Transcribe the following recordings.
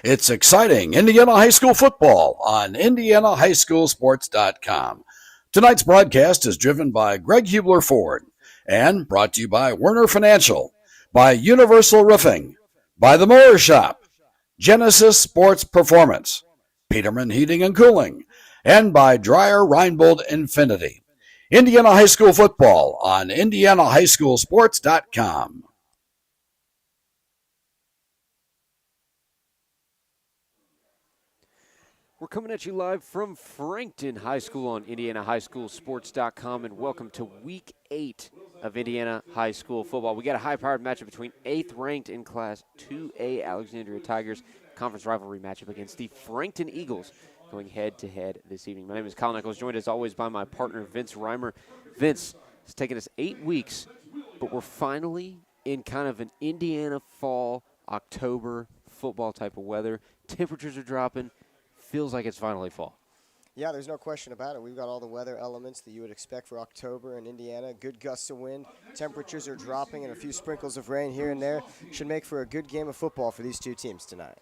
It's exciting Indiana high school football on IndianaHighSchoolSports.com. Tonight's broadcast is driven by Greg Hubler Ford and brought to you by Werner Financial, by Universal Roofing, by The Mower Shop, Genesis Sports Performance, Peterman Heating and Cooling, and by Dreyer Reinbold Infinity. Indiana high school football on IndianaHighSchoolSports.com. We're coming at you live from Frankton High School on IndianaHighSchoolSports.com, and welcome to Week 8 of Indiana High School football. We got a high-powered matchup between 8th ranked in Class 2A Alexandria Tigers, conference rivalry matchup against the Frankton Eagles, going head-to-head this evening. My name is Kyle Nichols, joined as always by my partner Vince Reimer. Vince, it's taken us 8 weeks, but we're finally in kind of an Indiana fall, October football type of weather. Temperatures are dropping. Feels like it's finally fall. Yeah, there's no question about it. We've got all the weather elements that you would expect for October in Indiana. Good gusts of wind, temperatures are dropping, and a few sprinkles of rain here and there should make for a good game of football for these two teams tonight.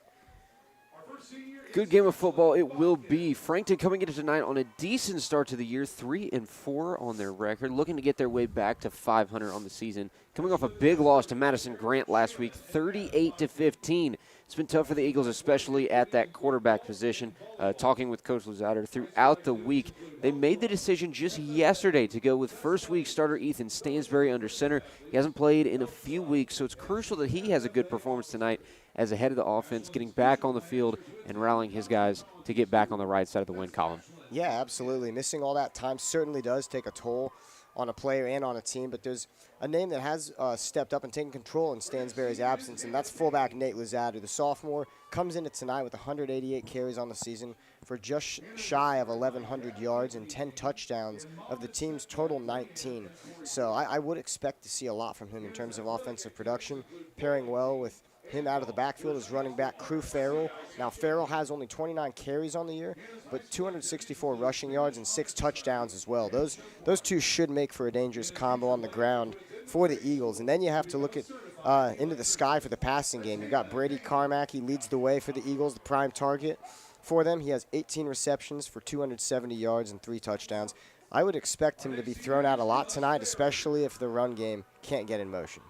Good game of football it will be. Frankton coming into tonight on a decent start to the year, 3-4 on their record, looking to get their way back to 500 on the season. Coming off a big loss to Madison Grant last week, 38-15. It's been tough for the Eagles, especially at that quarterback position. Talking with Coach Luzader throughout the week, they made the decision just yesterday to go with first-week starter Ethan Stansberry under center. He hasn't played in a few weeks, so it's crucial that he has a good performance tonight as a head of the offense, getting back on the field and rallying his guys to get back on the right side of the win column. Yeah, absolutely. Missing all that time certainly does take a toll on a player and on a team, but there's a name that has stepped up and taken control in Stansberry's absence, and that's fullback Nate Luzader. The sophomore comes into tonight with 188 carries on the season for just shy of 1,100 yards and 10 touchdowns of the team's total 19. So I would expect to see a lot from him in terms of offensive production, pairing well with him out of the backfield is running back Crew Farrell. Now, Farrell has only 29 carries on the year, but 264 rushing yards and 6 touchdowns as well. Those two should make for a dangerous combo on the ground for the Eagles. And then you have to look at into the sky for the passing game. You've got Brady Carmack. He leads the way for the Eagles, the prime target for them. He has 18 receptions for 270 yards and 3 touchdowns. I would expect him to be thrown out a lot tonight, especially if the run game can't get in motion.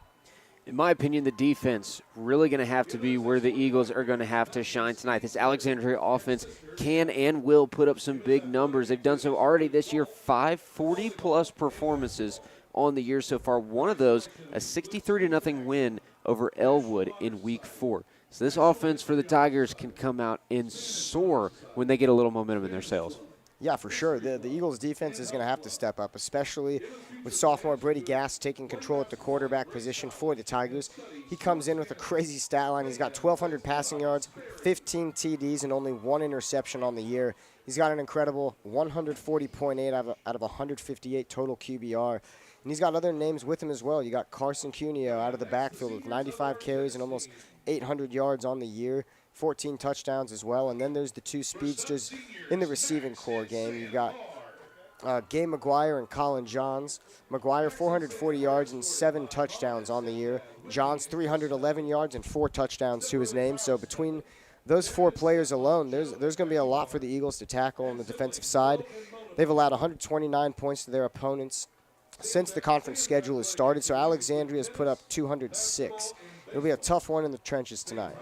In my opinion, the defense really going to have to be where the Eagles are going to have to shine tonight. This Alexandria offense can and will put up some big numbers. They've done so already this year, 5 40-plus performances on the year so far. One of those, a 63-0 win over Elwood in Week 4. So this offense for the Tigers can come out and soar when they get a little momentum in their sails. Yeah, for sure. The Eagles' defense is going to have to step up, especially with sophomore Brady Gass taking control at the quarterback position for the Tigers. He comes in with a crazy stat line. He's got 1,200 passing yards, 15 TDs, and only 1 interception on the year. He's got an incredible 140.8 out of 158 total QBR. And he's got other names with him as well. You got Carson Cuneo out of the backfield with 95 carries and almost 800 yards on the year. 14 touchdowns as well. And then there's the 2 speedsters in the receiving core game. You've got Gabe McGuire and Colin Johns. McGuire, 440 yards and 7 touchdowns on the year. Johns, 311 yards and 4 touchdowns to his name. So between those 4 players alone, there's going to be a lot for the Eagles to tackle on the defensive side. They've allowed 129 points to their opponents since the conference schedule has started. So Alexandria has put up 206. It'll be a tough one in the trenches tonight.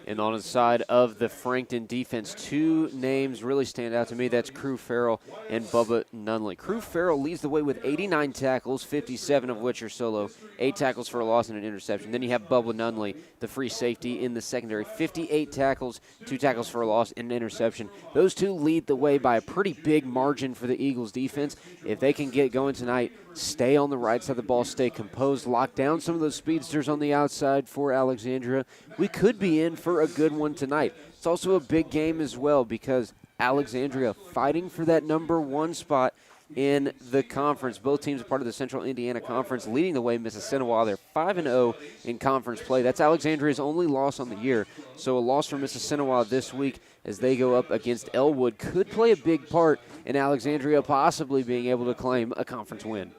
And on the side of the Frankton defense, 2 names really stand out to me. That's Crew Farrell and Bubba Nunley. Crew Farrell leads the way with 89 tackles, 57 of which are solo, 8 tackles for a loss and an interception. Then you have Bubba Nunley, the free safety in the secondary, 58 tackles, 2 tackles for a loss and an interception. Those 2 lead the way by a pretty big margin for the Eagles defense. If they can get going tonight, stay on the right side of the ball, stay composed, lock down some of those speedsters on the outside for Alexandria, we could be in for a good one tonight. It's also a big game as well because Alexandria fighting for that number 1 spot in the conference. Both teams are part of the Central Indiana Conference, leading the way Mississinawa. They're 5-0 in conference play. That's Alexandria's only loss on the year. So a loss for Mississinawa this week as they go up against Elwood could play a big part in Alexandria possibly being able to claim a conference win.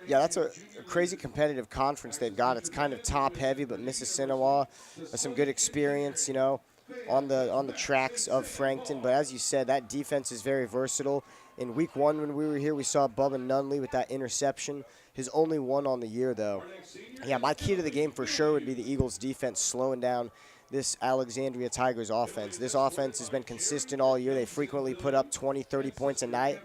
Yeah, that's a crazy competitive conference they've got. It's kind of top-heavy, but Mississinawa has some good experience, you know. on the tracks of Frankton. But as you said, that defense is very versatile. In week 1 when we were here, we saw Bubba Nunley with that interception. His only one on the year, though. Yeah, my key to the game for sure would be the Eagles' defense slowing down this Alexandria Tigers offense. This offense has been consistent all year. They frequently put up 20, 30 points a night.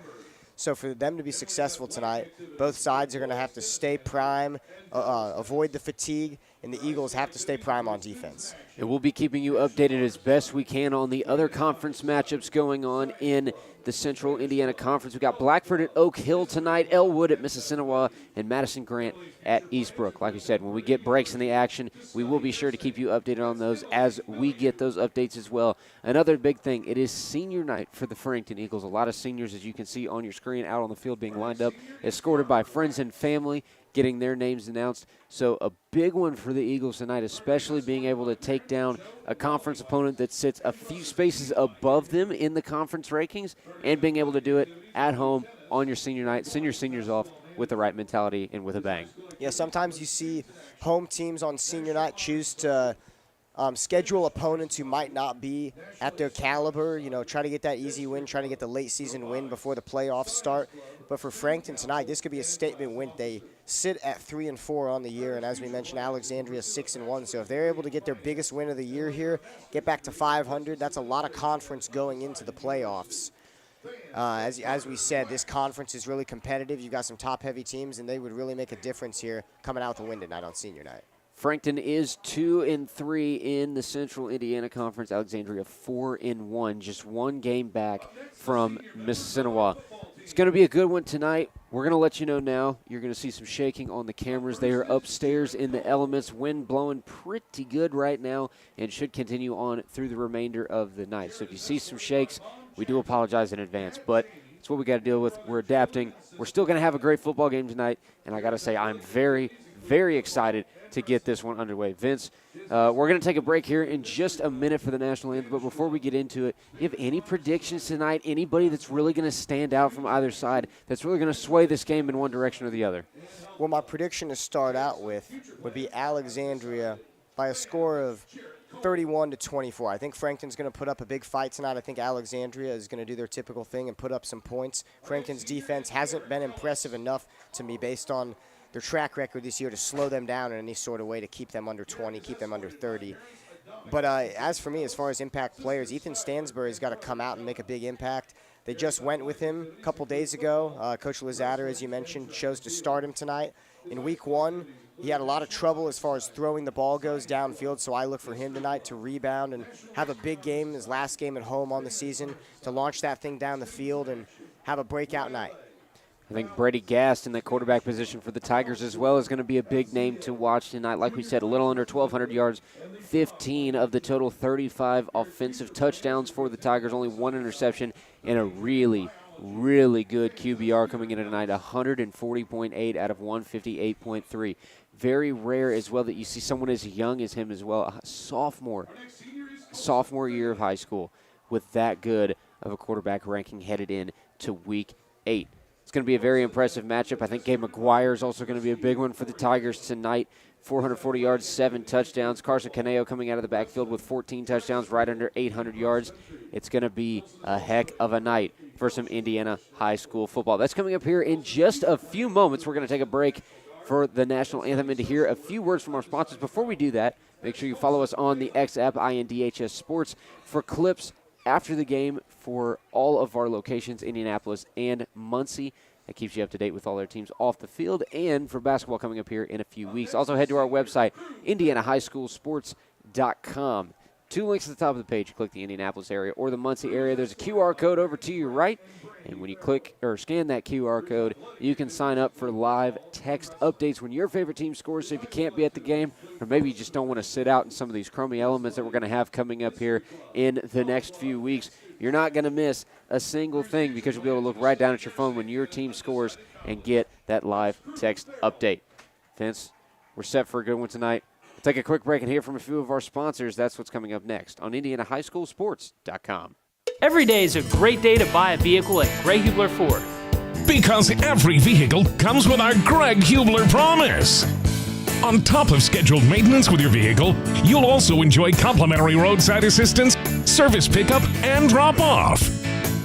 So for them to be successful tonight, both sides are going to have to stay prime, avoid the fatigue, and the Eagles have to stay prime on defense. And we'll be keeping you updated as best we can on the other conference matchups going on in the Central Indiana Conference. We got Blackford at Oak Hill tonight, Elwood at Mississinawa, and Madison Grant at Eastbrook. Like we said, when we get breaks in the action, we will be sure to keep you updated on those as we get those updates as well. Another big thing, it is senior night for the Frankton Eagles. A lot of seniors, as you can see on your screen, out on the field being lined up, escorted by friends and family, getting their names announced. So a big one for the Eagles tonight, especially being able to take down a conference opponent that sits a few spaces above them in the conference rankings, and being able to do it at home on your senior night, send your seniors off with the right mentality and with a bang. Yeah, sometimes you see home teams on senior night choose to schedule opponents who might not be at their caliber, try to get that easy win, try to get the late season win before the playoffs start. But for Frankton tonight, this could be a statement win. They sit at 3-4 on the year, and as we mentioned, Alexandria 6-1. So if they're able to get their biggest win of the year here, get back to 500, that's a lot of conference going into the playoffs. As we said, this conference is really competitive. You've got some top-heavy teams, and they would really make a difference here coming out the win tonight on senior night. Frankton is 2-3 in the Central Indiana Conference. Alexandria 4-1, just one game back from Mississinawa. It's going to be a good one tonight. We're going to let you know now. You're going to see some shaking on the cameras. They are upstairs in the elements. Wind blowing pretty good right now and should continue on through the remainder of the night. So if you see some shakes, we do apologize in advance. But it's what we got to deal with. We're adapting. We're still going to have a great football game tonight. And I got to say, I'm very, very excited to get this one underway. Vince, we're going to take a break here in just a minute for the national anthem, but before we get into it, do you have any predictions tonight? Anybody that's really going to stand out from either side, that's really going to sway this game in one direction or the other? Well, my prediction to start out with would be Alexandria by a score of 31-24. I think Frankton's going to put up a big fight tonight. I think Alexandria is going to do their typical thing and put up some points. Frankton's defense hasn't been impressive enough to me based on their track record this year to slow them down in any sort of way to keep them under 20, keep them under 30. But as for me, as far as impact players, Ethan Stansbury's got to come out and make a big impact. They just went with him a couple days ago. Coach Lizatter, as you mentioned, chose to start him tonight. In week 1, he had a lot of trouble as far as throwing the ball goes downfield, so I look for him tonight to rebound and have a big game, his last game at home on the season, to launch that thing down the field and have a breakout night. I think Brady Gast in that quarterback position for the Tigers as well is going to be a big name to watch tonight. Like we said, a little under 1,200 yards, 15 of the total 35 offensive touchdowns for the Tigers, only one interception, and a really, really good QBR coming in tonight, 140.8 out of 158.3. Very rare as well that you see someone as young as him as well, a sophomore year of high school with that good of a quarterback ranking headed in to week 8. It's going to be a very impressive matchup. I think Gabe McGuire is also going to be a big one for the Tigers tonight. 440 yards, 7 touchdowns. Carson Caneo coming out of the backfield with 14 touchdowns, right under 800 yards. It's going to be a heck of a night for some Indiana high school football. That's coming up here in just a few moments. We're going to take a break for the national anthem and to hear a few words from our sponsors. Before we do that, make sure you follow us on the X app, INDHS Sports, for clips after the game for all of our locations, Indianapolis and Muncie. That keeps you up to date with all our teams off the field and for basketball coming up here in a few weeks. Also head to our website, IndianaHighSchoolSports.com. 2 links at the top of the page. You click the Indianapolis area or the Muncie area. There's a QR code over to your right. And when you click or scan that QR code, you can sign up for live text updates when your favorite team scores. So if you can't be at the game, or maybe you just don't want to sit out in some of these crummy elements that we're going to have coming up here in the next few weeks, you're not going to miss a single thing because you'll be able to look right down at your phone when your team scores and get that live text update. Vince, we're set for a good one tonight. We'll take a quick break and hear from a few of our sponsors. That's what's coming up next on IndianaHighSchoolSports.com. Every day is a great day to buy a vehicle at Greg Hubler Ford. Because every vehicle comes with our Greg Hubler promise. On top of scheduled maintenance with your vehicle, you'll also enjoy complimentary roadside assistance, service pickup, and drop-off.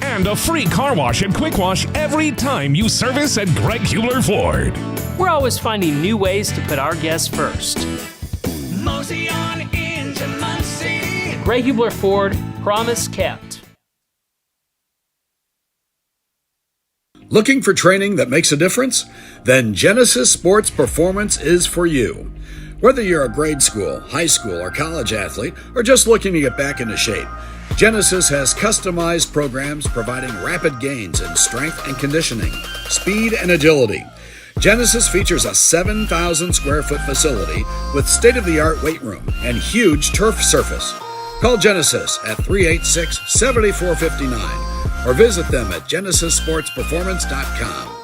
And a free car wash and quick wash every time you service at Greg Hubler Ford. We're always finding new ways to put our guests first. Mosey on into Muncie. Greg Hubler Ford, promise kept. Looking for training that makes a difference? Then Genesis Sports Performance is for you. Whether you're a grade school, high school, or college athlete, or just looking to get back into shape, Genesis has customized programs providing rapid gains in strength and conditioning, speed and agility. Genesis features a 7,000 square foot facility with state-of-the-art weight room and huge turf surface. Call Genesis at 386-7459 or visit them at genesissportsperformance.com.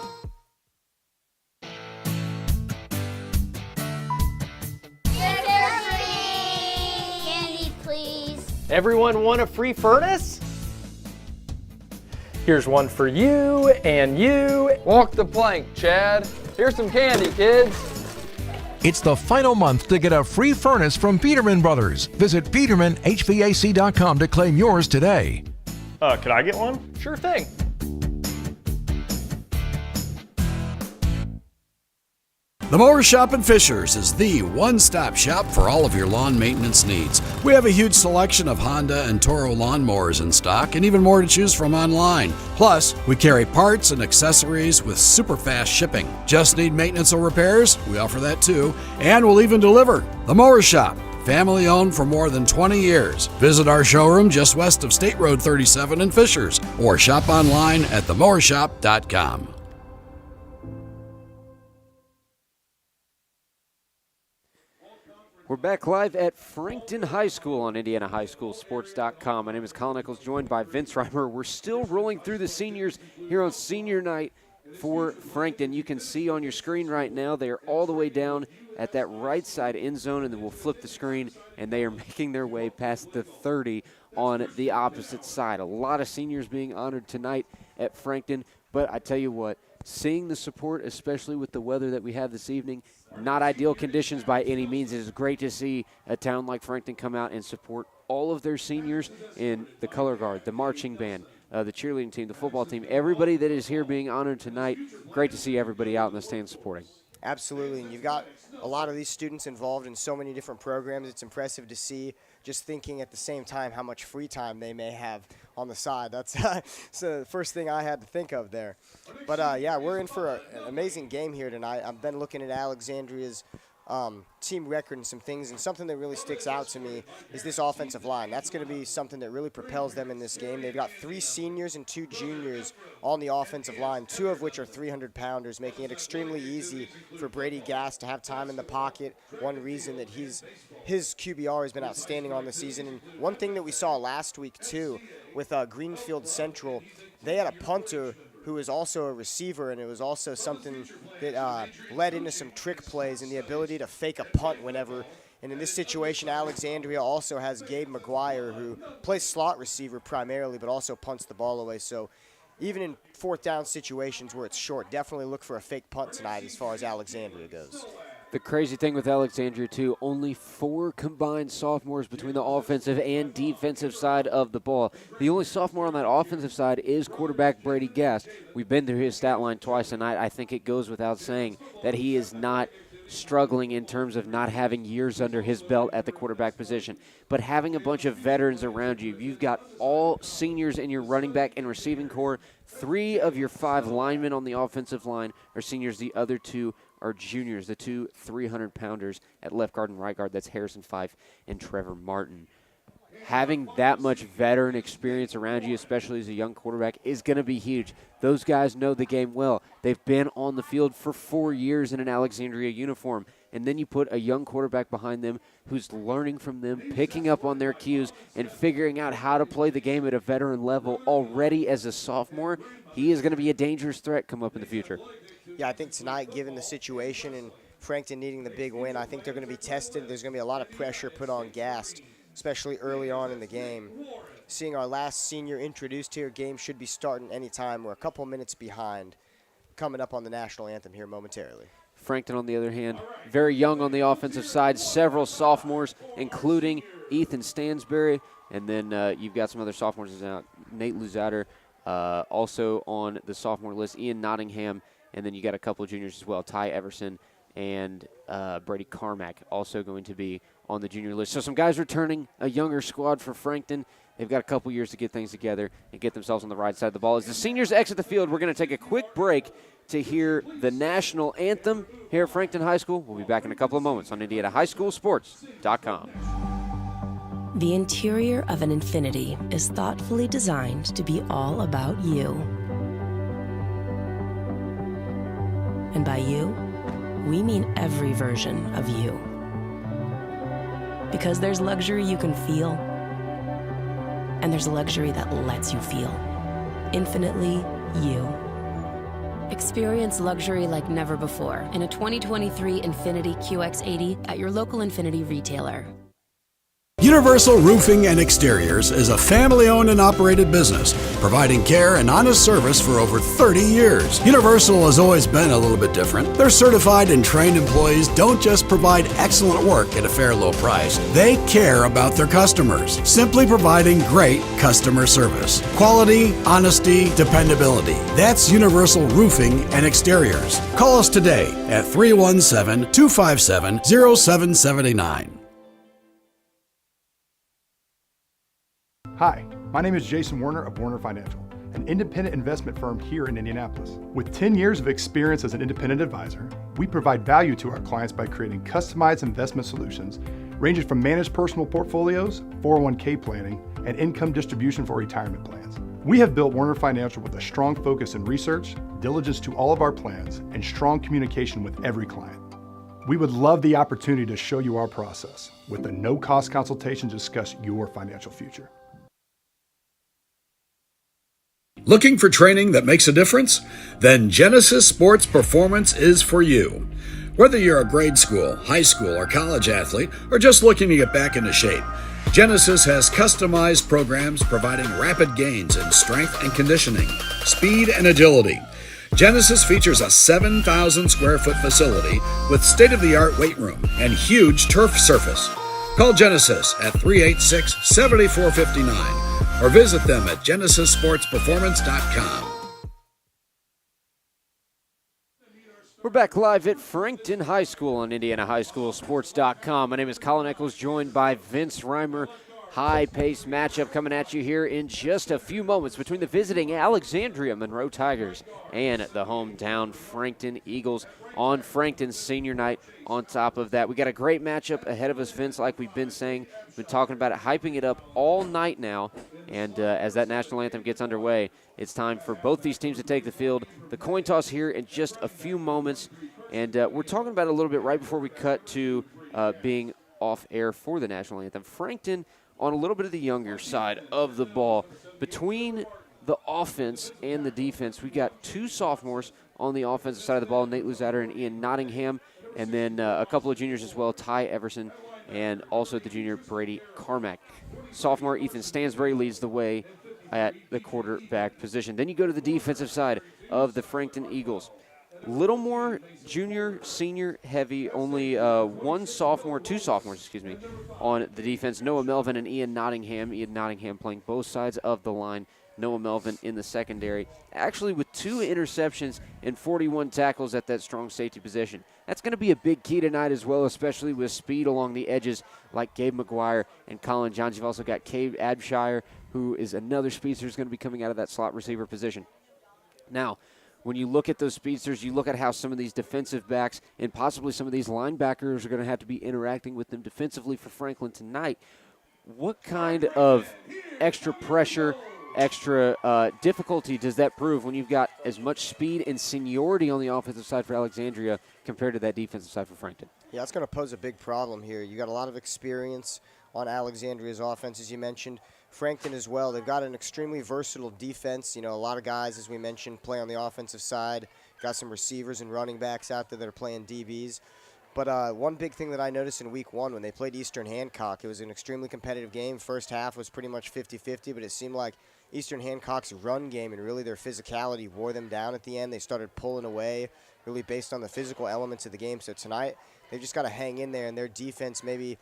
Candy, please. Everyone want a free furnace? Here's one for you and you. Walk the plank, Chad. Here's some candy, kids. It's the final month to get a free furnace from Peterman Brothers. Visit petermanhvac.com to claim yours today. Could I get one? Sure thing. The Mower Shop in Fishers is the one-stop shop for all of your lawn maintenance needs. We have a huge selection of Honda and Toro lawnmowers in stock and even more to choose from online. Plus, we carry parts and accessories with super fast shipping. Just need maintenance or repairs? We offer that too. And we'll even deliver. The Mower Shop, family owned for more than 20 years. Visit our showroom just west of State Road 37 in Fishers or shop online at themowershop.com. We're back live at Frankton High School on IndianaHighSchoolSports.com. My name is Colin Nichols, joined by Vince Reimer. We're still rolling through the seniors here on senior night for Frankton. You can see on your screen right now, they are all the way down at that right side end zone, and then we'll flip the screen, and they are making their way past the 30 on the opposite side. A lot of seniors being honored tonight at Frankton, but I tell you what, seeing the support, especially with the weather that we have this evening, not ideal conditions by any means. It is great to see a town like Frankton come out and support all of their seniors in the color guard, the marching band, the cheerleading team, the football team, everybody that is here being honored tonight. Great to see everybody out in the stands supporting. Absolutely, and you've got a lot of these students involved in so many different programs. It's impressive to see, just thinking at the same time how much free time they may have on the side. That's so the first thing I had to think of there. But, yeah, we're in for an amazing game here tonight. I've been looking at Alexandria's team record and some things, and something that really sticks out to me is this offensive line. That's going to be something that really propels them in this game. They've got 3 seniors and 2 juniors on the offensive line, 2 of which are 300-pounders, making it extremely easy for Brady Gass to have time in the pocket. One reason that his QBR has been outstanding on the season. And one thing that we saw last week, too, with Greenfield Central, they had a punter who is also a receiver, and it was also something that led into some trick plays and the ability to fake a punt whenever. And in this situation, Alexandria also has Gabe McGuire, who plays slot receiver primarily, but also punts the ball away. So even in 4th down situations where it's short, definitely look for a fake punt tonight as far as Alexandria goes. The crazy thing with Alexandria, too, only 4 combined sophomores between the offensive and defensive side of the ball. The only sophomore on that offensive side is quarterback Brady Gass. We've been through his stat line twice tonight. I think it goes without saying that he is not struggling in terms of not having years under his belt at the quarterback position. But having a bunch of veterans around you, you've got all seniors in your running back and receiving core. 3 of your 5 linemen on the offensive line are seniors. The other 2 are juniors, the 2 300-pounders at left guard and right guard. That's Harrison Fife and Trevor Martin. Having that much veteran experience around you, especially as a young quarterback, is going to be huge. Those guys know the game well. They've been on the field for 4 years in an Alexandria uniform. And then you put a young quarterback behind them who's learning from them, picking up on their cues, and figuring out how to play the game at a veteran level already as a sophomore. He is going to be a dangerous threat come up in the future. Yeah, I think tonight, given the situation and Frankton needing the big win, I think they're going to be tested. There's going to be a lot of pressure put on Gast, especially early on in the game. Seeing our last senior introduced here, game should be starting anytime. We're a couple minutes behind, coming up on the national anthem here momentarily. Frankton, on the other hand, very young on the offensive side. Several sophomores, including Ethan Stansberry. And then you've got some other sophomores out. Nate Luzader, also on the sophomore list. Ian Nottingham. And then you got a couple of juniors as well. Ty Everson and Brady Carmack also going to be on the junior list. So some guys returning, a younger squad for Frankton. They've got a couple years to get things together and get themselves on the right side of the ball. As the seniors exit the field, we're going to take a quick break to hear the national anthem here at Frankton High School. We'll be back in a couple of moments on IndianaHighSchoolSports.com. The interior of an Infiniti is thoughtfully designed to be all about you. And by you, we mean every version of you. Because there's luxury you can feel, and there's luxury that lets you feel. Infinitely you. Experience luxury like never before in a 2023 Infiniti QX80 at your local Infiniti retailer. Universal Roofing and Exteriors is a family-owned and operated business, providing care and honest service for over 30 years. Universal has always been a little bit different. Their certified and trained employees don't just provide excellent work at a fair low price. They care about their customers, simply providing great customer service. Quality, honesty, dependability. That's Universal Roofing and Exteriors. Call us today at 317-257-0779. Hi, my name is Jason Werner of Werner Financial, an independent investment firm here in Indianapolis. With 10 years of experience as an independent advisor, we provide value to our clients by creating customized investment solutions ranging from managed personal portfolios, 401k planning, and income distribution for retirement plans. We have built Werner Financial with a strong focus in research, diligence to all of our plans, and strong communication with every client. We would love the opportunity to show you our process with a no-cost consultation to discuss your financial future. Looking for training that makes a difference? Then Genesis Sports Performance is for you. Whether you're a grade school, high school, or college athlete, or just looking to get back into shape, Genesis has customized programs providing rapid gains in strength and conditioning, speed and agility. Genesis features a 7,000 square foot facility with state-of-the-art weight room and huge turf surface. Call Genesis at 386-7459 or visit them at genesissportsperformance.com. We're back live at Frankton High School on IndianaHighSchoolSports.com. My name is Colin Eccles, joined by Vince Reimer. High-paced matchup coming at you here in just a few moments between the visiting Alexandria Monroe Tigers and the hometown Frankton Eagles on Frankton's senior night. On top of that, we got a great matchup ahead of us, Vince, like we've been saying. We've been talking about it, hyping it up all night now. And as that national anthem gets underway, it's time for both these teams to take the field. The coin toss here in just a few moments. And we're talking about it a little bit right before we cut to being off air for the national anthem. Frankton on a little bit of the younger side of the ball. Between the offense and the defense, we got two sophomores on the offensive side of the ball, Nate Luzader and Ian Nottingham, and then a couple of juniors as well, Ty Everson and also the junior Brady Carmack. Sophomore Ethan Stansberry leads the way at the quarterback position. Then you go to the defensive side of the Frankton Eagles. Little more junior, senior heavy, only two sophomores, on the defense. Noah Melvin and Ian Nottingham. Ian Nottingham playing both sides of the line. Noah Melvin in the secondary. Actually with 2 interceptions and 41 tackles at that strong safety position. That's going to be a big key tonight as well, especially with speed along the edges like Gabe McGuire and Colin Johns. You've also got Cade Abshire, who is another speedster who's going to be coming out of that slot receiver position. Now, when you look at those speedsters, you look at how some of these defensive backs and possibly some of these linebackers are going to have to be interacting with them defensively for Franklin tonight. What kind of extra pressure, extra difficulty does that prove when you've got as much speed and seniority on the offensive side for Alexandria compared to that defensive side for Frankton? Yeah, it's going to pose a big problem here. You got a lot of experience on Alexandria's offense, as you mentioned. Frankton as well. They've got an extremely versatile defense. You know, a lot of guys, as we mentioned, play on the offensive side. Got some receivers and running backs out there that are playing DBs. But one big thing that I noticed in week 1 when they played Eastern Hancock, it was an extremely competitive game. First half was pretty much 50-50, but it seemed like Eastern Hancock's run game and really their physicality wore them down at the end. They started pulling away, really based on the physical elements of the game. So tonight, they've just got to hang in there, and their defense maybe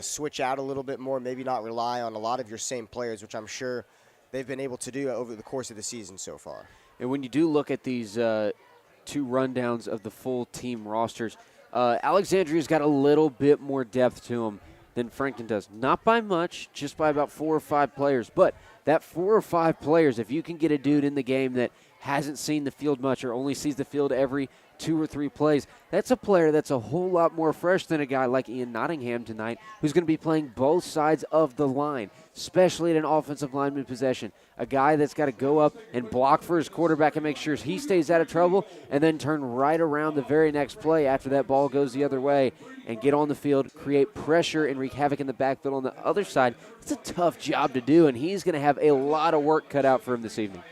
switch out a little bit more, maybe not rely on a lot of your same players, which I'm sure they've been able to do over the course of the season so far. And when you do look at these two rundowns of the full team rosters, Alexandria's got a little bit more depth to them than Frankton does. Not by much, just by about 4 or 5 players. But that 4 or 5 players, if you can get a dude in the game that hasn't seen the field much or only sees the field every 2 or 3 plays, that's a player that's a whole lot more fresh than a guy like Ian Nottingham tonight, who's going to be playing both sides of the line, especially in an offensive lineman possession. A guy that's got to go up and block for his quarterback and make sure he stays out of trouble, and then turn right around the very next play after that ball goes the other way and get on the field, create pressure, and wreak havoc in the backfield on the other side. It's a tough job to do, and he's going to have a lot of work cut out for him this evening.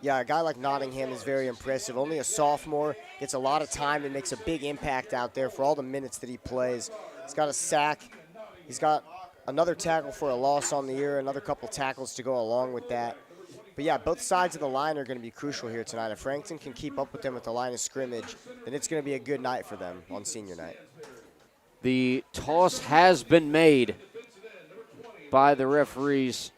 Yeah, a guy like Nottingham is very impressive. Only a sophomore, gets a lot of time and makes a big impact out there for all the minutes that he plays. He's got a sack. He's got another tackle for a loss on the year, another couple tackles to go along with that. But, yeah, both sides of the line are going to be crucial here tonight. If Frankton can keep up with them at the line of scrimmage, then it's going to be a good night for them on senior night. The toss has been made by the referees.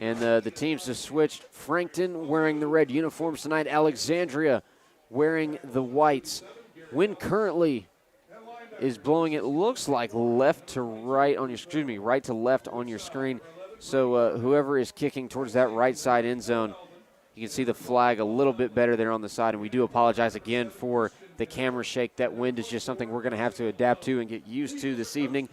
And the teams have switched. Frankton wearing the red uniforms tonight. Alexandria wearing the whites. Wind currently is blowing, it looks like left to right on your, right to left on your screen. So whoever is kicking towards that right side end zone, you can see the flag a little bit better there on the side. And we do apologize again for the camera shake. That wind is just something we're going to have to adapt to and get used to this evening.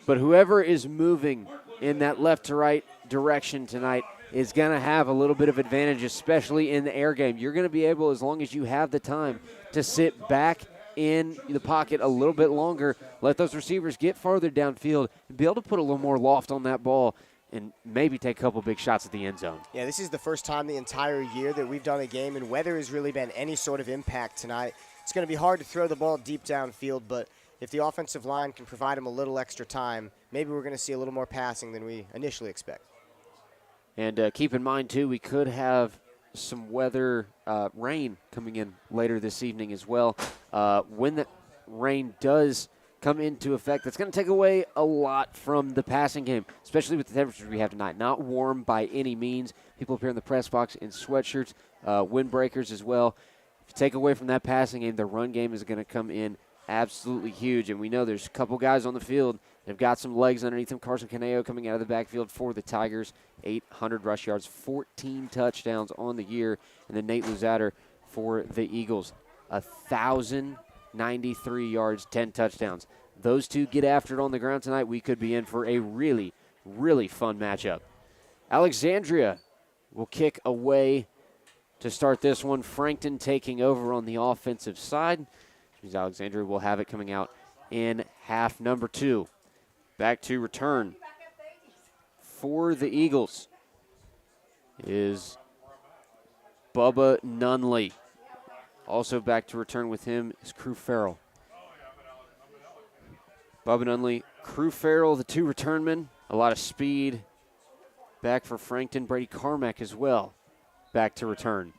But whoever is moving in that left to right direction tonight is going to have a little bit of advantage, especially in the air game. You're going to be able, as long as you have the time, to sit back in the pocket a little bit longer, let those receivers get farther downfield, and be able to put a little more loft on that ball and maybe take a couple big shots at the end zone. Yeah, this is the first time the entire year that we've done a game, and weather has really been any sort of impact tonight. It's going to be hard to throw the ball deep downfield, but if the offensive line can provide them a little extra time, maybe we're going to see a little more passing than we initially expect. And keep in mind, too, we could have some weather, rain coming in later this evening as well. When that rain does come into effect, that's going to take away a lot from the passing game, especially with the temperatures we have tonight. Not warm by any means. People up here in the press box in sweatshirts, windbreakers as well. If you take away from that passing game, the run game is going to come in absolutely huge. And we know there's a couple guys on the field that have got some legs underneath them. Carson Caneo coming out of the backfield for the Tigers, 800 rush yards, 14 touchdowns on the year. And then Nate Luzader for the Eagles, 1,093 yards, 10 touchdowns. Those two get after it on the ground tonight. We could be in for a really, really fun matchup. Alexandria will kick away to start this one. Frankton taking over on the offensive side. Alexandria will have it coming out in half number 2. Back to return for the Eagles is Bubba Nunley. Also back to return with him is Crew Farrell. Bubba Nunley, Crew Farrell, the two returnmen. A lot of speed. Back for Frankton, Brady Carmack as well. Back to return.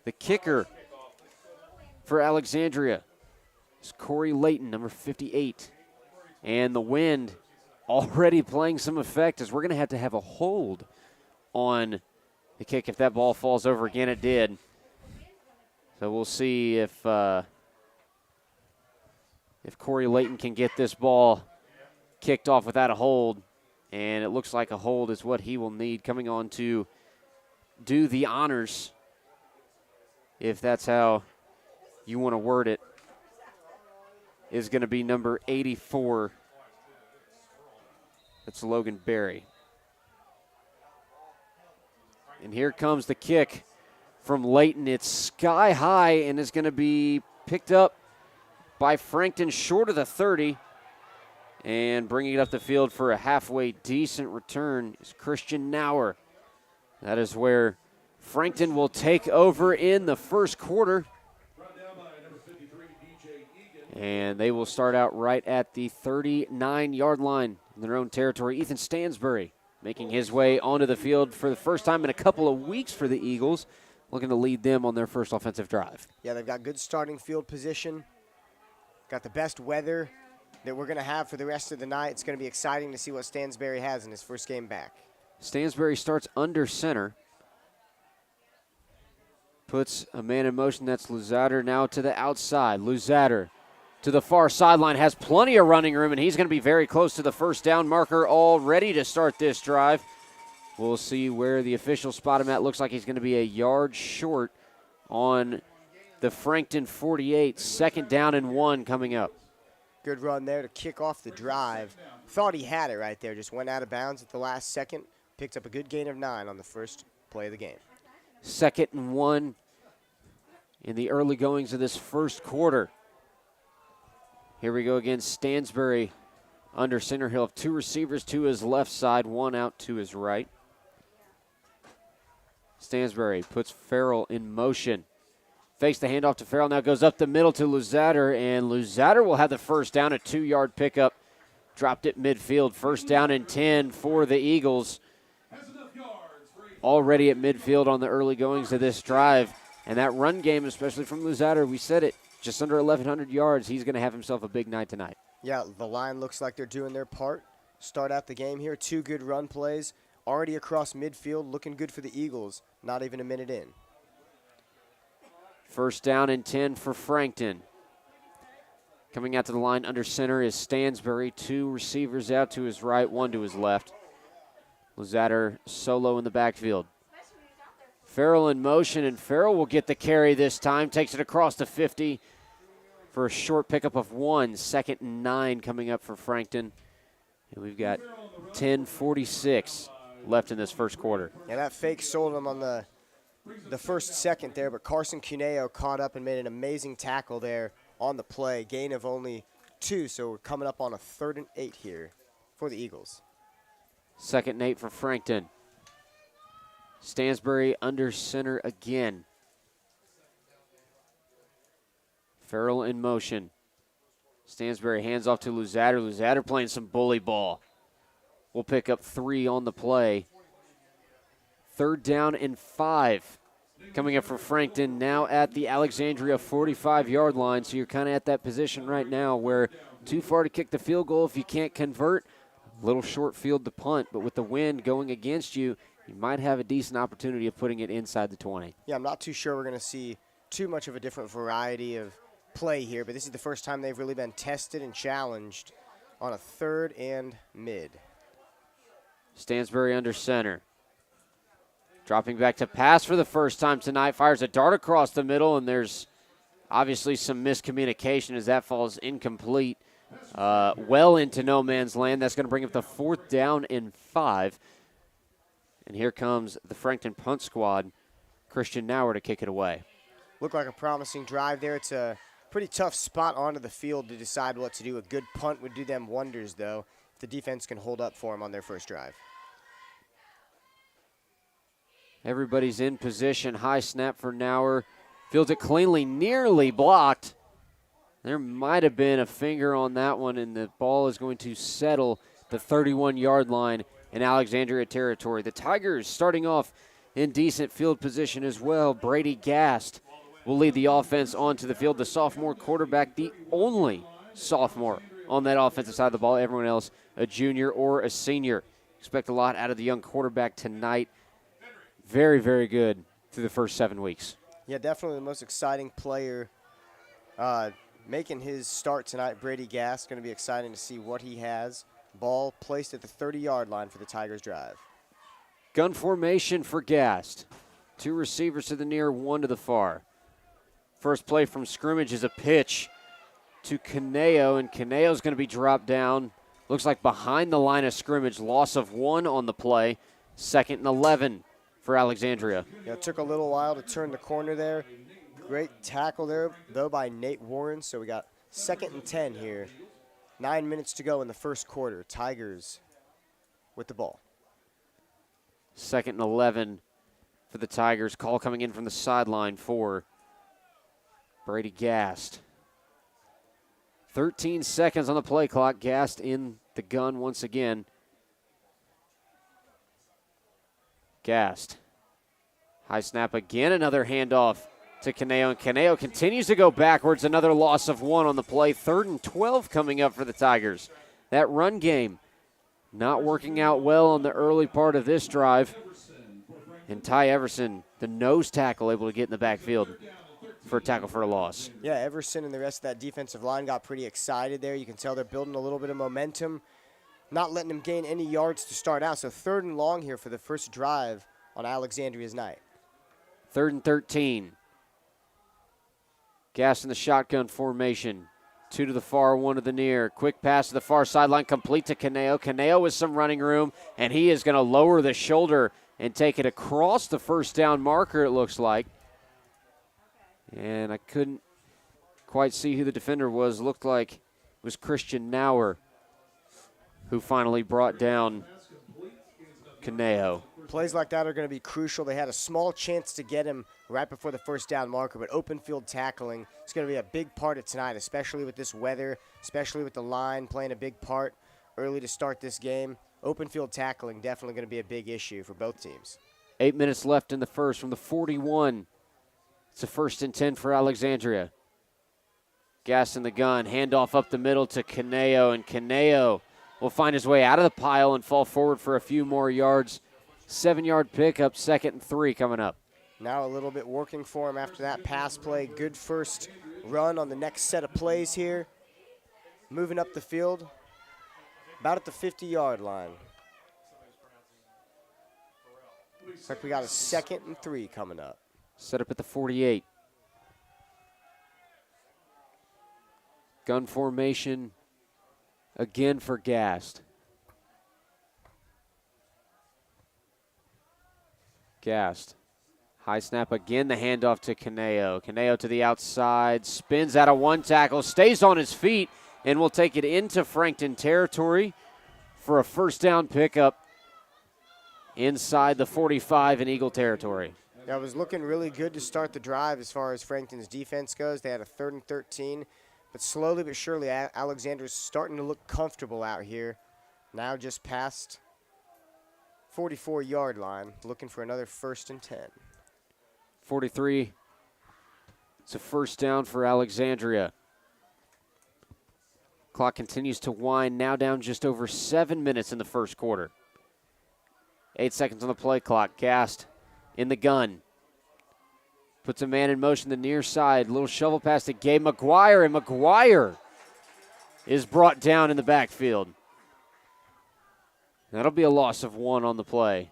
The kicker for Alexandria is Corey Layton, number 58. And the wind already playing some effect, as we're going to have a hold on the kick if that ball falls over again. It did. So we'll see if Corey Layton can get this ball kicked off without a hold. And it looks like a hold is what he will need coming on to do the honors, if that's how you want to word it, is going to be number 84. That's Logan Berry. And here comes the kick from Layton. It's sky high and is going to be picked up by Frankton short of the 30. And bringing it up the field for a halfway decent return is Christian Nauer. That is where Frankton will take over in the first quarter. And they will start out right at the 39-yard line in their own territory. Ethan Stansbury making his way onto the field for the first time in a couple of weeks for the Eagles. looking to lead them on their first offensive drive. Yeah, they've got good starting field position. Got the best weather that we're going to have for the rest of the night. It's going to be exciting to see what Stansberry has in his first game back. Stansberry starts under center. Puts a man in motion. That's Luzader now to the outside. Luzader to the far sideline, has plenty of running room, and he's going to be very close to the first down marker, all ready to start this drive. We'll see where the officials spot him at. Looks like he's going to be a yard short on the Frankton 48. 2nd down and 1 coming up. Good run there to kick off the drive. Thought he had it right there. Just went out of bounds at the last second. Picked up a good gain of 9 on the first play of the game. 2nd and 1 in the early goings of this first quarter. Here we go again. Stansberry under center. He'll have 2 receivers to his left side, 1 out to his right. Stansberry puts Farrell in motion. Fakes the handoff to Farrell. Now goes up the middle to Luzader, and Luzader will have the first down, a 2-yard pickup. Dropped it midfield. 1st down and 10 for the Eagles. Already at midfield on the early goings of this drive. And that run game, especially from Luzader, we said it, just under 1,100 yards. He's going to have himself a big night tonight. Yeah, the line looks like they're doing their part. Start out the game here. 2 good run plays. Already across midfield, looking good for the Eagles. Not even a minute in. 1st down and 10 for Frankton. Coming out to the line under center is Stansberry. 2 receivers out to his right, 1 to his left. Luzader solo in the backfield. Farrell in motion, and Farrell will get the carry this time. Takes it across the 50 for a short pickup of 1. 2nd and 9 coming up for Frankton. And we've got 10:46 left in this first quarter. Yeah, that fake sold him on the first second there, but Carson Cuneo caught up and made an amazing tackle there on the play. Gain of only 2, so we're coming up on a 3rd and 8 here for the Eagles. 2nd and 8 for Frankton. Stansberry under center again. Farrell in motion. Stansberry hands off to Luzader. Luzader playing some bully ball. We'll pick up 3 on the play. 3rd down and 5 coming up for Frankton, now at the Alexandria 45-yard line. So you're kind of at that position right now where too far to kick the field goal if you can't convert. Little short field to punt, but with the wind going against you, you might have a decent opportunity of putting it inside the 20. Yeah, I'm not too sure we're going to see too much of a different variety of play here, but this is the first time they've really been tested and challenged on a 3rd and mid. Stansberry under center. Dropping back to pass for the first time tonight. Fires a dart across the middle, and there's obviously some miscommunication as that falls incomplete. Well into no man's land. That's going to bring up the 4th down and 5. And here comes the Frankton punt squad. Christian Nauer to kick it away. Looked like a promising drive there. It's a pretty tough spot onto the field to decide what to do. A good punt would do them wonders, though, if the defense can hold up for them on their first drive. Everybody's in position. High snap for Nauer. Fields it cleanly, nearly blocked. There might have been a finger on that one, and the ball is going to settle the 31-yard line in Alexandria territory. The Tigers starting off in decent field position as well. Brady Gast will lead the offense onto the field. The sophomore quarterback, the only sophomore on that offensive side of the ball. Everyone else a junior or a senior. Expect a lot out of the young quarterback tonight. Very, very good through the first 7 weeks. Yeah, definitely the most exciting player making his start tonight. Brady Gast, going to be exciting to see what he has. Ball placed at the 30-yard line for the Tigers drive. Gun formation for Gast. 2 receivers to the near, 1 to the far. First play from scrimmage is a pitch to Caneo, and Caneo's going to be dropped down. Looks like behind the line of scrimmage. Loss of 1 on the play. 2nd and 11 for Alexandria. Yeah, it took a little while to turn the corner there. Great tackle there, though, by Nate Warren. So we got 2nd and 10 here. 9 minutes to go in the first quarter. Tigers with the ball. 2nd and 11 for the Tigers. Call coming in from the sideline for Brady Gast. 13 seconds on the play clock. Gast in the gun once again. Gast. High snap again, another handoff to Caneo, and Caneo continues to go backwards. Another loss of 1 on the play. 3rd and 12 coming up for the Tigers. That run game not working out well on the early part of this drive. And Ty Everson, the nose tackle, able to get in the backfield for a tackle for a loss. Yeah, Everson and the rest of that defensive line got pretty excited there. You can tell they're building a little bit of momentum, not letting them gain any yards to start out. So 3rd and long here for the first drive on Alexandria's night. 3rd and 13. Gas in the shotgun formation. 2 to the far, 1 to the near. Quick pass to the far sideline, complete to Caneo. Caneo with some running room, and he is going to lower the shoulder and take it across the first down marker, it looks like. And I couldn't quite see who the defender was. Looked like it was Christian Nauer who finally brought down Caneo. Plays like that are going to be crucial. They had a small chance to get him right before the first down marker, but open field tackling is going to be a big part of tonight, especially with this weather, especially with the line playing a big part early to start this game. Open field tackling definitely going to be a big issue for both teams. 8 minutes left in the first from the 41. It's a 1st and 10 for Alexandria. Gas in the gun, handoff up the middle to Caneo, and Caneo will find his way out of the pile and fall forward for a few more yards. 7-yard pickup, 2nd and 3 coming up. Now a little bit working for him after that pass play. Good first run on the next set of plays here. Moving up the field, about at the 50-yard line. Looks like we got a 2nd and 3 coming up. Set up at the 48. Gun formation again for Gast. Gast. High snap again, the handoff to Caneo. Caneo to the outside, spins out of 1 tackle, stays on his feet, and will take it into Frankton territory for a first down pickup inside the 45 in Eagle territory. That was looking really good to start the drive as far as Frankton's defense goes. They had a 3rd and 13, but slowly but surely Alexander's starting to look comfortable out here. Now just past 44-yard line, looking for another 1st and 10. 43. It's a first down for Alexandria. Clock continues to wind, now down just over 7 minutes in the first quarter. 8 seconds on the play clock. Gast in the gun. Puts a man in motion the near side. Little shovel pass to Gabe McGuire, and McGuire is brought down in the backfield. That'll be a loss of 1 on the play.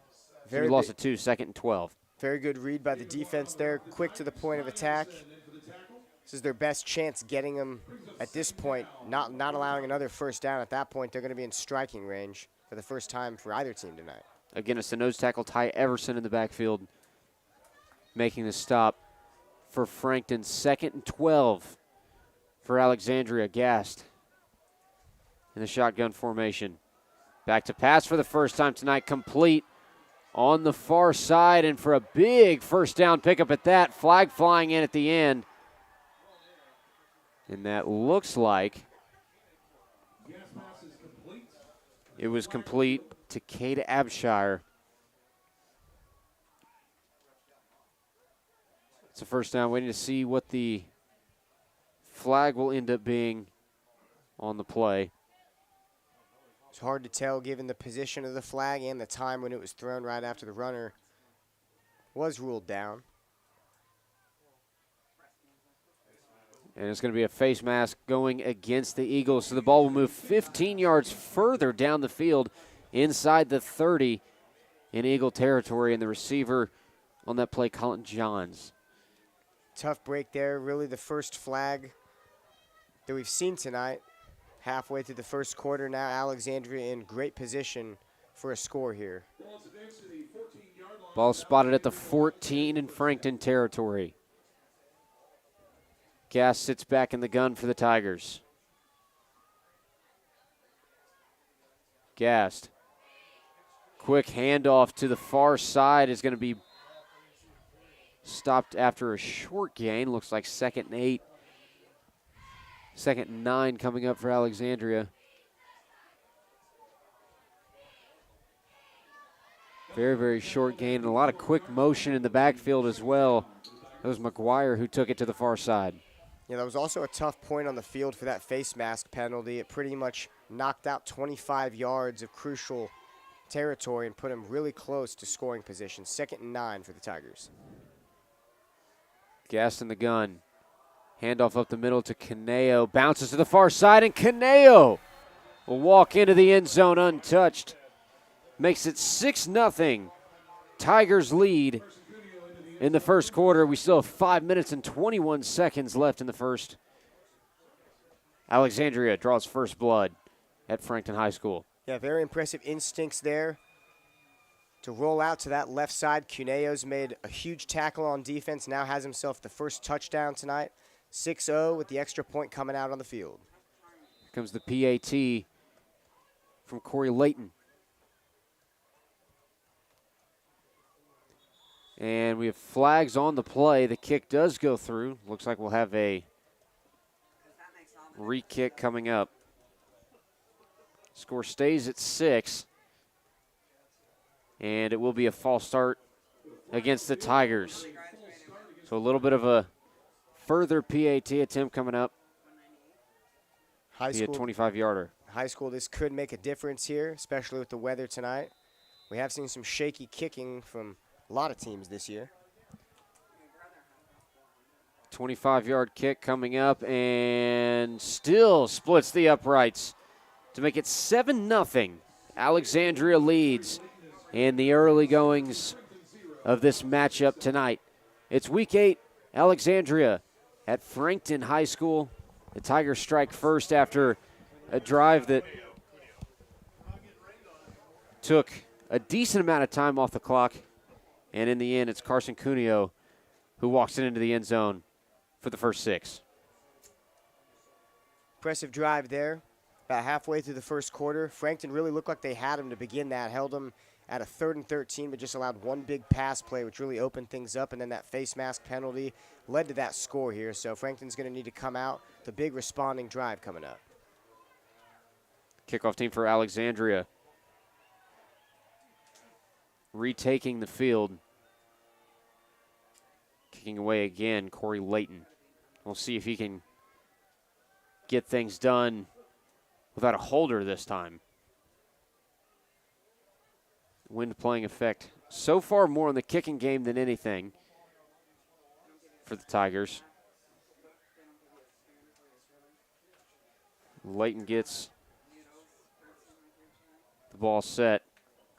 Very loss of 2, 2nd and 12. Very good read by the defense there. Quick to the point of attack. This is their best chance getting them at this point, not allowing another first down. At that point, they're going to be in striking range for the first time for either team tonight. Again, it's the nose tackle Ty Everson in the backfield making the stop for Frankton. 2nd and 12 for Alexandria. Gast in the shotgun formation. Back to pass for the first time tonight, complete on the far side, and for a big first down pickup at that. Flag flying in at the end. And that looks like it was complete to Cade Abshire. It's a first down, waiting to see what the flag will end up being on the play. It's hard to tell given the position of the flag and the time when it was thrown right after the runner was ruled down. And it's going to be a face mask going against the Eagles. So the ball will move 15 yards further down the field inside the 30 in Eagle territory. And the receiver on that play, Colin Johns. Tough break there. Really the first flag that we've seen tonight. Halfway through the first quarter now, Alexandria in great position for a score here. Ball spotted at the 14 in Frankton territory. Gast sits back in the gun for the Tigers. Gast. Quick handoff to the far side is going to be stopped after a short gain. Looks like 2nd and 8. 2nd and 9 coming up for Alexandria. Very, very short gain and a lot of quick motion in the backfield as well. That was McGuire who took it to the far side. Yeah, that was also a tough point on the field for that face mask penalty. It pretty much knocked out 25 yards of crucial territory and put him really close to scoring position. 2nd and 9 for the Tigers. Gas in the gun. Handoff up the middle to Caneo. Bounces to the far side, and Caneo will walk into the end zone untouched. Makes it 6-0. Tigers lead in the first quarter. We still have 5 minutes and 21 seconds left in the first. Alexandria draws first blood at Frankton High School. Yeah, very impressive instincts there to roll out to that left side. Cuneo's made a huge tackle on defense, now has himself the first touchdown tonight. 6-0 with the extra point coming out on the field. Here comes the PAT from Corey Layton. And we have flags on the play. The kick does go through. Looks like we'll have a re-kick coming up. Score stays at 6. And it will be a false start against the Tigers. So a little bit of a further PAT attempt coming up. High school, 25-yarder. High school, this could make a difference here, especially with the weather tonight. We have seen some shaky kicking from a lot of teams this year. 25-yard kick coming up and still splits the uprights to make it 7-0. Alexandria leads in the early goings of this matchup tonight. It's week 8, Alexandria at Frankton High School. The Tigers strike first after a drive that took a decent amount of time off the clock. And in the end, it's Carson Cuneo who walks it into the end zone for the first 6. Impressive drive there. About halfway through the first quarter, Frankton really looked like they had him to begin that. Held him at a 3rd and 13, but just allowed one big pass play, which really opened things up. And then that face mask penalty led to that score here. So Frankton's going to need to come out. The big responding drive coming up. Kickoff team for Alexandria. Retaking the field. Kicking away again, Corey Layton. We'll see if he can get things done without a holder this time. Wind playing effect so far more on the kicking game than anything for the Tigers. Layton gets the ball set.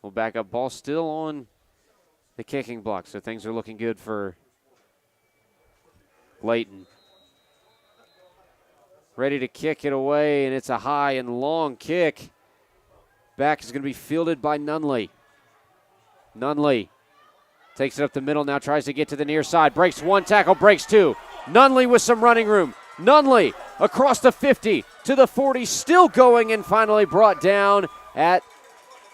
We'll back up. Ball still on the kicking block, so things are looking good for Layton. Ready to kick it away, and it's a high and long kick. Back is going to be fielded by Nunley. Nunley takes it up the middle, now tries to get to the near side. Breaks one tackle, breaks two. Nunley with some running room. Nunley across the 50 to the 40, still going, and finally brought down at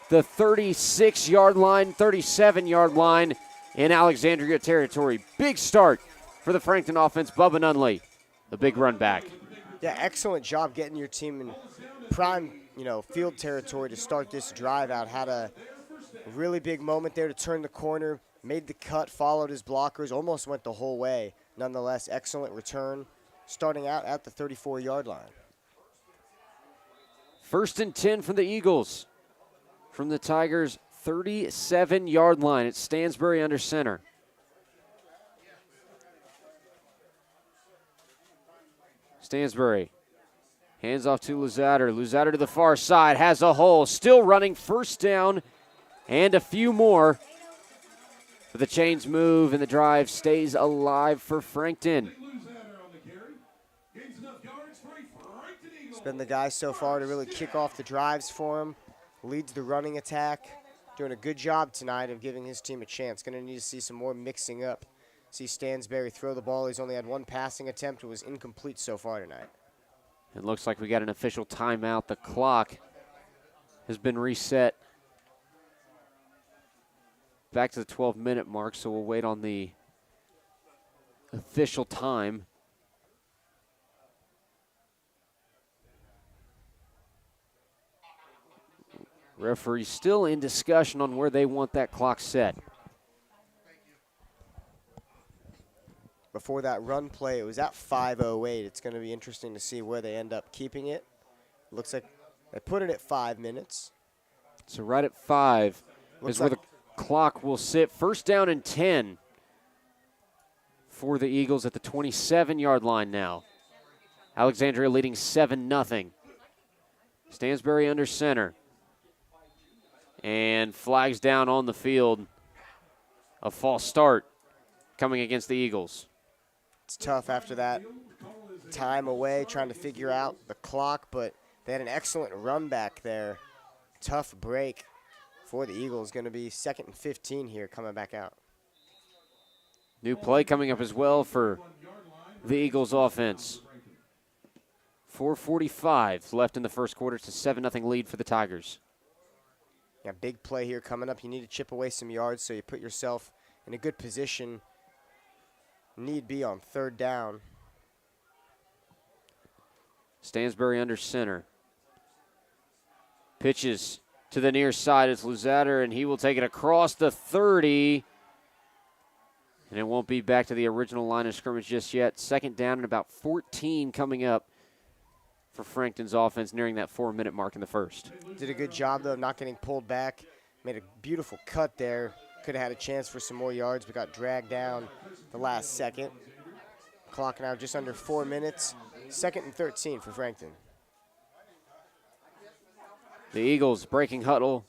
the 36-yard line, 37-yard line in Alexandria territory. Big start for the Frankton offense. Bubba Nunley, the big run back. Yeah, excellent job getting your team in prime, field territory to start this drive out. Had a really big moment there to turn the corner, made the cut, followed his blockers, almost went the whole way. Nonetheless, excellent return, starting out at the 34-yard line. 1st and 10 from the Eagles. From the Tigers' 37-yard line. It's Stansbury under center. Stansbury hands off to Luzader. Luzader to the far side, has a hole, still running, first down and a few more. But the chains move and the drive stays alive for Frankton. It's been the guy so far to really kick off the drives for him. Leads the running attack. Doing a good job tonight of giving his team a chance. Going to need to see some more mixing up. See Stansbury throw the ball. He's only had one passing attempt. It was incomplete so far tonight. It looks like we got an official timeout. The clock has been reset back to the 12-minute mark, so we'll wait on the official time. Referee still in discussion on where they want that clock set. Before that run play, it was at 5:08. It's going to be interesting to see where they end up keeping it. Looks like they put it at 5 minutes. So right at 5 Looks is where the clock will sit. First down and 10 for the Eagles at the 27-yard line now. Alexandria leading 7-0. Stansbury under center. And flags down on the field. A false start coming against the Eagles. It's tough after that time away trying to figure out the clock, but they had an excellent run back there. Tough break for the Eagles. Going to be 2nd and 15 here coming back out. New play coming up as well for the Eagles offense. 4:45 left in the first quarter. It's a 7-0 lead for the Tigers. Yeah, big play here coming up. You need to chip away some yards so you put yourself in a good position. Need be on 3rd down. Stansbury under center. Pitches to the near side. It's Luzader, and he will take it across the 30. And it won't be back to the original line of scrimmage just yet. 2nd down and about 14 coming up for Frankton's offense, nearing that 4-minute mark in the first. Did a good job, though, of not getting pulled back. Made a beautiful cut there. Could have had a chance for some more yards, but got dragged down the last second. Clock now just under 4 minutes. 2nd and 13 for Frankton. The Eagles breaking huddle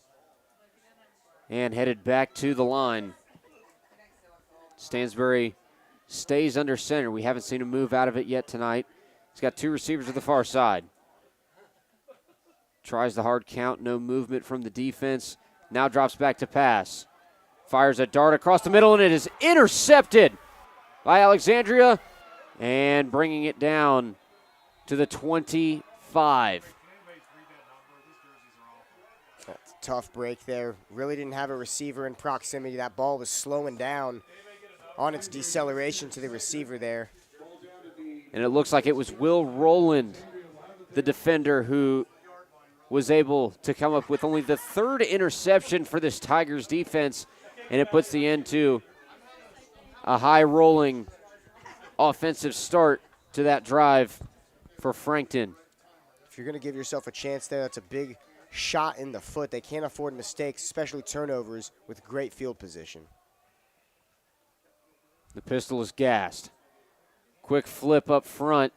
and headed back to the line. Stansbury stays under center. We haven't seen him move out of it yet tonight. He's got 2 receivers to the far side. Tries the hard count, no movement from the defense. Now drops back to pass. Fires a dart across the middle, and it is intercepted by Alexandria, and bringing it down to the 25. That's a tough break there. Really didn't have a receiver in proximity. That ball was slowing down on its deceleration to the receiver there. And it looks like it was Will Rowland, the defender, who was able to come up with only the 3rd interception for this Tigers defense, and it puts the end to a high-rolling offensive start to that drive for Frankton. If you're going to give yourself a chance there, that's a big shot in the foot. They can't afford mistakes, especially turnovers, with great field position. The pistol is gassed. Quick flip up front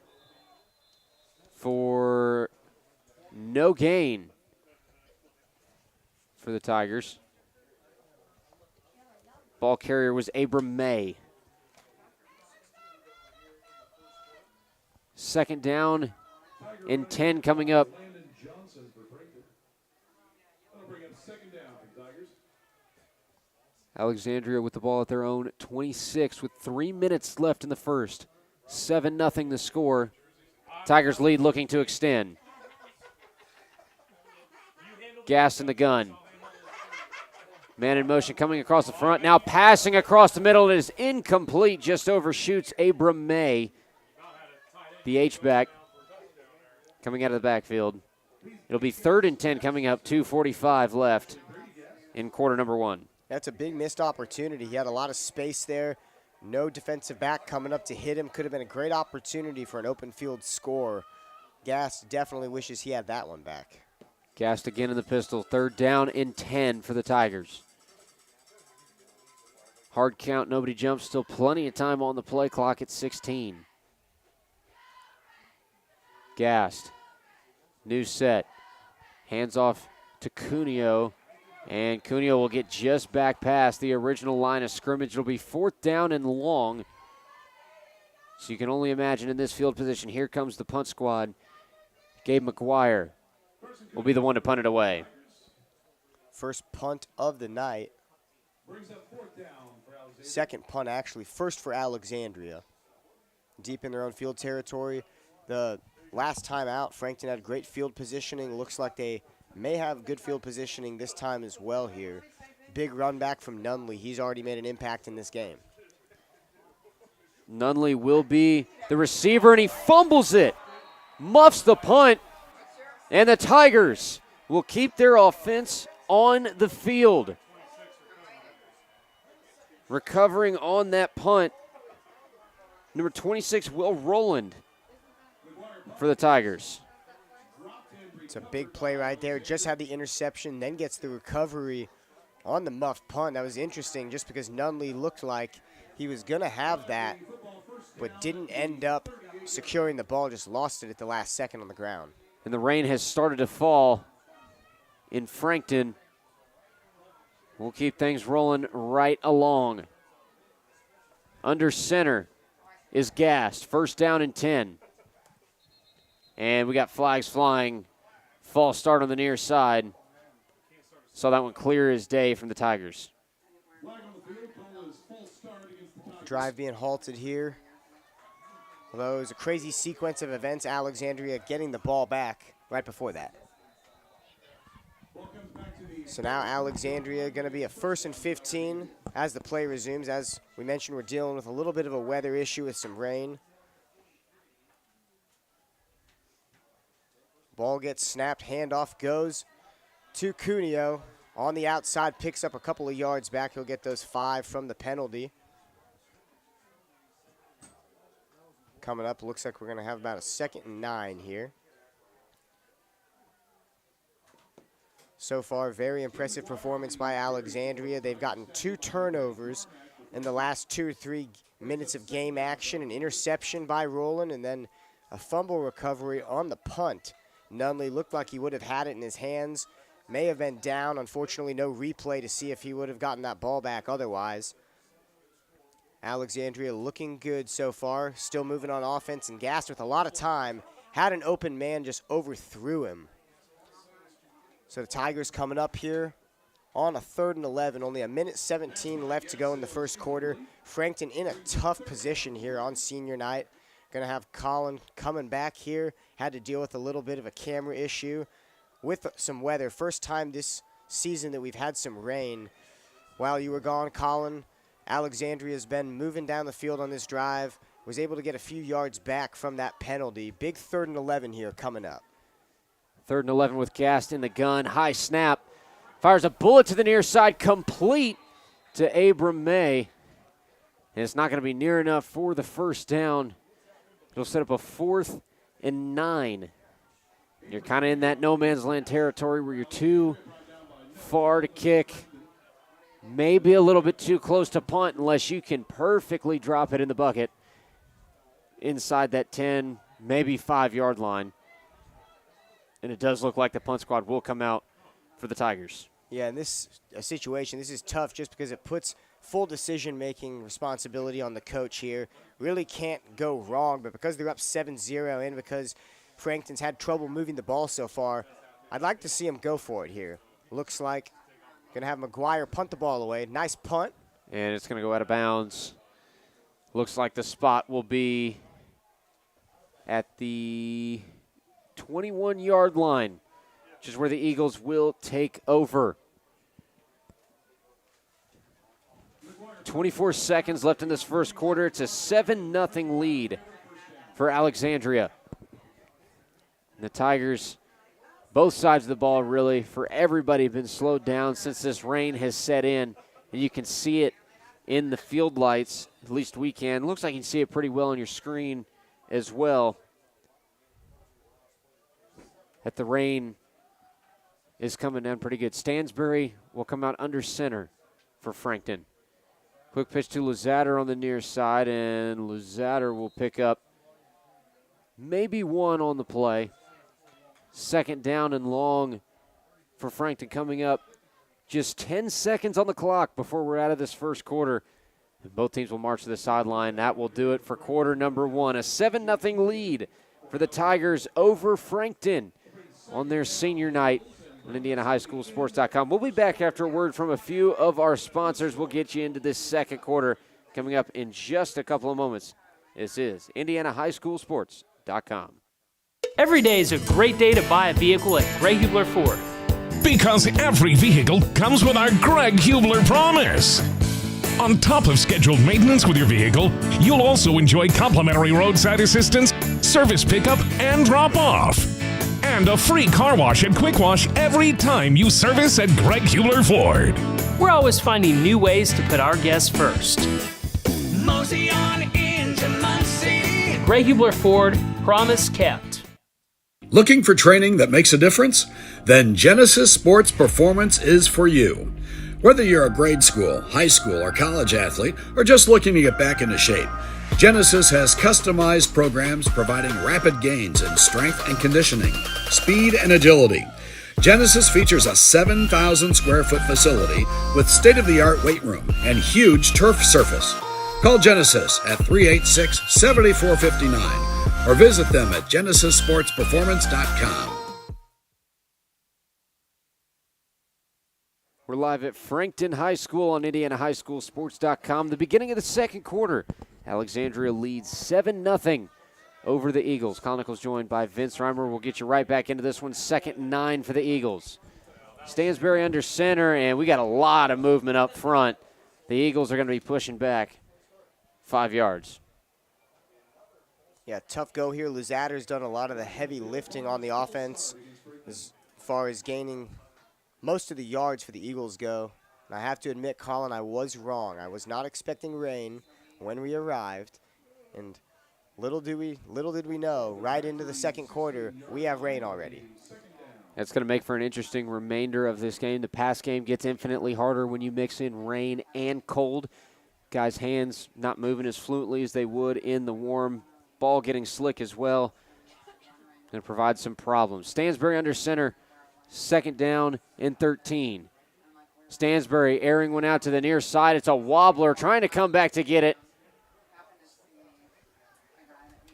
for no gain for the Tigers. Ball carrier was Abram May. 2nd down and 10 coming up. Alexandria with the ball at their own 26 with 3 minutes left in the first. 7-0 the score. Tigers lead looking to extend. Gas in the gun. Man in motion coming across the front. Now passing across the middle. It is incomplete. Just overshoots Abram May. The H-back coming out of the backfield. It'll be 3rd and 10 coming up. 2:45 left in quarter number 1. That's a big missed opportunity. He had a lot of space there. No defensive back coming up to hit him. Could have been a great opportunity for an open field score. Gass definitely wishes he had that one back. Gassed again in the pistol. 3rd down and 10 for the Tigers. Hard count, nobody jumps. Still plenty of time on the play clock at 16. Gassed. New set. Hands off to Cuneo. And Cuneo will get just back past the original line of scrimmage. It'll be 4th down and long. So you can only imagine in this field position. Here comes the punt squad. Gabe McGuire will be the one to punt it away. First punt of the night. 2nd punt, actually. First for Alexandria. Deep in their own field territory. The last time out, Frankton had great field positioning. Looks like they may have good field positioning this time as well here. Big run back from Nunley. He's already made an impact in this game. Nunley will be the receiver, and he fumbles it. Muffs the punt, and the Tigers will keep their offense on the field. Recovering on that punt, number 26, Will Rowland for the Tigers. It's a big play right there. Just had the interception, then gets the recovery on the muffed punt. That was interesting just because Nunley looked like he was going to have that, but didn't end up securing the ball, just lost it at the last second on the ground. And the rain has started to fall in Frankton. We'll keep things rolling right along. Under center is Gast. First down and 10. And we got flags flying. False start on the near side. Saw that one clear as day from the Tigers. Drive being halted here. Although it was a crazy sequence of events, Alexandria getting the ball back right before that. So now Alexandria going to be a 1st and 15 as the play resumes. As we mentioned, we're dealing with a little bit of a weather issue with some rain. Ball gets snapped, handoff goes to Cuneo. On the outside, picks up a couple of yards back. He'll get those 5 from the penalty. Coming up, looks like we're going to have about a 2nd and 9 here. So far, very impressive performance by Alexandria. They've gotten 2 turnovers in the last 2 or 3 minutes of game action, an interception by Rowland, and then a fumble recovery on the punt. Nunley looked like he would have had it in his hands, may have been down. Unfortunately, no replay to see if he would have gotten that ball back otherwise. Alexandria looking good so far, still moving on offense, and Gast with a lot of time, had an open man, just overthrew him. So the Tigers coming up here on a 3rd and 11, only a minute 17 left to go in the first quarter. Frankton in a tough position here on senior night. Going to have Colin coming back here, had to deal with a little bit of a camera issue with some weather. First time this season that we've had some rain. While you were gone, Colin, Alexandria's been moving down the field on this drive, was able to get a few yards back from that penalty. Big 3rd and 11 here coming up. 3rd and 11 with Gast in the gun. High snap. Fires a bullet to the near side, complete to Abram May. And it's not going to be near enough for the first down. It'll set up a 4th and 9. You're kind of in that no man's land territory where you're too far to kick. Maybe a little bit too close to punt unless you can perfectly drop it in the bucket inside that 10, maybe 5-yard line. And it does look like the punt squad will come out for the Tigers. Yeah, in this situation, this is tough just because it puts full decision-making responsibility on the coach here. Really can't go wrong, but because they're up 7-0 and because Frankton's had trouble moving the ball so far, I'd like to see him go for it here. Looks like going to have McGuire punt the ball away. Nice punt. And it's going to go out of bounds. Looks like the spot will be at the 21-yard line, which is where the Eagles will take over. 24 seconds left in this first quarter. It's a 7-0 lead for Alexandria. And the Tigers, both sides of the ball really, for everybody, have been slowed down since this rain has set in. And you can see it in the field lights, at least we can. Looks like you can see it pretty well on your screen as well. That the rain is coming down pretty good. Stansbury will come out under center for Frankton. Quick pitch to Luzader on the near side, and Luzader will pick up maybe 1 on the play. 2nd down and long for Frankton coming up. Just 10 seconds on the clock before we're out of this first quarter. And both teams will march to the sideline. That will do it for quarter number 1. A 7-0 lead for the Tigers over Frankton on their senior night on IndianaHighSchoolSports.com. We'll be back after a word from a few of our sponsors. We'll get you into this second quarter coming up in just a couple of moments. This is IndianaHighSchoolSports.com. Every day is a great day to buy a vehicle at Greg Hubler Ford. Because every vehicle comes with our Greg Hubler promise. On top of scheduled maintenance with your vehicle, you'll also enjoy complimentary roadside assistance, service pickup, and drop-off. And and a free car wash and quick wash every time you service at Greg Hubler Ford. We're always finding new ways to put our guests first. Mosey on into Muncie. Greg Hubler Ford, promise kept. Looking for training that makes a difference? Then Genesis Sports Performance is for you. Whether you're a grade school, high school, or college athlete, or just looking to get back into shape, Genesis has customized programs providing rapid gains in strength and conditioning, speed and agility. Genesis features a 7,000 square foot facility with state-of-the-art weight room and huge turf surface. Call Genesis at 386-7459 or visit them at genesissportsperformance.com. We're live at Frankton High School on IndianaHighSchoolSports.com. The beginning of the second quarter. Alexandria leads 7-0 over the Eagles. Colin Nichols joined by Vince Reimer. We'll get you right back into this one. 2nd and 9 for the Eagles. Stansbury under center, and we got a lot of movement up front. The Eagles are going to be pushing back 5 yards. Yeah, tough go here. Luzatter's done a lot of the heavy lifting on the offense as far as gaining most of the yards for the Eagles go. And I have to admit, Colin, I was wrong. I was not expecting rain when we arrived. And little did we know, right into the second quarter, we have rain already. That's going to make for an interesting remainder of this game. The pass game gets infinitely harder when you mix in rain and cold. Guys' hands not moving as fluently as they would in the warm. Ball getting slick as well. Going to provide some problems. Stansbury under center. 2nd down and 13. Stansbury airing one out to the near side. It's a wobbler trying to come back to get it.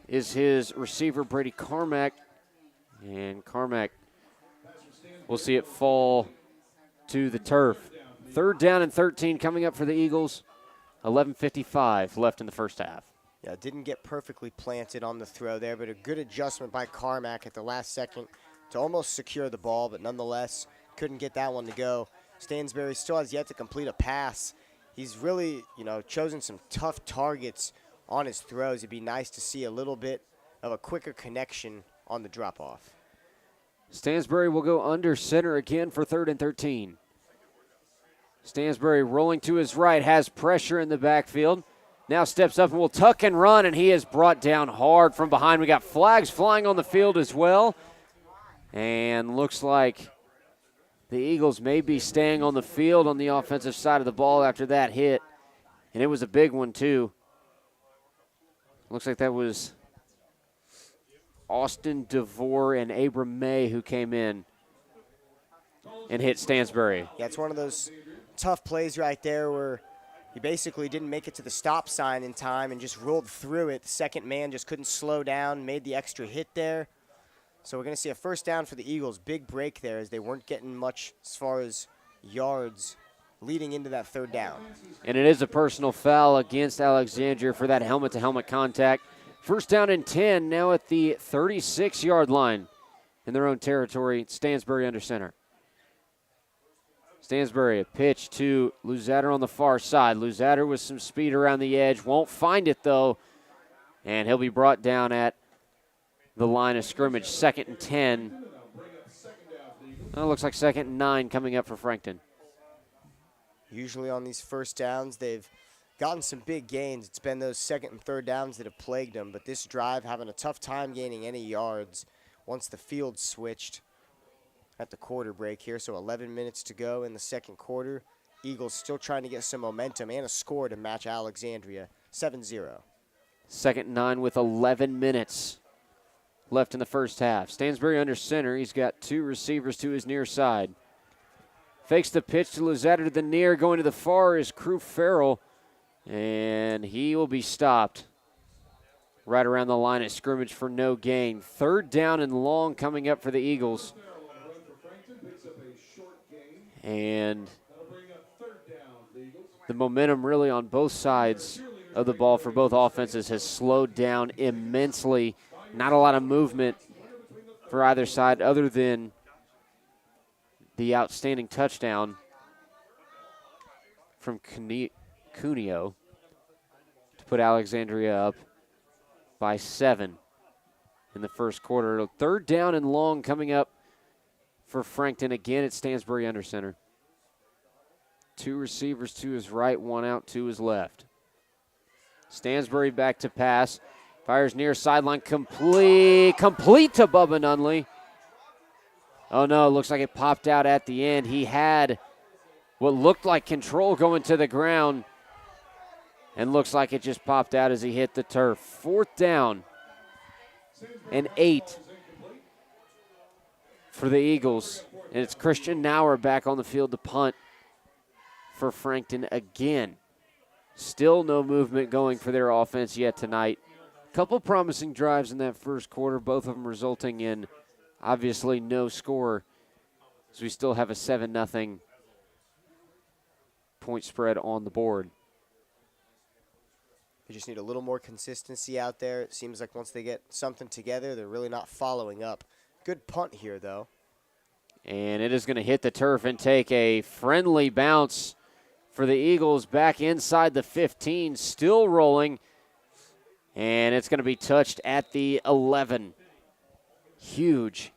Is his receiver Brady Carmack. And Carmack will see it fall to the turf. 3rd down and 13 coming up for the Eagles. 11:55 left in the first half. Yeah, didn't get perfectly planted on the throw there, but a good adjustment by Carmack at the last second to almost secure the ball, but nonetheless couldn't get that one to go. Stansbury still has yet to complete a pass. He's really, chosen some tough targets on his throws. It'd be nice to see a little bit of a quicker connection on the drop-off. Stansbury will go under center again for 3rd and 13. Stansbury rolling to his right, has pressure in the backfield. Now steps up and will tuck and run, and he is brought down hard from behind. We got flags flying on the field as well. And looks like the Eagles may be staying on the field on the offensive side of the ball after that hit. And it was a big one, too. Looks like that was Austin DeVore and Abram May who came in and hit Stansbury. Yeah, it's one of those tough plays right there where he basically didn't make it to the stop sign in time and just rolled through it. The second man just couldn't slow down, made the extra hit there. So we're going to see a 1st down for the Eagles. Big break there as they weren't getting much as far as yards leading into that 3rd down. And it is a personal foul against Alexandria for that helmet-to-helmet contact. 1st down and 10 now at the 36-yard line in their own territory. Stansbury under center. Stansbury, a pitch to Luzatter on the far side. Luzatter with some speed around the edge. Won't find it, though. And he'll be brought down at the line of scrimmage. 2nd and 10. It looks like 2nd and 9 coming up for Frankton. Usually on these 1st downs, they've gotten some big gains. It's been those 2nd and 3rd downs that have plagued them. But this drive having a tough time gaining any yards once the field switched at the quarter break here. So 11 minutes to go in the second quarter. Eagles still trying to get some momentum and a score to match Alexandria. 7-0. 2nd and 9 with 11 minutes left in the first half. Stansbury under center. He's got 2 receivers to his near side. Fakes the pitch to Luzatter to the near. Going to the far is Crew Farrell. And he will be stopped right around the line of scrimmage for no gain. 3rd down and long coming up for the Eagles. And the momentum really on both sides of the ball for both offenses has slowed down immensely. Not a lot of movement for either side other than the outstanding touchdown from Cuneo to put Alexandria up by 7. in the first quarter. 3rd down and long coming up for Frankton. Again, it's Stansbury under center. 2 receivers to his right, 1 out to his left. Stansbury back to pass. Fires near sideline, complete to Bubba Nunley. Oh no, looks like it popped out at the end. He had what looked like control going to the ground, and looks like it just popped out as he hit the turf. 4th down and 8 for the Eagles. And it's Christian Nauer back on the field to punt for Frankton again. Still no movement going for their offense yet tonight. Couple promising drives in that first quarter, both of them resulting in obviously no score, as we still have a 7-0 point spread on the board. They just need a little more consistency out there. It seems like once they get something together, they're really not following up. Good punt here, though. And it is going to hit the turf and take a friendly bounce for the Eagles back inside the 15, still rolling. And it's going to be touched at the 11. Huge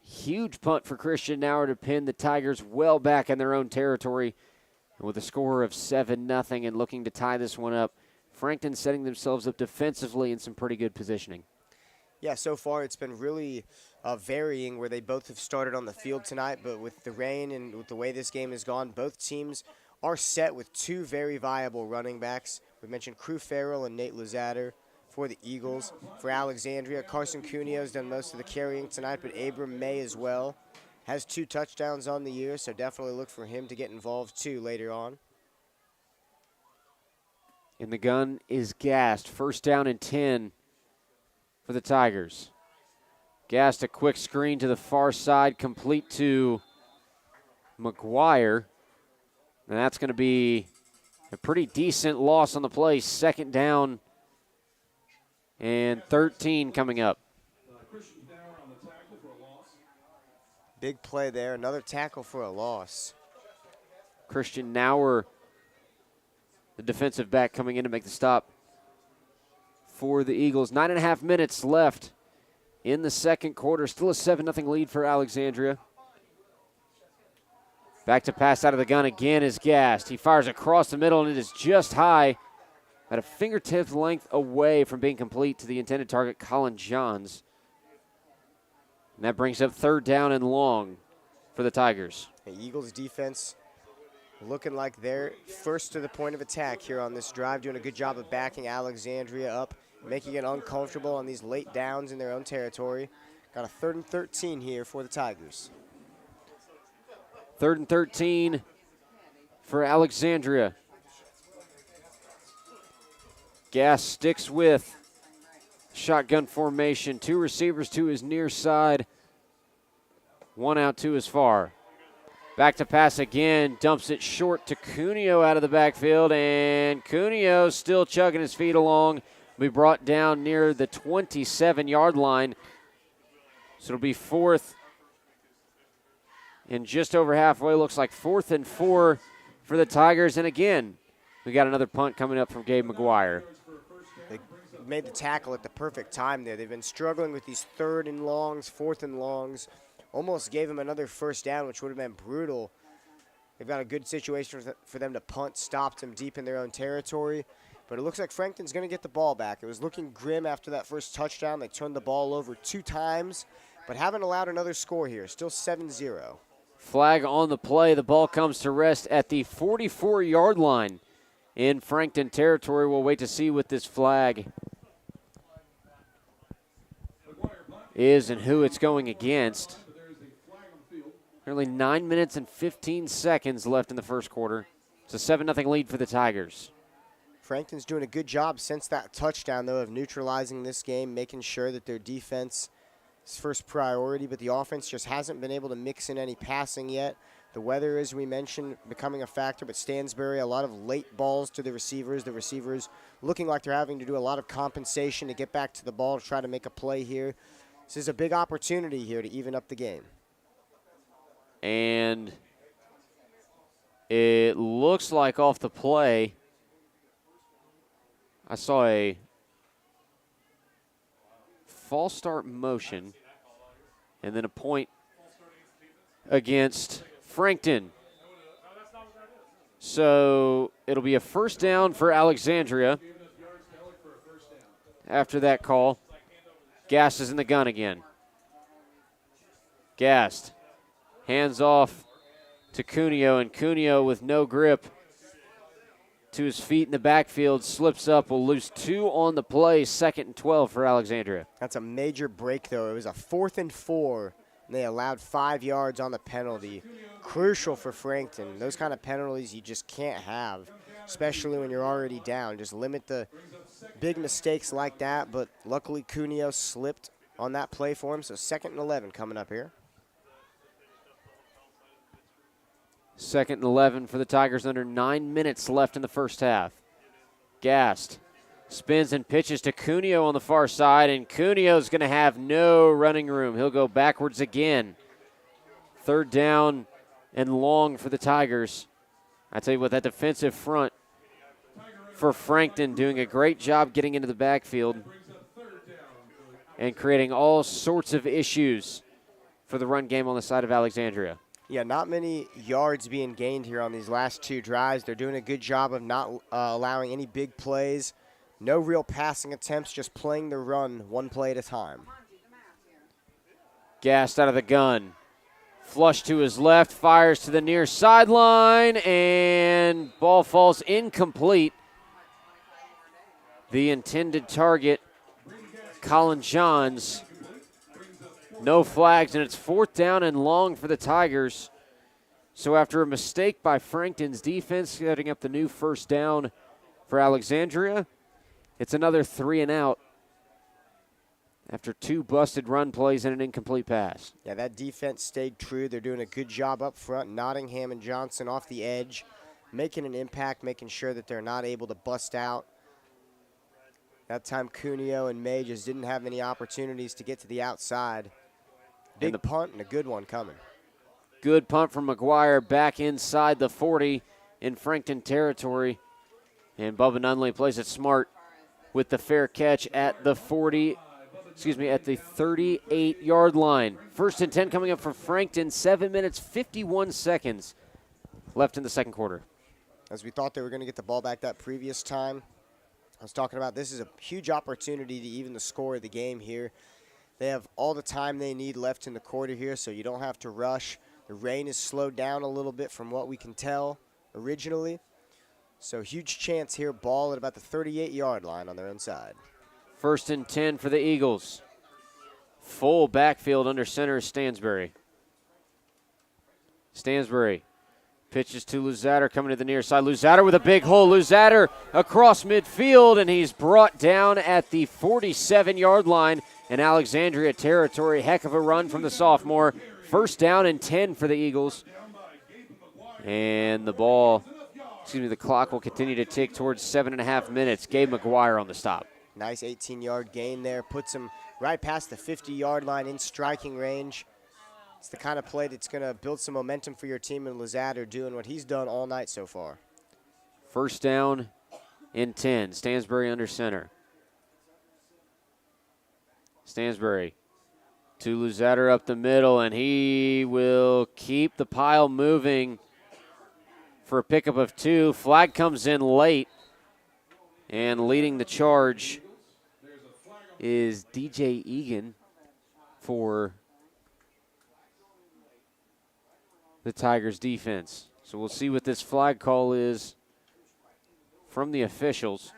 punt for Christian Nauer to pin the Tigers well back in their own territory. And with a score of 7-0 and looking to tie this one up, Frankton setting themselves up defensively in some pretty good positioning. Yeah, so far it's been really varying where they both have started on the field tonight, but with the rain and with the way this game has gone, both teams are set with 2 very viable running backs. We mentioned Crew Farrell and Nate Luzader for the Eagles. For Alexandria, Carson Cuneo has done most of the carrying tonight, but Abram May as well. Has 2 touchdowns on the year, so definitely look for him to get involved too later on. And the gun is gassed. 1st down and 10 for the Tigers. Gassed, a quick screen to the far side, complete to McGuire. And that's going to be a pretty decent loss on the play. 2nd down and 13 coming up. Big play there. Another tackle for a loss. Christian Nauer, the defensive back, coming in to make the stop for the Eagles. 9.5 minutes left in the second quarter. Still a 7-0 lead for Alexandria. Back to pass out of the gun again is gassed. He fires across the middle, and it is just high, at a fingertip length away from being complete to the intended target, Colin Johns. And that brings up 3rd down and long for the Tigers. The Eagles defense looking like they're first to the point of attack here on this drive, doing a good job of backing Alexandria up, making it uncomfortable on these late downs in their own territory. Got a 3rd and 13 here for the Tigers. 3rd and 13 for Alexandria. Gass sticks with shotgun formation. 2 receivers to his near side. 1 out to his far. Back to pass again. Dumps it short to Cuneo out of the backfield. And Cuneo still chugging his feet along. Will be brought down near the 27-yard line. So it'll be 4th and just over halfway. Looks like 4th and 4 for the Tigers. And again, we got another punt coming up from Gabe McGuire. They made the tackle at the perfect time there. They've been struggling with these 3rd and longs, 4th and longs. Almost gave him another 1st down, which would have been brutal. They've got a good situation for them to punt, stopped them deep in their own territory. But it looks like Frankton's going to get the ball back. It was looking grim after that first touchdown. They turned the ball over 2 times, but haven't allowed another score here. Still 7-0. Flag on the play. The ball comes to rest at the 44-yard line in Frankton territory. We'll wait to see what this flag is and who it's going against. Nearly 9 minutes and 15 seconds left in the first quarter. It's a 7-0 lead for the Tigers. Frankton's doing a good job since that touchdown, though, of neutralizing this game, making sure that their defense is first priority, but the offense just hasn't been able to mix in any passing yet. The weather, as we mentioned, becoming a factor, but Stansbury, a lot of late balls to the receivers. The receivers looking like they're having to do a lot of compensation to get back to the ball to try to make a play here. This is a big opportunity here to even up the game. And it looks like off the play, I saw a false start motion, and then a point against Frankton. So it'll be a first down for Alexandria after that call. Gast is in the gun again. Gast hands off to Cuneo, and Cuneo with no grip to his feet in the backfield, slips up, will lose 2 on the play, 2nd and 12 for Alexandria. That's a major break, though. It was a 4th and 4, and they allowed 5 yards on the penalty. Crucial for Frankton. Those kind of penalties you just can't have, especially when you're already down. Just limit the big mistakes like that, but luckily Cuneo slipped on that play for him, so 2nd and 11 coming up here. 2nd and 11 for the Tigers, under 9 minutes left in the first half. Gast spins and pitches to Cuneo on the far side, and Cuneo's going to have no running room. He'll go backwards again. 3rd down and long for the Tigers. I tell you what, that defensive front for Frankton doing a great job getting into the backfield and creating all sorts of issues for the run game on the side of Alexandria. Yeah, not many yards being gained here on these last 2 drives. They're doing a good job of not allowing any big plays. No real passing attempts, just playing the run one play at a time. Gast out of the gun. Flush to his left, fires to the near sideline, and ball falls incomplete. The intended target, Colin Johns. No flags, and it's 4th down and long for the Tigers. So after a mistake by Frankton's defense, setting up the new first down for Alexandria, it's another 3 and out after 2 busted run plays and an incomplete pass. Yeah, that defense stayed true. They're doing a good job up front. Nottingham and Johnson off the edge, making an impact, making sure that they're not able to bust out. That time Cuneo and May just didn't have any opportunities to get to the outside. Big punt and a good one coming. Good punt from McGuire back inside the 40 in Frankton territory. And Bubba Nunley plays it smart with the fair catch at the 38-yard line. 1st and 10 coming up for Frankton. 7 minutes, 51 seconds left in the second quarter. As we thought they were going to get the ball back that previous time, I was talking about this is a huge opportunity to even the score of the game here. They have all the time they need left in the quarter here, so you don't have to rush. The rain is slowed down a little bit from what we can tell originally. So huge chance here, ball at about the 38-yard line on their own side. 1st and 10 for the Eagles. Full backfield under center is Stansbury. Stansbury pitches to Luzader coming to the near side. Luzader with a big hole. Luzader across midfield, and he's brought down at the 47-yard line in Alexandria territory. Heck of a run from the sophomore. 1st down and 10 for the Eagles. And the clock will continue to tick towards 7.5 minutes. Gabe McGuire on the stop. Nice 18-yard gain there. Puts him right past the 50-yard line in striking range. It's the kind of play that's going to build some momentum for your team, and Luzader doing what he's done all night so far. 1st down and 10. Stansbury under center. Stansbury to Luzader up the middle, and he will keep the pile moving for a pickup of 2. Flag comes in late, and leading the charge is DJ Egan for the Tigers defense. So we'll see what this flag call is from the officials.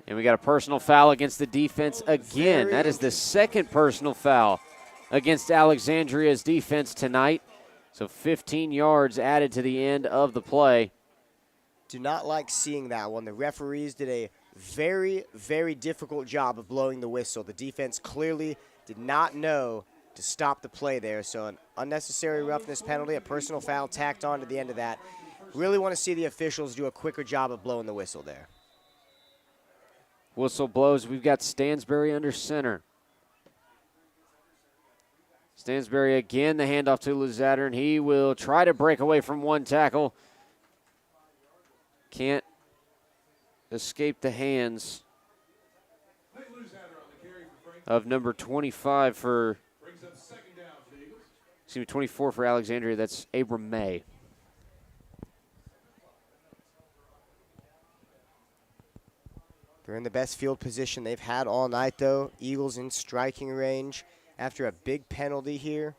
And we got a personal foul against the defense again. That is the 2nd personal foul against Alexandria's defense tonight. So 15 yards added to the end of the play. Do not like seeing that one. The referees did a very, very difficult job of blowing the whistle. The defense clearly did not know to stop the play there. So an unnecessary roughness penalty, a personal foul tacked on to the end of that. Really want to see the officials do a quicker job of blowing the whistle there. Whistle blows. We've got Stansbury under center. Stansbury again, the handoff to Luzader, and he will try to break away from one tackle. Can't escape the hands of number 25 for, 24 for Alexandria. That's Abram May. They're in the best field position they've had all night, though. Eagles in striking range after a big penalty here.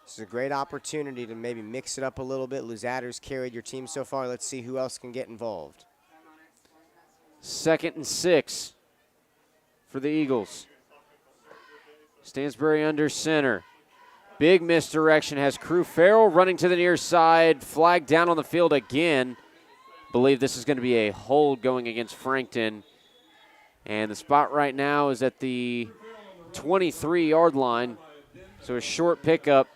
This is a great opportunity to maybe mix it up a little bit. Luzader's carried your team so far. Let's see who else can get involved. 2nd and 6 for the Eagles. Stansbury under center. Big misdirection has Crew Farrell running to the near side. Flag down on the field again. Believe this is going to be a hold going against Frankton. And the spot right now is at the 23-yard line. So a short pickup,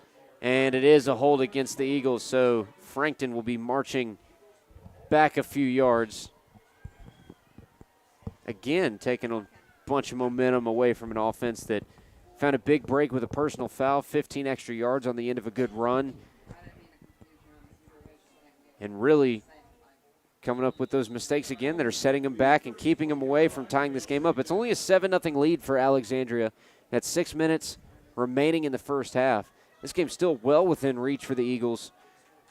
and it is a hold against the Eagles. So Frankton will be marching back a few yards. Again, taking a bunch of momentum away from an offense that found a big break with a personal foul, 15 extra yards on the end of a good run. And really coming up with those mistakes again that are setting them back and keeping them away from tying this game up. It's only a 7-0 lead for Alexandria at 6 minutes remaining in the first half. This game's still well within reach for the Eagles.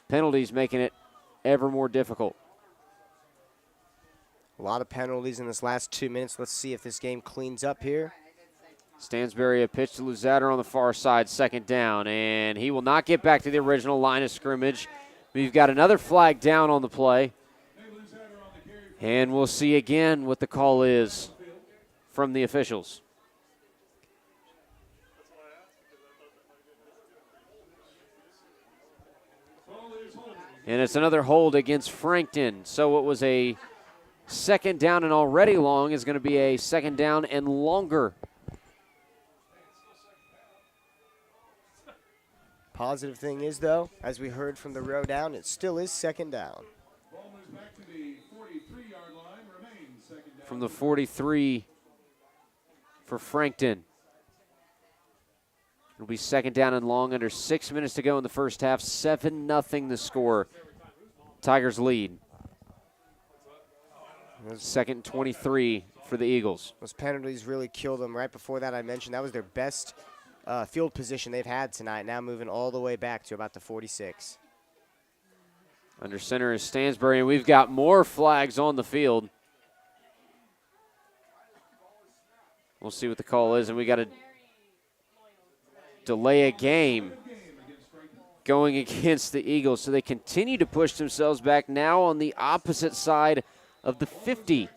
Penalties making it ever more difficult. A lot of penalties in this last 2 minutes. Let's see if this game cleans up here. Stansbury, a pitch to Luzader on the far side, 2nd down, and he will not get back to the original line of scrimmage. We've got another flag down on the play. And we'll see again what the call is from the officials. And it's another hold against Frankton. So it was a 2nd down and already long is going to be a 2nd down and longer. Positive thing is, though, as we heard from the row down, it still is 2nd down. From the 43 for Frankton. It'll be 2nd down and long, under 6 minutes to go in the first half. 7-0 the score. Tigers lead. 2nd and 23 for the Eagles. Those penalties really killed them. Right before that, I mentioned that was their best field position they've had tonight, now moving all the way back to about the 46. Under center is Stansbury, and we've got more flags on the field. We'll see what the call is, and we got to delay a game going against the Eagles. So they continue to push themselves back now on the opposite side of the 50.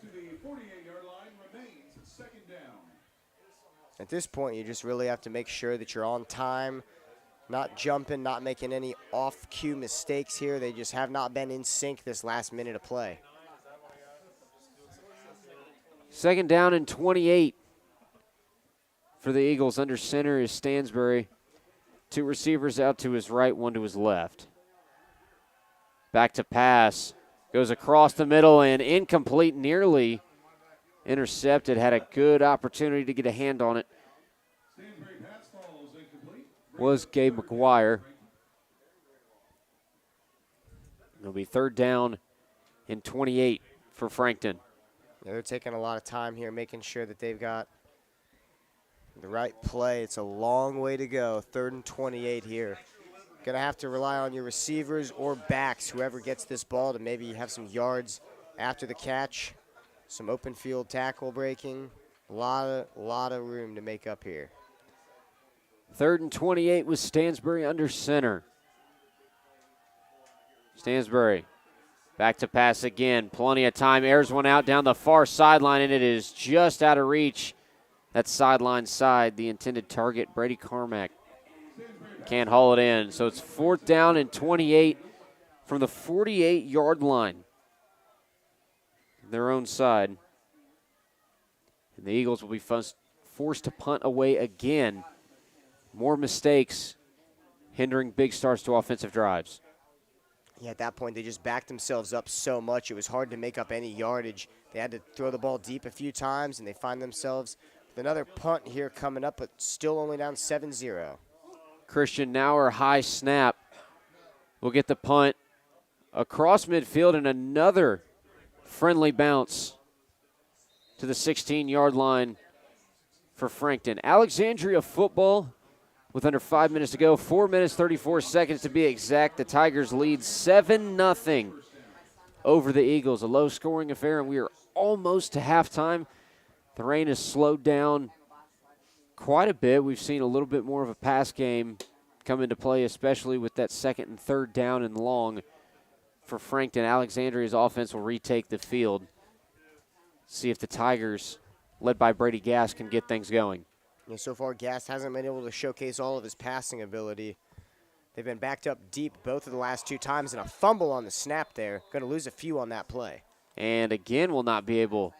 At this point, you just really have to make sure that you're on time, not jumping, not making any off-cue mistakes here. They just have not been in sync this last minute of play. 2nd down and 28 for the Eagles. Under center is Stansbury. 2 receivers out to his right, 1 to his left. Back to pass. Goes across the middle and incomplete, nearly intercepted. Had a good opportunity to get a hand on it. Was Gabe McGuire. It'll be 3rd down and 28 for Frankton. Yeah, they're taking a lot of time here, making sure that they've got the right play. It's a long way to go. 3rd and 28 here. Going to have to rely on your receivers or backs, whoever gets this ball, to maybe have some yards after the catch, some open field tackle breaking. A lot of room to make up here. 3rd and 28 with Stansbury under center. Stansbury back to pass again. Plenty of time. Airs one out down the far sideline, and it is just out of reach. That sideline side, the intended target, Brady Carmack. Can't haul it in. So it's 4th down and 28 from the 48-yard line. Their own side. And the Eagles will be forced to punt away again. More mistakes hindering big starts to offensive drives. Yeah, at that point, they just backed themselves up so much. It was hard to make up any yardage. They had to throw the ball deep a few times, and they find themselves with another punt here coming up, but still only down 7-0. Christian Nauer, high snap, will get the punt across midfield, and another friendly bounce to the 16-yard line for Frankton. Alexandria football with under 5 minutes to go, 4 minutes, 34 seconds to be exact. The Tigers lead 7-0 over the Eagles. A low-scoring affair, and we are almost to halftime. The rain has slowed down quite a bit. We've seen a little bit more of a pass game come into play, especially with that second and third down and long for Frankton. Alexandria's offense will retake the field. See if the Tigers, led by Brady Gass, can get things going. Yeah, so far, Gass hasn't been able to showcase all of his passing ability. They've been backed up deep both of the last 2 times, and a fumble on the snap there. Going to lose a few on that play. And again, will not be able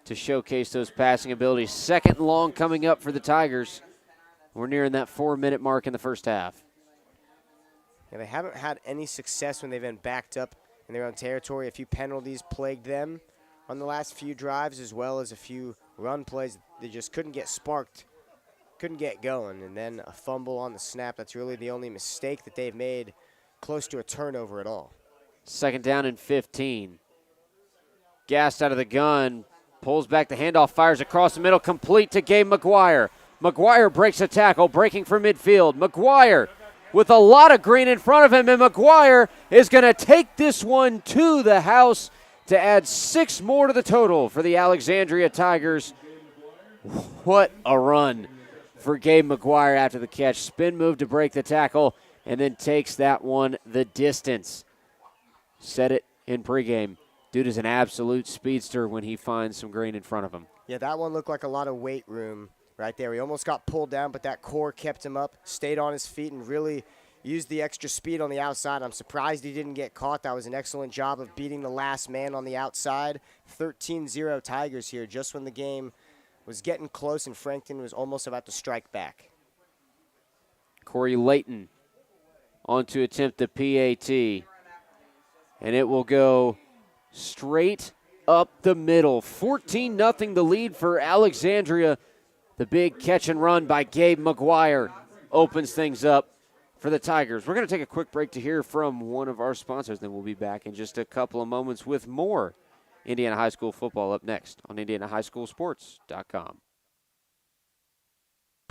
to showcase those passing abilities. Second and long coming up for the Tigers. We're nearing that 4-minute mark in the first half. Yeah, they haven't had any success when they've been backed up in their own territory. A few penalties plagued them on the last few drives, as well as a few run plays. They just couldn't get sparked, couldn't get going. And then a fumble on the snap. That's really the only mistake that they've made close to a turnover at all. Second down and 15. Gassed out of the gun, pulls back the handoff, fires across the middle, complete to Gabe McGuire. McGuire breaks a tackle, breaking for midfield. McGuire with a lot of green in front of him, and McGuire is going to take this one to the house to add 6 more to the total for the Alexandria Tigers. What a run for Gabe McGuire after the catch. Spin move to break the tackle, and then takes that one the distance. Said it in pregame. Dude is an absolute speedster when he finds some green in front of him. Yeah, that one looked like a lot of weight room right there. He almost got pulled down, but that core kept him up, stayed on his feet, and really used the extra speed on the outside. I'm surprised he didn't get caught. That was an excellent job of beating the last man on the outside. 13-0 Tigers here just when the game was getting close and Frankton was almost about to strike back. Corey Layton on to attempt the PAT, and it will go straight up the middle. 14-0 the lead for Alexandria. The big catch and run by Gabe McGuire opens things up for the Tigers. We're going to take a quick break to hear from one of our sponsors, then we'll be back in just a couple of moments with more Indiana High School football up next on IndianaHighSchoolSports.com.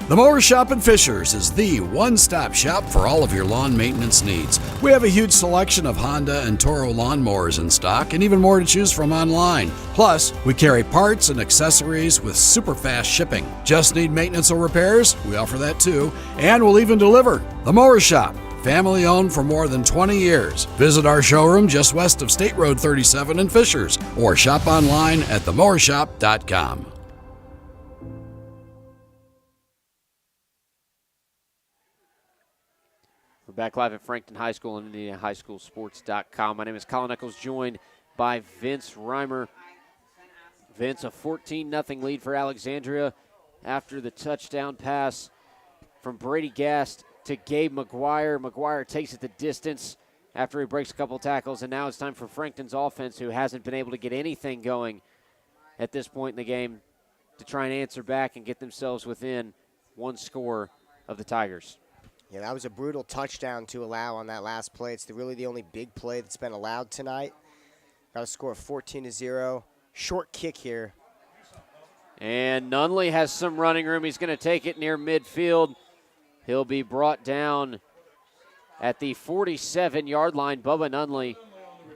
The Mower Shop in Fishers is the one-stop shop for all of your lawn maintenance needs. We have a huge selection of Honda and Toro lawnmowers in stock and even more to choose from online. Plus, we carry parts and accessories with super fast shipping. Just need maintenance or repairs? We offer that too, and we'll even deliver. The Mower Shop, family owned for more than 20 years. Visit our showroom just west of State Road 37 in Fishers or shop online at themowershop.com. Back live at Frankton High School and IndianaHighSchoolSports.com. My name is Colin Eccles, joined by Vince Reimer. Vince, a 14-0 lead for Alexandria after the touchdown pass from Brady Gast to Gabe McGuire. McGuire takes it the distance after he breaks a couple tackles, and now it's time for Frankton's offense, who hasn't been able to get anything going at this point in the game, to try and answer back and get themselves within one score of the Tigers. Yeah, that was a brutal touchdown to allow on that last play. It's really the only big play that's been allowed tonight. Got a score of 14-0. Short kick here. And Nunley has some running room. He's going to take it near midfield. He'll be brought down at the 47-yard line. Bubba Nunley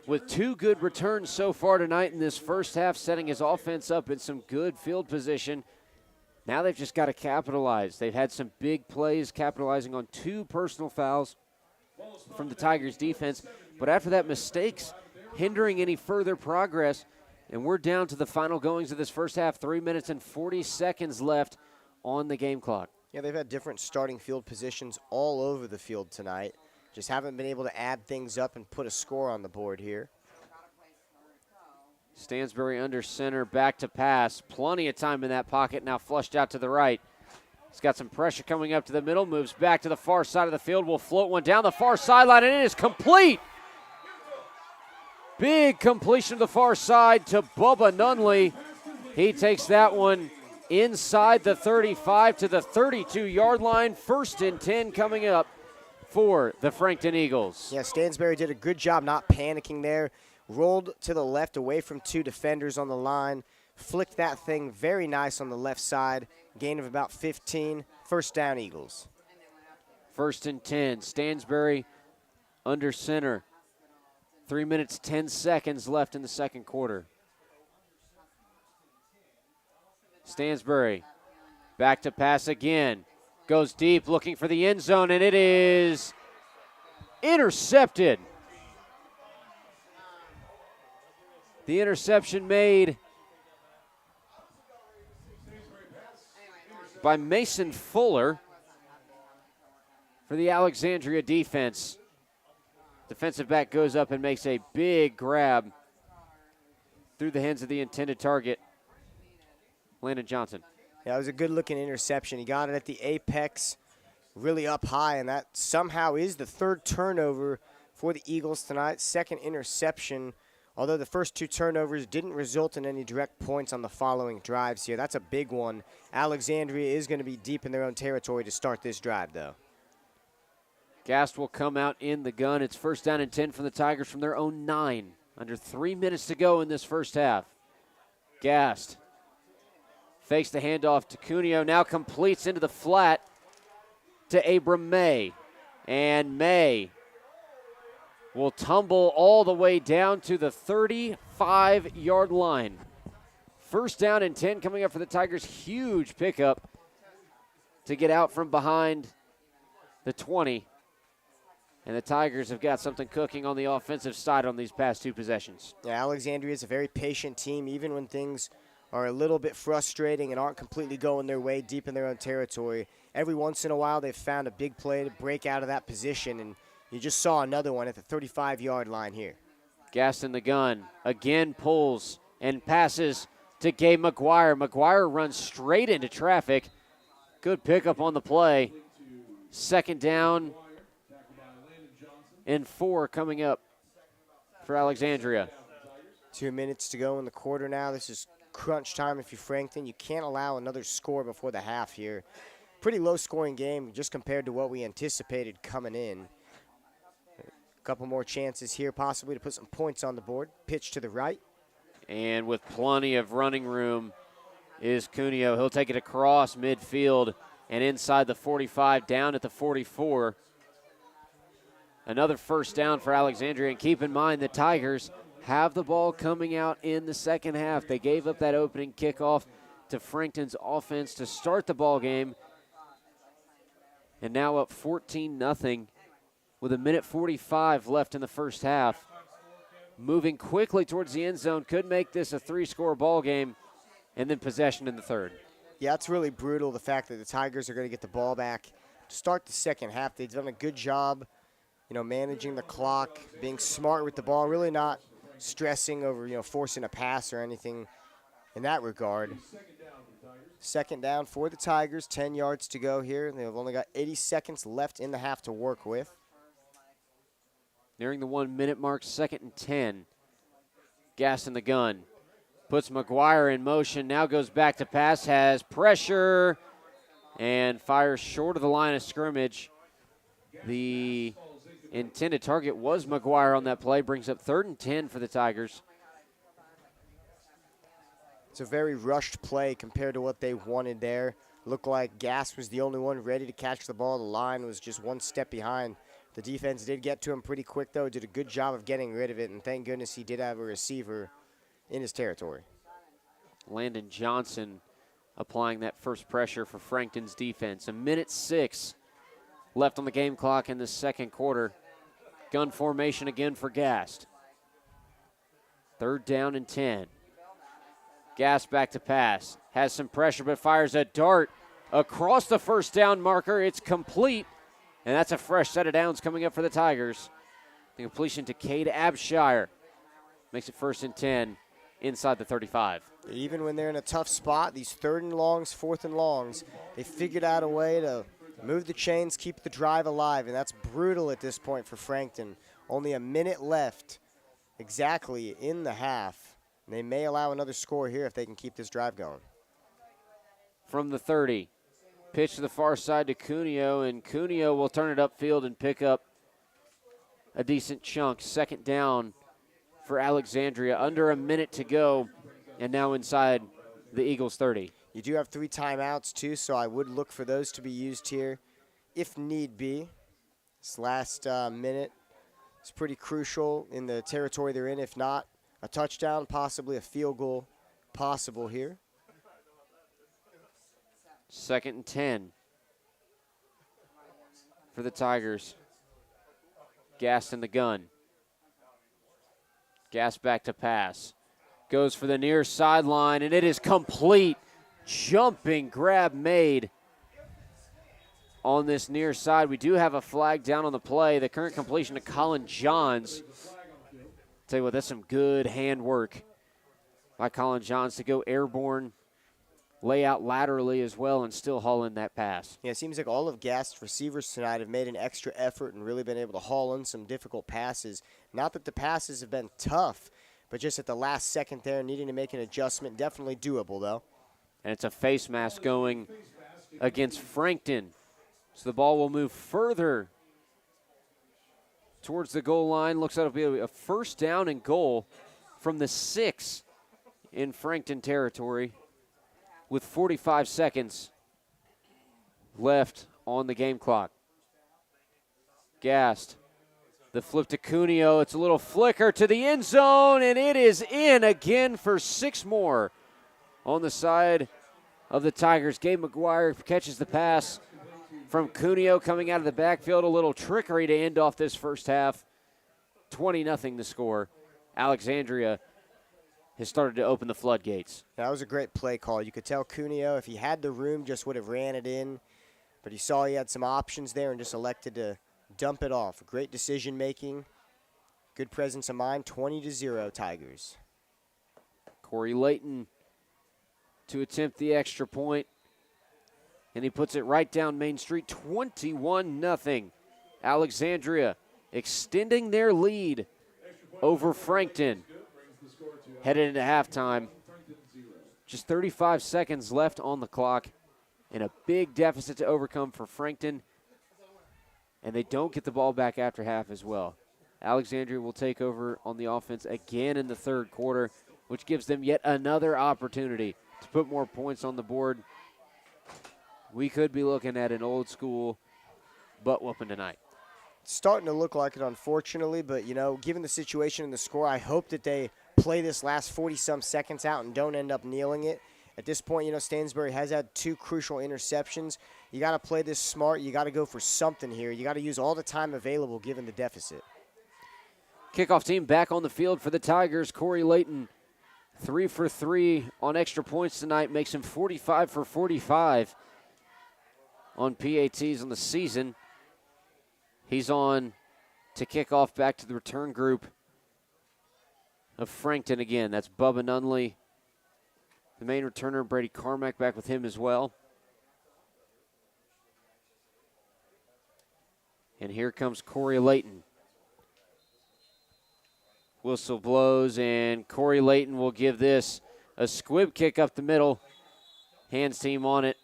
with 2 good returns so far tonight in this first half, setting his offense up in some good field position. Now they've just got to capitalize. They've had some big plays, capitalizing on 2 personal fouls from the Tigers defense. But after that, mistakes hindering any further progress. And we're down to the final goings of this first half, 3 minutes and 40 seconds left on the game clock. Yeah, they've had different starting field positions all over the field tonight. Just haven't been able to add things up and put a score on the board here. Stansbury under center, back to pass. Plenty of time in that pocket, now flushed out to the right. He's got some pressure coming up to the middle, moves back to the far side of the field, will float one down the far sideline, and it is complete. Big completion to the far side to Bubba Nunley. He takes that one inside the 35 to the 32-yard line. 1st and 10 coming up for the Frankton Eagles. Yeah, Stansbury did a good job not panicking there. Rolled to the left away from 2 defenders on the line. Flicked that thing very nice on the left side. Gain of about 15. First down, Eagles. 1st and 10. Stansbury under center. 3 minutes, 10 seconds left in the second quarter. Stansbury back to pass again. Goes deep, looking for the end zone, and it is intercepted. The interception made by Mason Fuller for the Alexandria defense. Defensive back goes up and makes a big grab through the hands of the intended target, Landon Johnson. Yeah, it was a good-looking interception. He got it at the apex, really up high, and that somehow is the third turnover for the Eagles tonight. Second interception, although the first 2 turnovers didn't result in any direct points on the following drives here. That's a big one. Alexandria is going to be deep in their own territory to start this drive, though. Gast will come out in the gun. It's 1st down and 10 from the Tigers from their own 9. Under 3 minutes to go in this first half. Gast fakes the handoff to Cuneo, now completes into the flat to Abram May. And May will tumble all the way down to the 35-yard line. 1st down and 10 coming up for the Tigers. Huge pickup to get out from behind the 20. And the Tigers have got something cooking on the offensive side on these past 2 possessions. Yeah, Alexandria is a very patient team, even when things are a little bit frustrating and aren't completely going their way deep in their own territory. Every once in a while, they've found a big play to break out of that position, and you just saw another one at the 35-yard line here. Gast in the gun, again pulls and passes to Gabe McGuire. McGuire runs straight into traffic. Good pickup on the play. 2nd down and 4 coming up for Alexandria. 2 minutes to go in the quarter now. This is crunch time if you're Frankton. You can't allow another score before the half here. Pretty low-scoring game just compared to what we anticipated coming in. A couple more chances here possibly to put some points on the board. Pitch to the right. And with plenty of running room is Cuneo. He'll take it across midfield and inside the 45, down at the 44. Another 1st down for Alexandria. And keep in mind the Tigers have the ball coming out in the second half. They gave up that opening kickoff to Frankton's offense to start the ball game. And now up 14-0 with 1:45 left in the first half. Moving quickly towards the end zone, could make this a 3-score ball game, and then possession in the third. Yeah, it's really brutal, the fact that the Tigers are going to get the ball back to start the second half. They've done a good job, managing the clock, being smart with the ball, really not stressing over, forcing a pass or anything in that regard. 2nd down for the Tigers, 10 yards to go here. They've only got 80 seconds left in the half to work with. Nearing the 1-minute mark, 2nd and 10. Gast in the gun. Puts McGuire in motion, now goes back to pass, has pressure, and fires short of the line of scrimmage. The intended target was McGuire on that play, brings up 3rd and 10 for the Tigers. It's a very rushed play compared to what they wanted there. Looked like Gast was the only one ready to catch the ball. The line was just one step behind. The defense did get to him pretty quick, though, did a good job of getting rid of it, and thank goodness he did have a receiver in his territory. Landon Johnson applying that first pressure for Frankton's defense. 1:06 left on the game clock in the second quarter. Gun formation again for Gast. 3rd down and 10. Gast back to pass. Has some pressure but fires a dart across the 1st down marker. It's complete, and that's a fresh set of downs coming up for the Tigers. The completion to Cade Abshire makes it 1st and 10 inside the 35. Even when they're in a tough spot, these 3rd and longs, 4th and longs, they figured out a way to move the chains, keep the drive alive, and that's brutal at this point for Frankton. Only a minute left exactly in the half. And they may allow another score here if they can keep this drive going. From the 30, pitch to the far side to Cuneo, and Cuneo will turn it upfield and pick up a decent chunk. 2nd down for Alexandria. Under a minute to go, and now inside the Eagles' 30. You do have 3 timeouts, too, so I would look for those to be used here if need be. This last minute is pretty crucial in the territory they're in. If not, a touchdown, possibly a field goal possible here. 2nd and 10 for the Tigers. Gassed in the gun. Gas back to pass. Goes for the near sideline, and it is complete. Jumping grab made on this near side. We do have a flag down on the play. The current completion to Colin Johns. Tell you what, that's some good hand work by Colin Johns to go airborne, lay out laterally as well, and still haul in that pass. Yeah, it seems like all of Gast's receivers tonight have made an extra effort and really been able to haul in some difficult passes. Not that the passes have been tough, but just at the last second there, needing to make an adjustment. Definitely doable, though. And it's a face mask going against Frankton. So the ball will move further towards the goal line. Looks like it'll be a first down and goal from the 6 in Frankton territory with 45 seconds left on the game clock. Gassed. The flip to Cuneo. It's a little flicker to the end zone, and it is in again for 6 more. On the side of the Tigers, Gabe McGuire catches the pass from Cuneo coming out of the backfield. A little trickery to end off this first half. 20-0 the score. Alexandria has started to open the floodgates. That was a great play call. You could tell Cuneo, if he had the room, just would have ran it in. But he saw he had some options there and just elected to dump it off. Great decision-making. Good presence of mind. 20-0 Tigers. Corey Layton to attempt the extra point, and he puts it right down Main Street, 21-0. Alexandria extending their lead over Frankton. Headed into halftime. Just 35 seconds left on the clock, and a big deficit to overcome for Frankton, and they don't get the ball back after half as well. Alexandria will take over on the offense again in the third quarter, which gives them yet another opportunity to put more points on the board. We could be looking at an old school butt whooping tonight. It's starting to look like it, unfortunately, but, you know, given the situation and the score, I hope that they play this last 40-some seconds out and don't end up kneeling it. At this point, you know, Stansbury has had 2 crucial interceptions. You got to play this smart. You got to go for something here. You got to use all the time available given the deficit. Kickoff team back on the field for the Tigers. Corey Layton, 3 for 3 on extra points tonight, makes him 45 for 45 on PATs on the season. He's on to kick off back to the return group of Frankton again. That's Bubba Nunley, the main returner, Brady Carmack back with him as well. And here comes Corey Layton. Whistle blows, and Corey Layton will give this a squib kick up the middle. Hands team on it,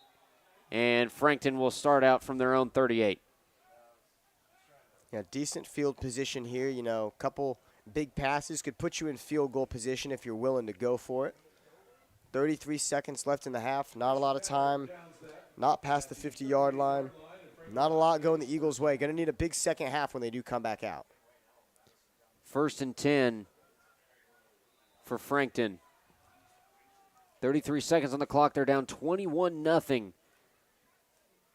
and Frankton will start out from their own 38. Yeah, decent field position here. You know, a couple big passes could put you in field goal position if you're willing to go for it. 33 seconds left in the half. Not a lot of time. Not past the 50-yard line. Not a lot going the Eagles' way. Going to need a big second half when they do come back out. 1st and 10 for Frankton. 33 seconds on the clock. They're down 21-0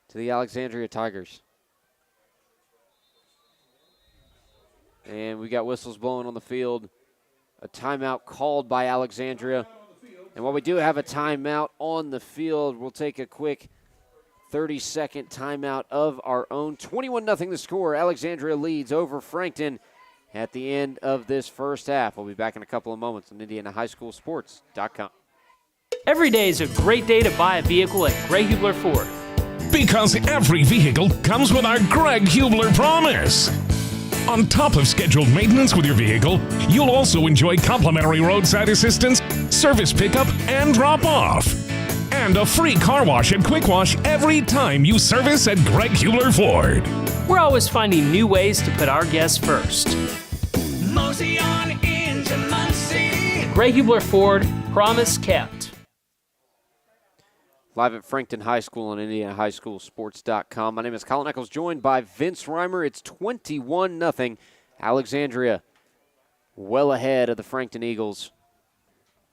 to the Alexandria Tigers. And we got whistles blowing on the field. A timeout called by Alexandria. And while we do have a timeout on the field, we'll take a quick 30-second timeout of our own. 21-0 the score. Alexandria leads over Frankton at the end of this first half. We'll be back in a couple of moments on IndianaHighSchoolSports.com. Every day is a great day to buy a vehicle at Greg Hubler Ford. Because every vehicle comes with our Greg Hubler promise. On top of scheduled maintenance with your vehicle, you'll also enjoy complimentary roadside assistance, service pickup, and drop-off. And a free car wash and quick wash every time you service at Greg Hubler Ford. We're always finding new ways to put our guests first. Mosey on into Muncie. Greg Hubler Ford, promise kept. live at Frankton High School on IndianaHighSchoolSports.com. My name is Colin Eccles, joined by Vince Reimer. It's 21-0. Alexandria well ahead of the Frankton Eagles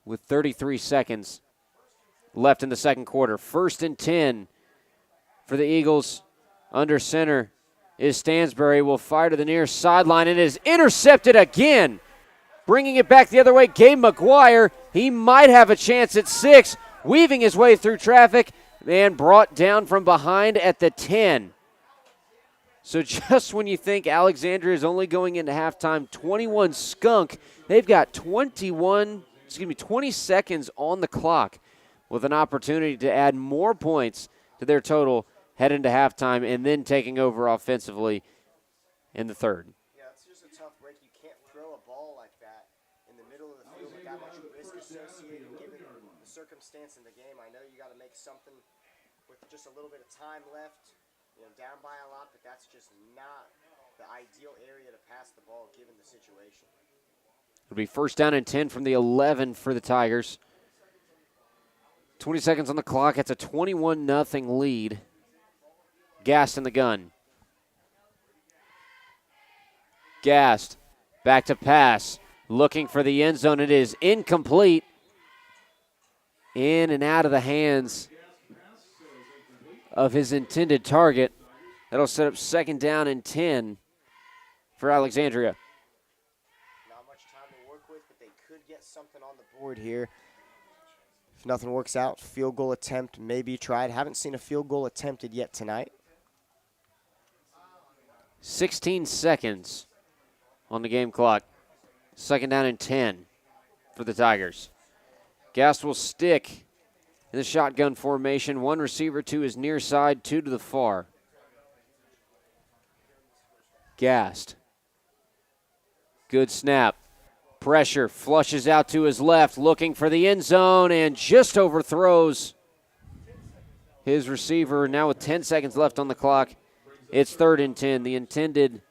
with 33 seconds left in the second quarter. 1st and 10 for the Eagles. Under center is Stansbury. Will fire to the near sideline. It is intercepted again. Bringing it back the other way, Gabe McGuire. He might have a chance at 6. Weaving his way through traffic and brought down from behind at the 10. So just when you think Alexandria is only going into halftime, 21 skunk, they've got 20 seconds on the clock with an opportunity to add more points to their total, head into halftime, and then taking over offensively in the third. Yeah, it's just a tough break. You can't throw a ball like that in the middle of the field with that much risk associated given the circumstance in the game. I know you got to make something with just a little bit of time left, down by a lot, but that's just not the ideal area to pass the ball given the situation. It'll be 1st down and 10 from the 11 for the Tigers. 20 seconds on the clock. It's a 21-0 lead. Gast in the gun. Gast back to pass. Looking for the end zone. It is incomplete. In and out of the hands of his intended target. That'll set up 2nd down and 10 for Alexandria. Not much time to work with, but they could get something on the board here. If nothing works out, field goal attempt may be tried. Haven't seen a field goal attempted yet tonight. 16 seconds on the game clock. 2nd down and 10 for the Tigers. Gast will stick in the shotgun formation. 1 receiver to his near side, 2 to the far. Gast. Good snap. Pressure, flushes out to his left, looking for the end zone, and just overthrows his receiver. Now with 10 seconds left on the clock, it's 3rd and 10. The intended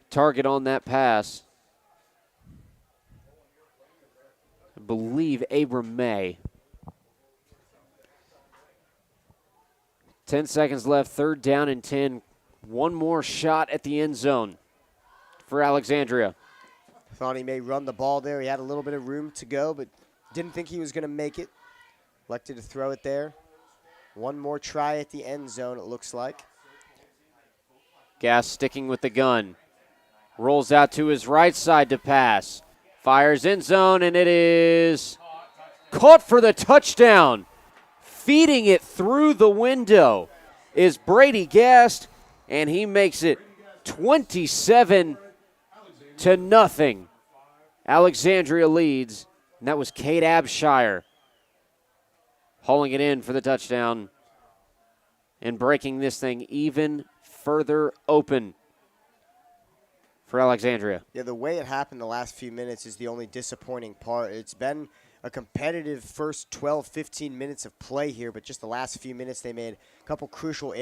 target on that pass, I believe Abram May. 10 seconds left, 3rd down and 10. One more shot at the end zone for Alexandria. Thought he may run the ball there. He had a little bit of room to go, but didn't think he was going to make it. Elected to throw it there. One more try at the end zone, it looks like. Gast sticking with the gun. Rolls out to his right side to pass. Fires end zone, and it is caught for the touchdown. Feeding it through the window is Brady Gast, and he makes it 27-0. Alexandria leads, and that was Cade Abshire hauling it in for the touchdown and breaking this thing even further open for Alexandria. Yeah, the way it happened the last few minutes is the only disappointing part. It's been a competitive first 12, 15 minutes of play here, but just the last few minutes they made a couple crucial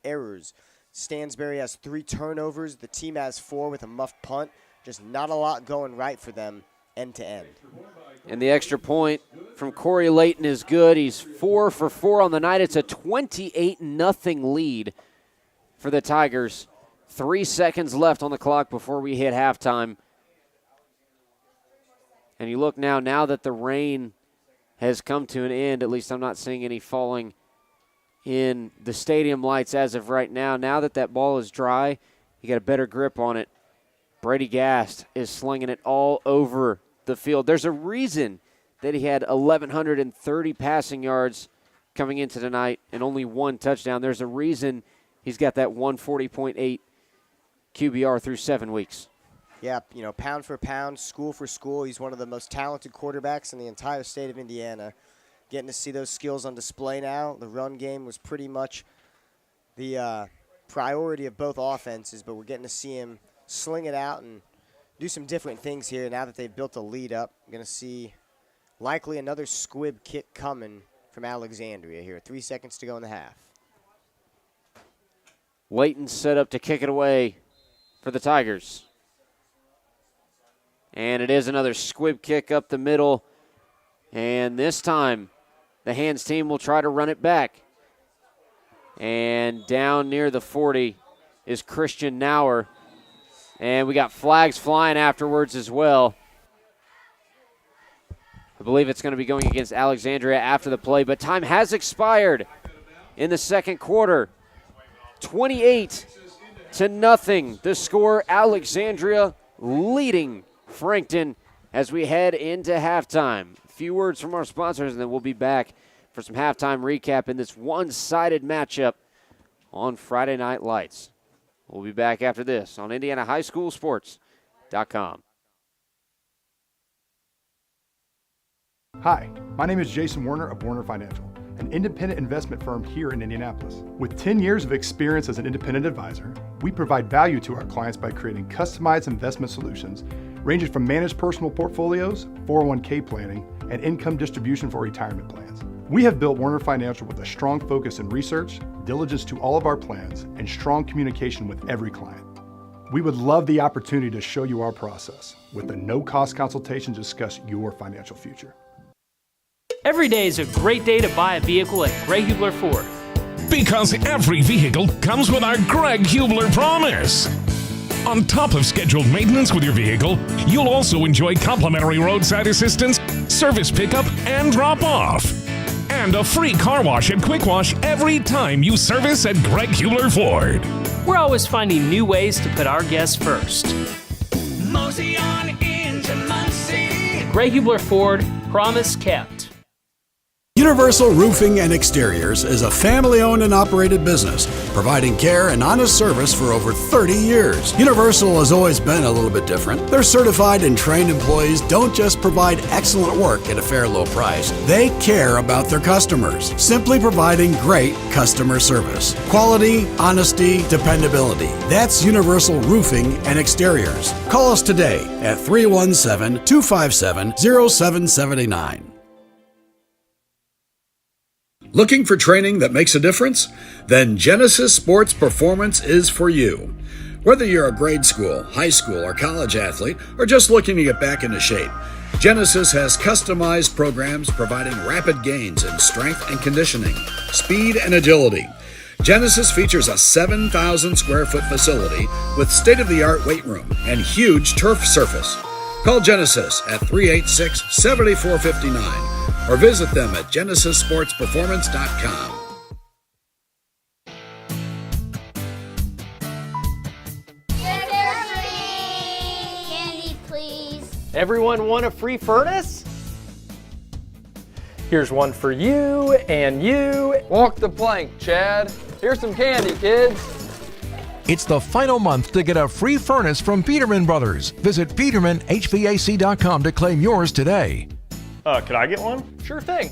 errors. Stansbury has 3 turnovers. The team has 4 with a muffed punt. Just not a lot going right for them end to end. And the extra point from Corey Layton is good. He's 4 for 4 on the night. It's a 28-0 lead for the Tigers. 3 seconds left on the clock before we hit halftime. And you look now that the rain has come to an end, at least I'm not seeing any falling in the stadium lights as of right now. Now that ball is dry, you got a better grip on it. Brady Gast is slinging it all over the field. There's a reason that he had 1,130 passing yards coming into tonight and only 1 touchdown. There's a reason he's got that 140.8 QBR through 7 weeks. Yeah, pound for pound, school for school. He's one of the most talented quarterbacks in the entire state of Indiana. Getting to see those skills on display now. The run game was pretty much the priority of both offenses, but we're getting to see him sling it out and do some different things here now that they've built a lead up. I'm going to see likely another squib kick coming from Alexandria here. 3 seconds to go in the half. Layton set up to kick it away for the Tigers. And it is another squib kick up the middle. And this time, the Hands team will try to run it back. And down near the 40 is Christian Nauer. And we got flags flying afterwards as well. I believe it's going to be going against Alexandria after the play, but time has expired in the second quarter. 28-0. The score, Alexandria leading Frankton as we head into halftime. A few words from our sponsors, and then we'll be back for some halftime recap in this one-sided matchup on Friday Night Lights. We'll be back after this on IndianaHighSchoolSports.com. Hi, my name is Jason Werner of Werner Financial, an independent investment firm here in Indianapolis. With 10 years of experience as an independent advisor, we provide value to our clients by creating customized investment solutions ranging from managed personal portfolios, 401k planning, and income distribution for retirement plans. We have built Werner Financial with a strong focus in research, diligence to all of our plans, and strong communication with every client. We would love the opportunity to show you our process with a no-cost consultation to discuss your financial future. Every day is a great day to buy a vehicle at Greg Hubler Ford. Because every vehicle comes with our Greg Hubler promise. On top of scheduled maintenance with your vehicle, you'll also enjoy complimentary roadside assistance, service pickup, and drop-off. And a free car wash and quick wash every time you service at Greg Hubler Ford. We're always finding new ways to put our guests first. Mosey on into Muncie. Greg Hubler Ford, promise kept. Universal Roofing and Exteriors is a family-owned and operated business, providing care and honest service for over 30 years. Universal has always been a little bit different. Their certified and trained employees don't just provide excellent work at a fair low price. They care about their customers, simply providing great customer service. Quality, honesty, dependability. That's Universal Roofing and Exteriors. Call us today at 317-257-0779. Looking for training that makes a difference? Then Genesis Sports Performance is for you. Whether you're a grade school, high school, or college athlete, or just looking to get back into shape, Genesis has customized programs providing rapid gains in strength and conditioning, speed and agility. Genesis features a 7,000 square foot facility with state-of-the-art weight room and huge turf surface. Call Genesis at 386-7459 or visit them at GenesisSportsPerformance.com. Candy, please. Everyone want a free furnace? Here's one for you and you. Walk the plank, Chad. Here's some candy, kids. It's the final month to get a free furnace from Peterman Brothers. Visit PetermanHVAC.com to claim yours today. Could I get one? Sure thing.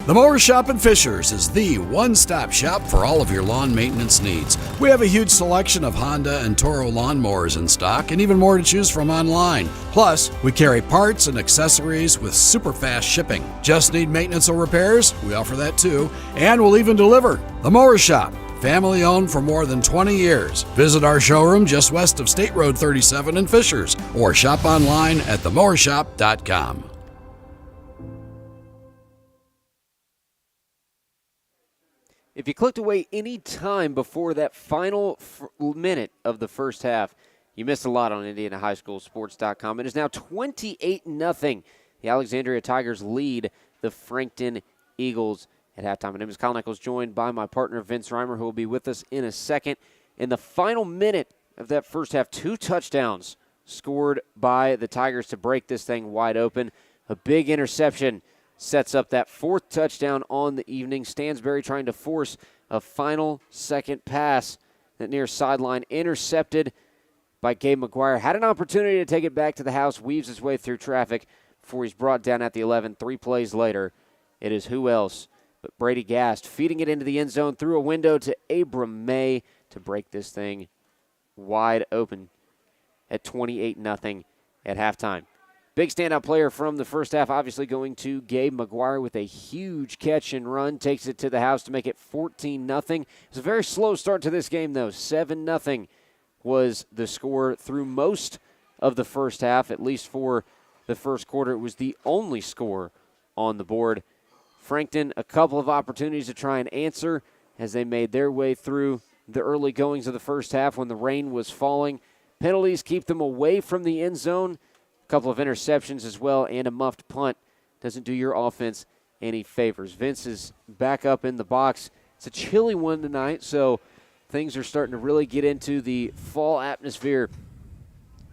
The Mower Shop in Fishers is the one-stop shop for all of your lawn maintenance needs. We have a huge selection of Honda and Toro lawnmowers in stock and even more to choose from online. Plus, we carry parts and accessories with super fast shipping. Just need maintenance or repairs? We offer that too. And we'll even deliver. The Mower Shop, family owned for more than 20 years. Visit our showroom just west of State Road 37 in Fishers or shop online at themowershop.com. If you clicked away any time before that final minute of the first half, you missed a lot on IndianaHighSchoolSports.com. It is now 28-0. The Alexandria Tigers lead the Frankton Eagles at halftime. My name is Kyle Nichols, joined by my partner Vince Reimer, who will be with us in a second. In the final minute of that first half, 2 touchdowns scored by the Tigers to break this thing wide open. A big interception sets up that 4th touchdown on the evening. Stansbury trying to force a final second pass that near sideline, intercepted by Gabe McGuire. Had an opportunity to take it back to the house, weaves his way through traffic before he's brought down at the 11. 3 plays later, it is who else but Brady Gast feeding it into the end zone through a window to Abram May to break this thing wide open at 28-0 at halftime. Big standout player from the first half, obviously going to Gabe McGuire with a huge catch and run. Takes it to the house to make it 14-0. It's a very slow start to this game, though. 7-0 was the score through most of the first half, at least for the first quarter. It was the only score on the board. Frankton, a couple of opportunities to try and answer as they made their way through the early goings of the first half when the rain was falling. Penalties keep them away from the end zone. A couple of interceptions as well, and a muffed punt doesn't do your offense any favors. Vince is back up in the box. It's a chilly one tonight, so things are starting to really get into the fall atmosphere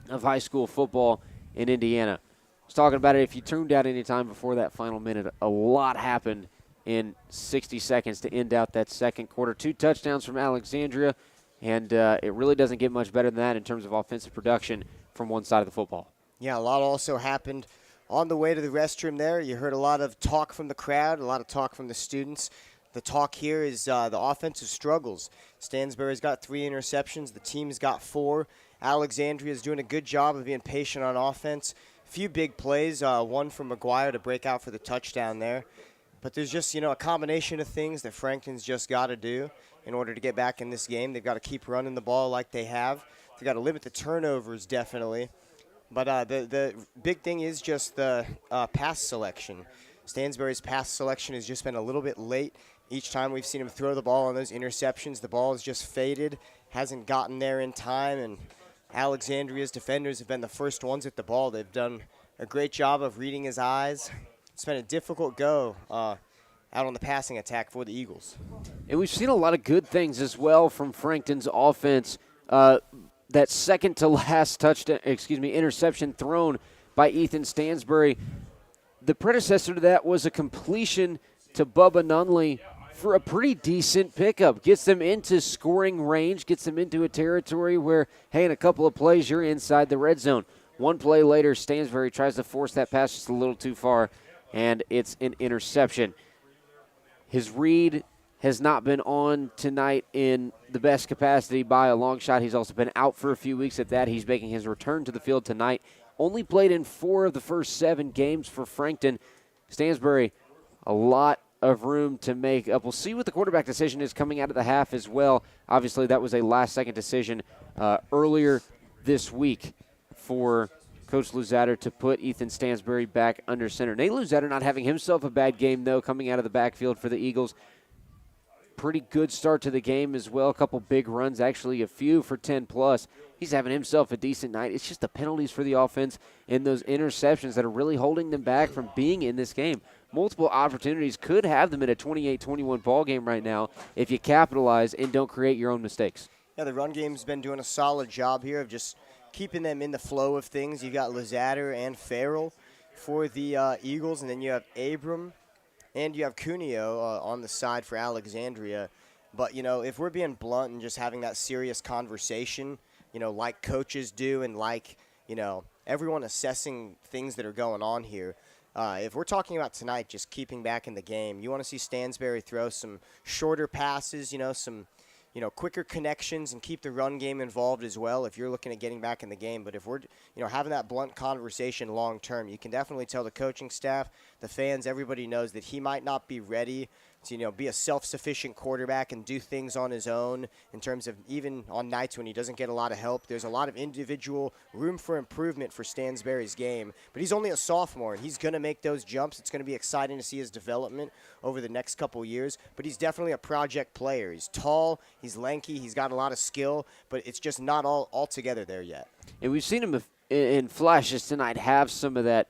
of high school football in Indiana. I was talking about it. If you tuned out any time before that final minute, a lot happened in 60 seconds to end out that second quarter. 2 touchdowns from Alexandria, and it really doesn't get much better than that in terms of offensive production from one side of the football. Yeah, a lot also happened on the way to the restroom there. You heard a lot of talk from the crowd, a lot of talk from the students. The talk here is the offensive struggles. Stansbury's got 3 interceptions. The team's got 4. Alexandria's doing a good job of being patient on offense. A few big plays, one from McGuire to break out for the touchdown there. But there's just, a combination of things that Frankton's just got to do in order to get back in this game. They've got to keep running the ball like they have. They've got to limit the turnovers, definitely. But the big thing is just the pass selection. Stansbury's pass selection has just been a little bit late. Each time we've seen him throw the ball on those interceptions, the ball has just faded, hasn't gotten there in time, and Alexandria's defenders have been the first ones at the ball. They've done a great job of reading his eyes. It's been a difficult go out on the passing attack for the Eagles. And we've seen a lot of good things as well from Frankton's offense. That second to last interception thrown by Ethan Stansbury. The predecessor to that was a completion to Bubba Nunley for a pretty decent pickup. Gets them into scoring range, gets them into a territory where, hey, in a couple of plays, you're inside the red zone. One play later, Stansbury tries to force that pass just a little too far, and it's an interception. His read has not been on tonight in the best capacity by a long shot. He's also been out for a few weeks at that. He's making his return to the field tonight. Only played in 4 of the first 7 games for Frankton. Stansbury, a lot of room to make up. We'll see what the quarterback decision is coming out of the half as well. Obviously, that was a last-second decision earlier this week for Coach Luzader to put Ethan Stansbury back under center. Nate Luzader not having himself a bad game, though, coming out of the backfield for the Eagles. Pretty good start to the game as well. A couple big runs, actually a few for 10+. He's having himself a decent night. It's just the penalties for the offense and those interceptions that are really holding them back from being in this game. Multiple opportunities could have them in a 28-21 ball game right now if you capitalize and don't create your own mistakes. Yeah, the run game's been doing a solid job here of just keeping them in the flow of things. You've got Luzader and Farrell for the Eagles, and then you have Abram. And you have Cuneo on the side for Alexandria. But, if we're being blunt and just having that serious conversation, like coaches do and like, everyone assessing things that are going on here, if we're talking about tonight just keeping back in the game, you want to see Stansbury throw some shorter passes, some quicker connections and keep the run game involved as well if you're looking at getting back in the game. But if we're, having that blunt conversation long term, you can definitely tell the coaching staff, the fans, everybody knows that he might not be ready to, be a self-sufficient quarterback and do things on his own in terms of even on nights when he doesn't get a lot of help. There's a lot of individual room for improvement for Stansbury's game. But he's only a sophomore, and he's going to make those jumps. It's going to be exciting to see his development over the next couple years. But he's definitely a project player. He's tall, he's lanky, he's got a lot of skill, but it's just not all together there yet. And we've seen him in flashes tonight have some of that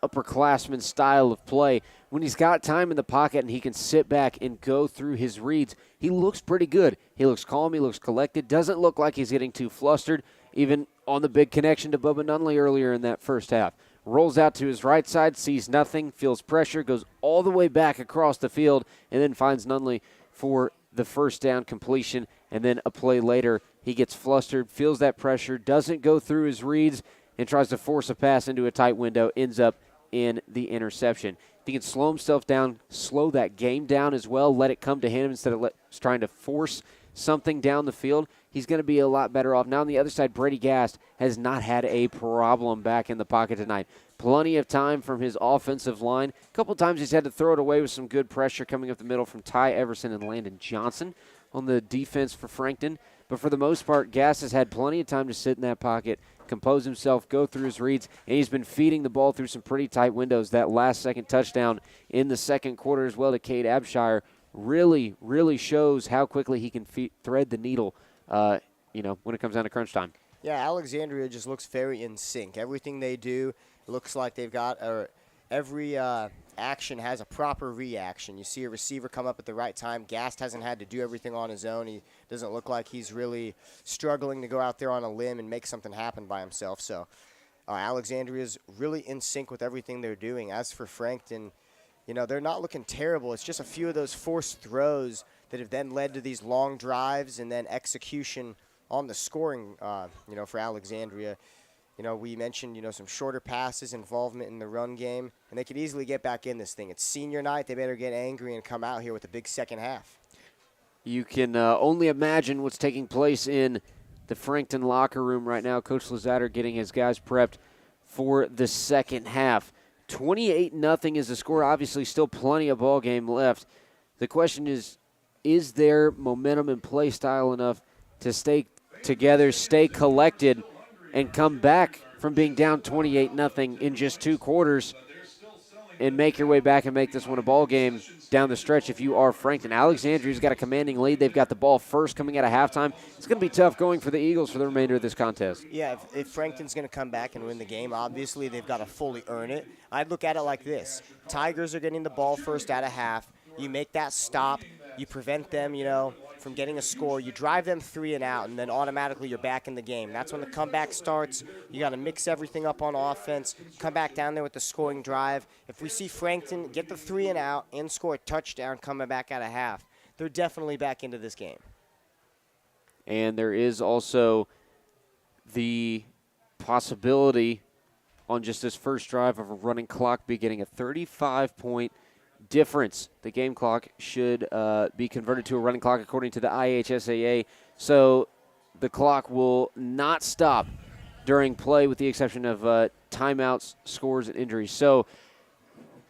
upperclassman style of play. When he's got time in the pocket and he can sit back and go through his reads, he looks pretty good. He looks calm, he looks collected, doesn't look like he's getting too flustered, even on the big connection to Bubba Nunley earlier in that first half. Rolls out to his right side, sees nothing, feels pressure, goes all the way back across the field, and then finds Nunley for the first down completion. And then a play later, he gets flustered, feels that pressure, doesn't go through his reads, and tries to force a pass into a tight window, ends up in the interception. If he can slow himself down, slow that game down as well, let it come to him instead of trying to force something down the field, he's going to be a lot better off. Now on the other side, Brady Gast has not had a problem back in the pocket tonight. Plenty of time from his offensive line. A couple times he's had to throw it away with some good pressure coming up the middle from Ty Everson and Landon Johnson on the defense for Frankton. But for the most part, Gast has had plenty of time to sit in that pocket, compose himself, go through his reads, and he's been feeding the ball through some pretty tight windows. That last-second touchdown in the second quarter as well to Cade Abshire really, really shows how quickly he can thread the needle, when it comes down to crunch time. Yeah, Alexandria just looks very in sync. Everything they do looks like they've got every action has a proper reaction. You see a receiver come up at the right time. Gast hasn't had to do everything on his own. He doesn't look like he's really struggling to go out there on a limb and make something happen by himself. So Alexandria's really in sync with everything they're doing. As for Frankton, they're not looking terrible. It's just a few of those forced throws that have then led to these long drives and then execution on the scoring, for Alexandria. We mentioned, some shorter passes, involvement in the run game, and they could easily get back in this thing. It's senior night. They better get angry and come out here with a big second half. You can only imagine what's taking place in the Frankton locker room right now. Coach Lazatter getting his guys prepped for the second half. 28-0 is the score. Obviously, still plenty of ball game left. The question is there momentum and play style enough to stay together, stay collected, and come back from being down 28-0 in just 2 quarters and make your way back and make this one a ball game down the stretch if you are Frankton. Alexandria's got a commanding lead. They've got the ball first coming out of halftime. It's going to be tough going for the Eagles for the remainder of this contest. Yeah, if Frankton's going to come back and win the game, obviously they've got to fully earn it. I'd look at it like this. Tigers are getting the ball first out of half. You make that stop. You prevent them, from getting a score. You drive them 3 and out, and then automatically you're back in the game. That's when the comeback starts. You got to mix everything up on offense, come back down there with the scoring drive. If we see Frankton get the 3 and out and score a touchdown coming back out of half, they're definitely back into this game. And there is also the possibility on just this first drive of a running clock be getting a 35-point difference. The game clock should be converted to a running clock according to the IHSAA, so the clock will not stop during play with the exception of timeouts, scores, and injuries. So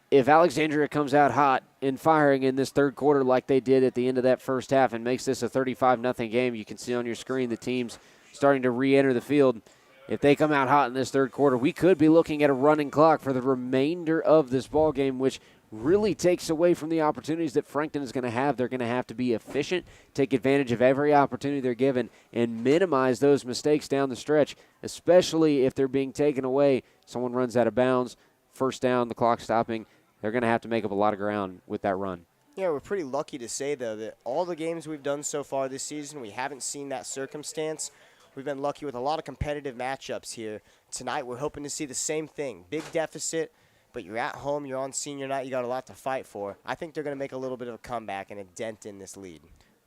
if Alexandria comes out hot in firing in this third quarter like they did at the end of that first half and makes this a 35-0 game, you can see on your screen the teams starting to re-enter the field. If they come out hot in this third quarter, we could be looking at a running clock for the remainder of this ball game, which really takes away from the opportunities that Frankton is going to have. They're going to have to be efficient, take advantage of every opportunity they're given, and minimize those mistakes down the stretch, especially if they're being taken away. Someone runs out of bounds, first down, the clock stopping. They're going to have to make up a lot of ground with that run. Yeah, we're pretty lucky to say, though, that all the games we've done so far this season, we haven't seen that circumstance. We've been lucky with a lot of competitive matchups here. Tonight, we're hoping to see the same thing. Big deficit, but you're at home, you're on senior night, you got a lot to fight for. I think they're going to make a little bit of a comeback and a dent in this lead.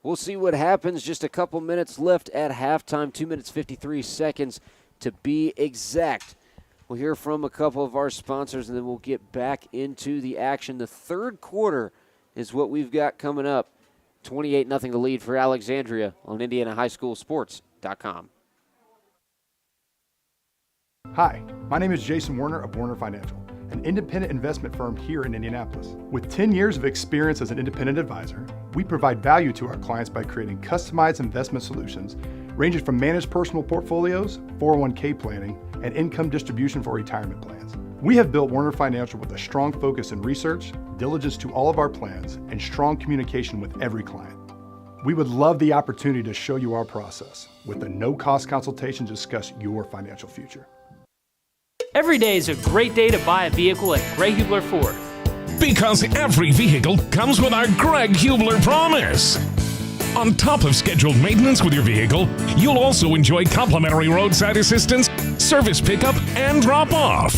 We'll see what happens. Just a couple minutes left at halftime, 2 minutes, 53 seconds to be exact. We'll hear from a couple of our sponsors, and then we'll get back into the action. The third quarter is what we've got coming up. 28-0 the lead for Alexandria on IndianaHighSchoolSports.com. Hi, my name is Jason Werner of Werner Financial, an independent investment firm here in Indianapolis. With 10 years of experience as an independent advisor, we provide value to our clients by creating customized investment solutions ranging from managed personal portfolios, 401k planning, and income distribution for retirement plans. We have built Werner Financial with a strong focus in research, diligence to all of our plans, and strong communication with every client. We would love the opportunity to show you our process with a no-cost consultation to discuss your financial future. Every day is a great day to buy a vehicle at Greg Hubler Ford. Because every vehicle comes with our Greg Hubler promise. On top of scheduled maintenance with your vehicle, you'll also enjoy complimentary roadside assistance, service pickup, and drop-off.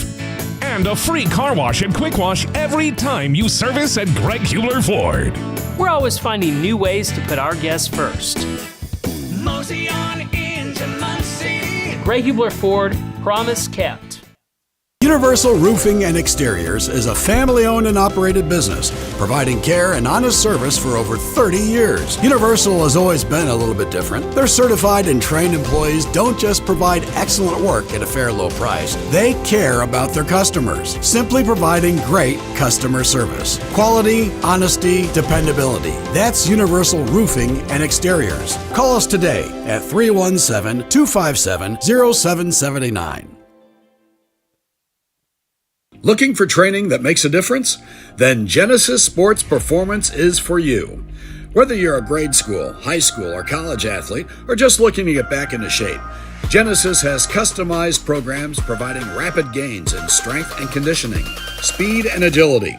And a free car wash and quick wash every time you service at Greg Hubler Ford. We're always finding new ways to put our guests first. Mosey on into Muncie. Greg Hubler Ford, promise kept. Universal Roofing and Exteriors is a family-owned and operated business, providing care and honest service for over 30 years. Universal has always been a little bit different. Their certified and trained employees don't just provide excellent work at a fair low price. They care about their customers, simply providing great customer service. Quality, honesty, dependability. That's Universal Roofing and Exteriors. Call us today at 317-257-0779. Looking for training that makes a difference? Then Genesis Sports Performance is for you. Whether you're a grade school, high school, or college athlete, or just looking to get back into shape, Genesis has customized programs providing rapid gains in strength and conditioning, speed and agility.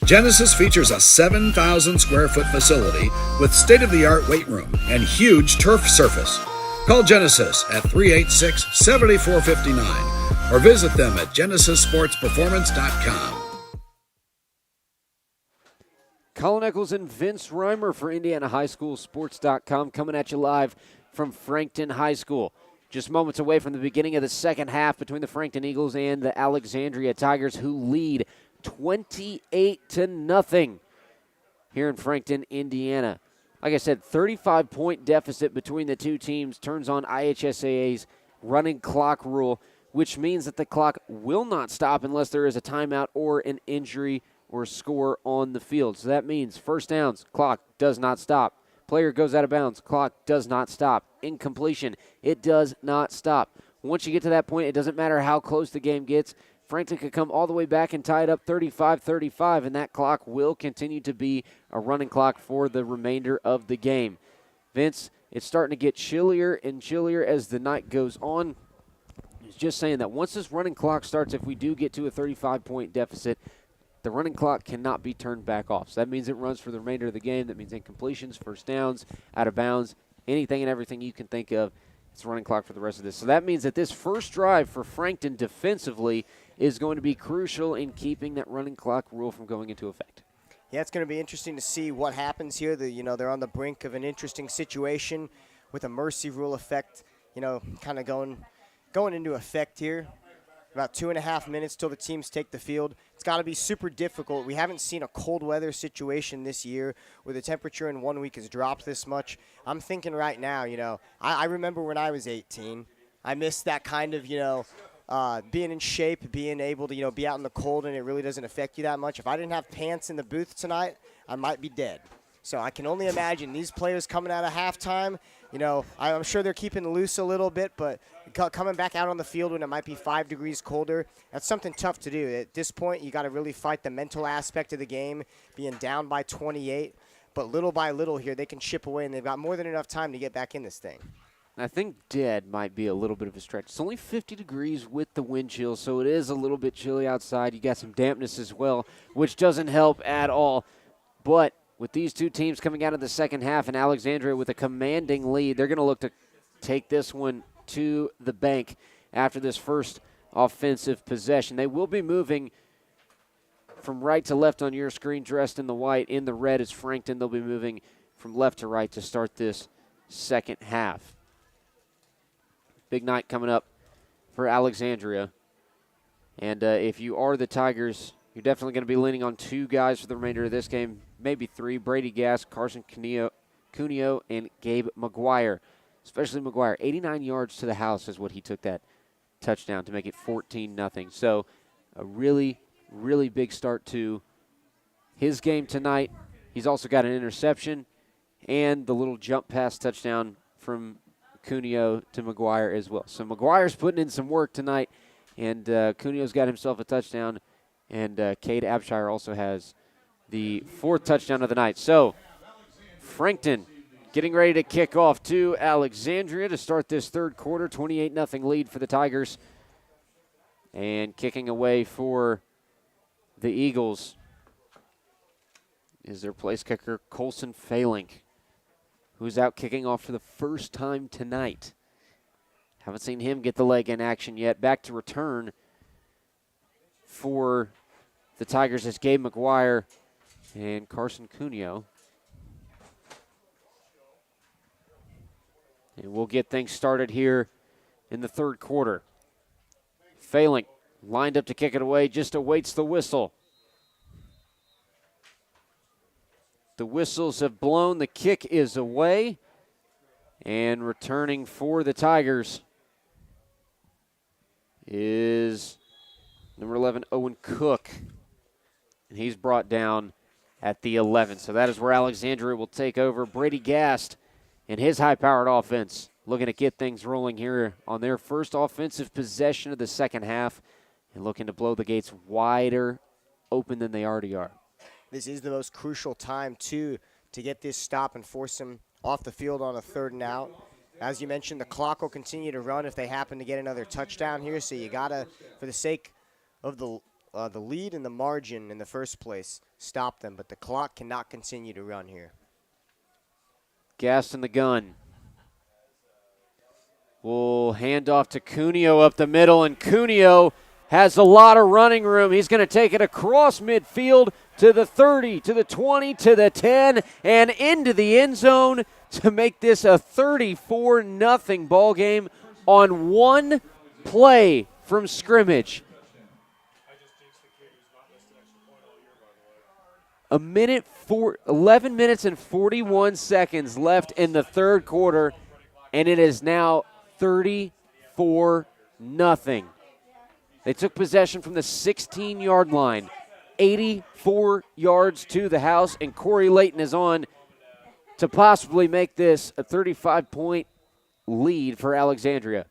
Genesis features a 7,000 square foot facility with state-of-the-art weight room and huge turf surface. Call Genesis at 386-7459 or visit them at genesissportsperformance.com. Colin Eccles and Vince Reimer for IndianaHighSchoolSports.com coming at you live from Frankton High School. Just moments away from the beginning of the second half between the Frankton Eagles and the Alexandria Tigers, who lead 28-0 here in Frankton, Indiana. Like I said, 35-point deficit between the two teams turns on IHSAA's running clock rule, which means that the clock will not stop unless there is a timeout or an injury or score on the field. So that means first downs, clock does not stop. Player goes out of bounds, clock does not stop. Incompletion, it does not stop. Once you get to that point, it doesn't matter how close the game gets. Frankton could come all the way back and tie it up 35-35, and that clock will continue to be a running clock for the remainder of the game. Vince, it's starting to get chillier and chillier as the night goes on. He's just saying that once this running clock starts, if we do get to a 35-point deficit, the running clock cannot be turned back off. So that means it runs for the remainder of the game. That means incompletions, first downs, out of bounds, anything and everything you can think of. It's a running clock for the rest of this. So that means that this first drive for Frankton defensively is going to be crucial in keeping that running clock rule from going into effect. Yeah, it's going to be interesting to see what happens here. They're on the brink of an interesting situation with a mercy rule effect, kind of going into effect here. About 2.5 minutes till the teams take the field. It's got to be super difficult. We haven't seen a cold weather situation this year where the temperature in 1 week has dropped this much. I'm thinking right now, I remember when I was 18. I missed that kind of, being in shape, being able to, be out in the cold, and it really doesn't affect you that much. If I didn't have pants in the booth tonight, I might be dead. So I can only imagine these players coming out of halftime, I'm sure they're keeping loose a little bit, but coming back out on the field when it might be 5 degrees colder, that's something tough to do. At this point, you got to really fight the mental aspect of the game, being down by 28. But little by little here, they can chip away, and they've got more than enough time to get back in this thing. I think dead might be a little bit of a stretch. It's only 50 degrees with the wind chill, so it is a little bit chilly outside. You got some dampness as well, which doesn't help at all. But with these two teams coming out of the second half and Alexandria with a commanding lead, they're going to look to take this one to the bank after this first offensive possession. They will be moving from right to left on your screen, dressed in the white. In the red is Frankton. They'll be moving from left to right to start this second half. Big night coming up for Alexandria. And if you are the Tigers, you're definitely going to be leaning on two guys for the remainder of this game, maybe three. Brady Gass, Carson Cuneo, and Gabe McGuire. Especially McGuire. 89 yards to the house is what he took that touchdown to make it 14-0. So a really, really big start to his game tonight. He's also got an interception and the little jump pass touchdown from Cuneo to McGuire as well. So McGuire's putting in some work tonight, and Cuneo's got himself a touchdown, and Cade Abshire also has the fourth touchdown of the night. So Frankton getting ready to kick off to Alexandria to start this third quarter. 28-0 lead for the Tigers. And kicking away for the Eagles is their place kicker, Colson Phalink, who's out kicking off for the first time tonight. Haven't seen him get the leg in action yet. Back to return for the Tigers is Gabe McGuire and Carson Cuneo. And we'll get things started here in the third quarter. Phalink lined up to kick it away, just awaits the whistle. The whistles have blown. The kick is away. And returning for the Tigers is number 11, Owen Cook. And he's brought down at the 11. So that is where Alexandria will take over. Brady Gast and his high-powered offense looking to get things rolling here on their first offensive possession of the second half and looking to blow the gates wider open than they already are. This is the most crucial time, too, to get this stop and force them off the field on a 3rd and out. As you mentioned, the clock will continue to run if they happen to get another touchdown here, so you got to, for the sake of the lead and the margin in the first place, stop them. But the clock cannot continue to run here. Gast in the gun. We'll hand off to Cuneo up the middle, and Cuneo has a lot of running room. He's going to take it across midfield to the 30, to the 20, to the 10, and into the end zone to make this a 34-0 ball game on one play from scrimmage. 11 minutes and 41 seconds left in the third quarter, and it is now 34-0. They took possession from the 16-yard line, 84 yards to the house, and Corey Layton is on to possibly make this a 35-point lead for Alexandria.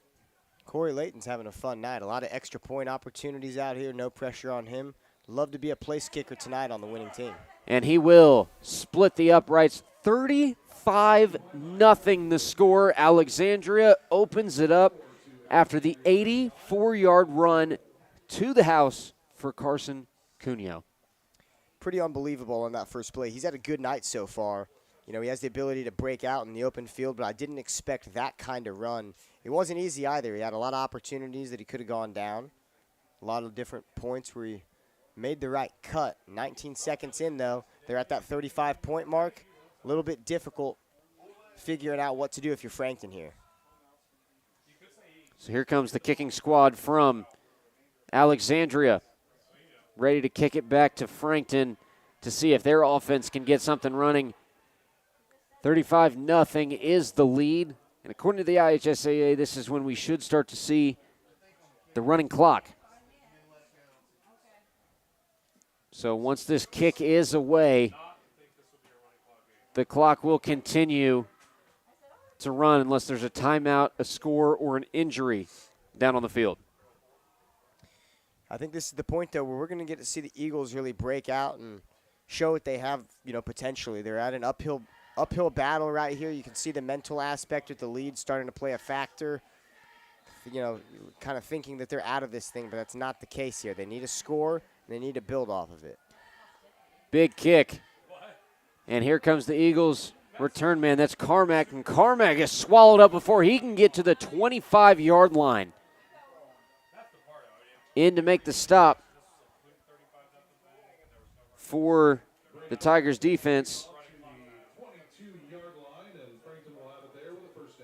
Corey Layton's having a fun night. A lot of extra point opportunities out here, no pressure on him. Love to be a place kicker tonight on the winning team. And he will split the uprights. 35-0 the score. Alexandria opens it up after the 84-yard run to the house for Carson Cuneo. Pretty unbelievable on that first play. He's had a good night so far. You know, he has the ability to break out in the open field, but I didn't expect that kind of run. It wasn't easy either. He had a lot of opportunities that he could have gone down. A lot of different points where he made the right cut. 19 seconds in, though. They're at that 35-point mark. A little bit difficult figuring out what to do if you're Frankton here. So here comes the kicking squad from Alexandria, ready to kick it back to Frankton to see if their offense can get something running. 35-0 is the lead. And according to the IHSAA, this is when we should start to see the running clock. So once this kick is away, the clock will continue to run unless there's a timeout, a score, or an injury down on the field. I think this is the point, though, where we're going to get to see the Eagles really break out and show what they have, you know, potentially. They're at an uphill battle right here. You can see the mental aspect with the lead starting to play a factor. You know, kind of thinking that they're out of this thing, but that's not the case here. They need a score, and they need to build off of it. Big kick. And here comes the Eagles return man. That's Carmack, and Carmack is swallowed up before he can get to the 25-yard line. In to make the stop for the Tigers defense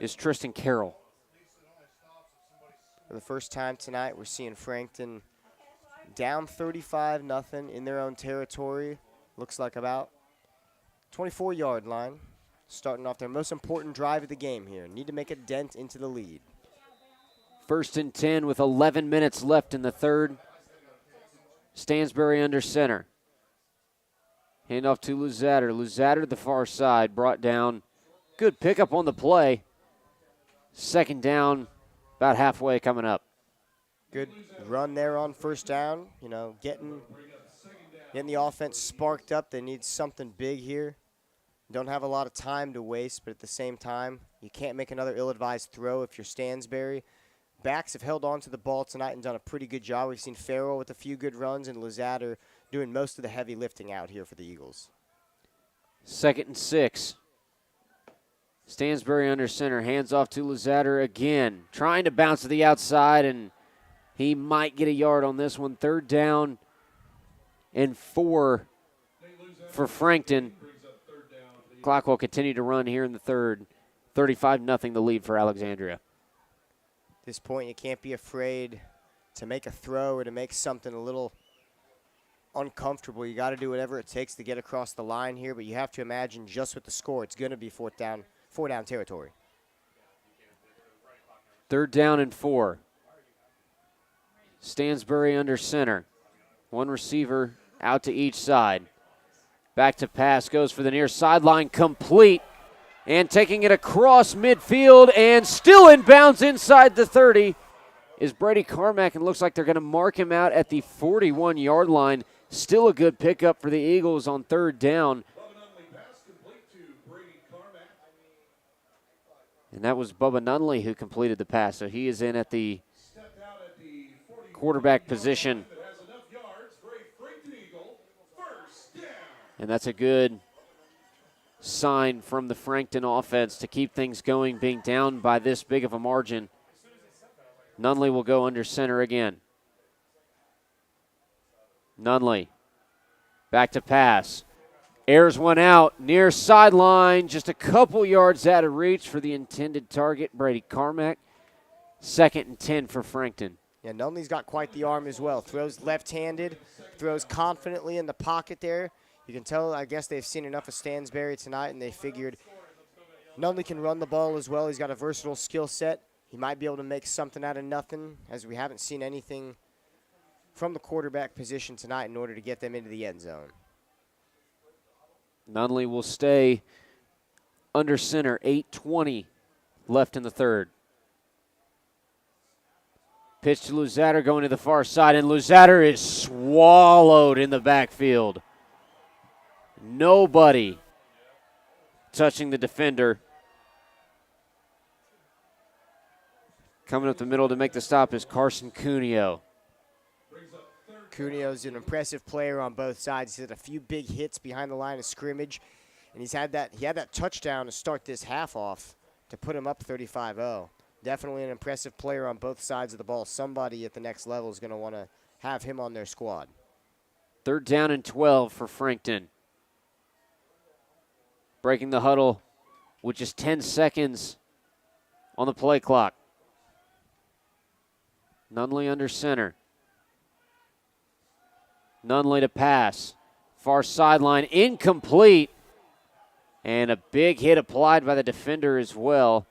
is Tristan Carroll. For the first time tonight, we're seeing Frankton down 35-0 in their own territory. Looks like about 24-yard line. Starting off their most important drive of the game here. Need to make a dent into the lead. 1st and 10 with 11 minutes left in the third. Stansbury under center. Hand off to Luzader. Luzader to the far side, brought down. Good pickup on the play. 2nd down, about halfway coming up. Good run there on 1st down. You know, getting the offense sparked up. They need something big here. Don't have a lot of time to waste, but at the same time, you can't make another ill-advised throw if you're Stansbury. Backs have held on to the ball tonight and done a pretty good job. We've seen Farrell with a few good runs and Luzader doing most of the heavy lifting out here for the Eagles. 2nd and 6. Stansbury under center, hands off to Luzader again. Trying to bounce to the outside, and he might get a yard on this one. 3rd down and 4 for Frankton. Clock will continue to run here in the third. 35-0 the lead for Alexandria. At this point, you can't be afraid to make a throw or to make something a little uncomfortable. You got to do whatever it takes to get across the line here, but you have to imagine just with the score, it's going to be four down territory. 3rd down and 4. Stansbury under center. One receiver out to each side. Back to pass, goes for the near sideline, complete. And taking it across midfield and still in bounds inside the 30 is Brady Carmack, and looks like they're going to mark him out at the 41-yard line. Still a good pickup for the Eagles on 3rd down. And that was Bubba Nunley who completed the pass, so he is in at the quarterback position. And that's a good sign from the Frankton offense to keep things going, being down by this big of a margin. Nunley will go under center again. Nunley back to pass. Airs one out near sideline, just a couple yards out of reach for the intended target, Brady Carmack. 2nd and 10 for Frankton. Yeah, Nunley's got quite the arm as well. Throws left-handed, throws confidently in the pocket there. You can tell, I guess they've seen enough of Stansbury tonight, and they figured Nunley can run the ball as well. He's got a versatile skill set. He might be able to make something out of nothing, as we haven't seen anything from the quarterback position tonight in order to get them into the end zone. Nunley will stay under center, 8:20 left in the 3rd. Pitch to Luzader going to the far side, and Luzader is swallowed in the backfield. Nobody touching the defender. Coming up the middle to make the stop is Carson Cuneo. Cuneo's an impressive player on both sides. He's had a few big hits behind the line of scrimmage, and he had that touchdown to start this half off to put him up 35-0. Definitely an impressive player on both sides of the ball. Somebody at the next level is going to want to have him on their squad. 3rd down and 12 for Frankton. Breaking the huddle with just 10 seconds on the play clock. Nunley under center. Nunley to pass. Far sideline, incomplete. And a big hit applied by the defender as well.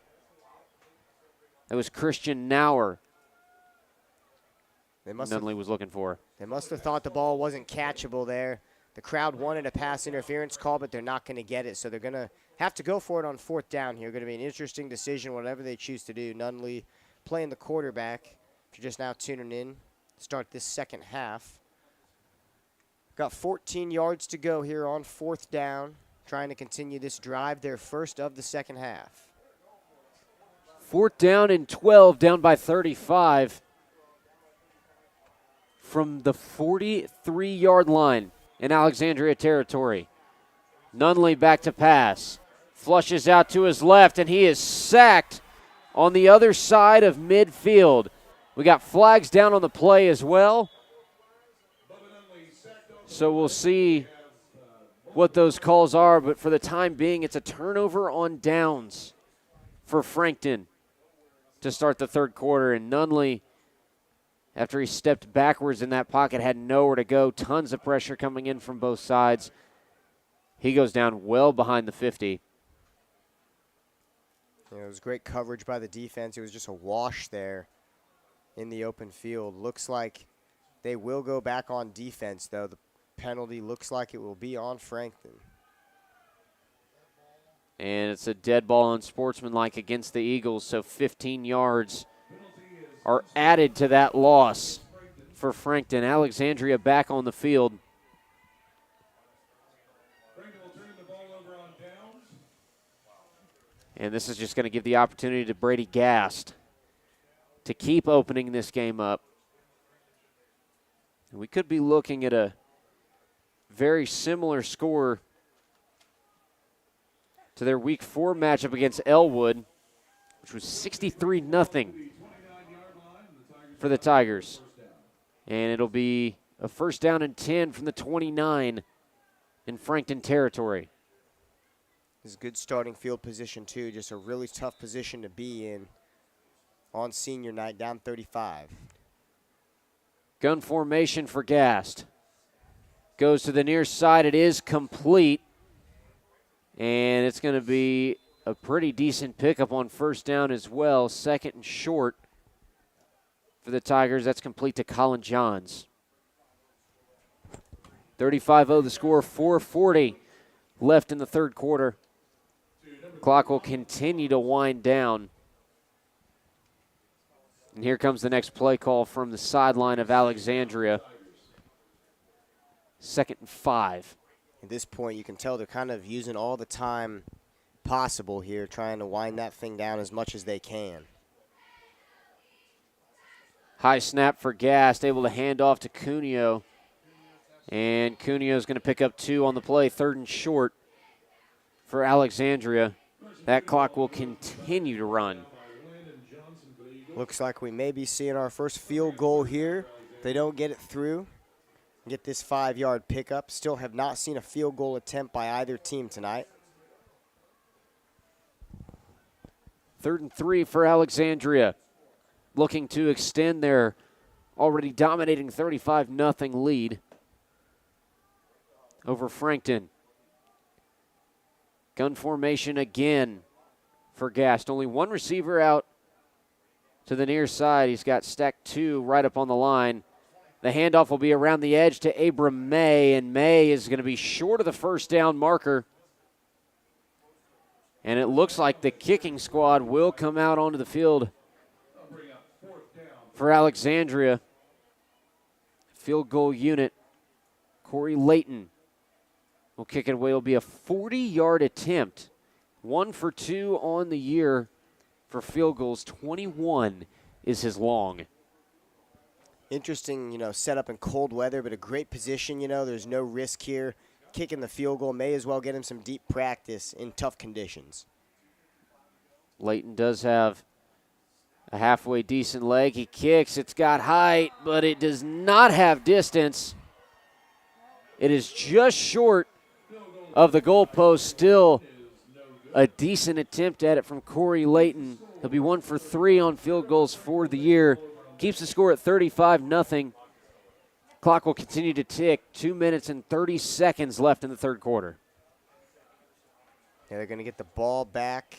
That was Christian Nauer. Nunley was looking for. They must have thought the ball wasn't catchable there. The crowd wanted a pass interference call, but they're not going to get it, so they're going to have to go for it on 4th down here. Going to be an interesting decision, whatever they choose to do. Nunley playing the quarterback. If you're just now tuning in, start this 2nd half. Got 14 yards to go here on 4th down, trying to continue this drive, their first of the 2nd half. 4th down and 12, down by 35 from the 43-yard line in Alexandria territory. Nunley back to pass. Flushes out to his left, and he is sacked on the other side of midfield. We got flags down on the play as well. So we'll see what those calls are, but for the time being, it's a turnover on downs for Frankton to start the 3rd quarter. And Nunley, after he stepped backwards in that pocket, had nowhere to go. Tons of pressure coming in from both sides. He goes down well behind the 50. Yeah, it was great coverage by the defense. It was just a wash there in the open field. Looks like they will go back on defense, though. The penalty looks like it will be on Frankton. And it's a dead ball unsportsmanlike against the Eagles, so 15 yards are added to that loss for Frankton. Alexandria back on the field. And this is just going to give the opportunity to Brady Gast to keep opening this game up. And we could be looking at a very similar score to their Week 4 matchup against Elwood, which was 63-0 for the Tigers. And it'll be a 1st down and 10 from the 29 in Frankton territory. This is good starting field position, too. Just a really tough position to be in on senior night, down 35. Gun formation for Gast. Goes to the near side. It is complete. And it's going to be a pretty decent pickup on first down as well. Second and short for the Tigers. That's complete to Colin Johns. 35-0 the score, 4:40 left in the third quarter. Clock will continue to wind down. And here comes the next play call from the sideline of Alexandria. 2nd and 5. At this point, you can tell they're kind of using all the time possible here, trying to wind that thing down as much as they can. High snap for Gast, able to hand off to Cuneo. And Cuneo is going to pick up 2 on the play, 3rd and short for Alexandria. That clock will continue to run. Looks like we may be seeing our first field goal here. If they don't get it through, get this 5-yard pickup. Still have not seen a field goal attempt by either team tonight. 3rd and 3 for Alexandria. Looking to extend their already dominating 35-0 lead over Frankton. Gun formation again for Gast. Only one receiver out to the near side. He's got stacked 2 right up on the line. The handoff will be around the edge to Abram May, and May is going to be short of the first down marker. And it looks like the kicking squad will come out onto the field for Alexandria. Field goal unit, Corey Layton will kick it away. It'll be a 40-yard attempt. 1 for 2 on the year for field goals. 21 is his long. Interesting, setup in cold weather, but a great position, There's no risk here. Kicking the field goal may as well get him some deep practice in tough conditions. Layton does have a halfway decent leg. He kicks. It's got height, but it does not have distance. It is just short of the goalpost. Still a decent attempt at it from Corey Layton. He'll be 1 for 3 on field goals for the year. Keeps the score at 35-0. Clock will continue to tick. 2 minutes and 30 seconds left in the third quarter. Yeah, they're going to get the ball back.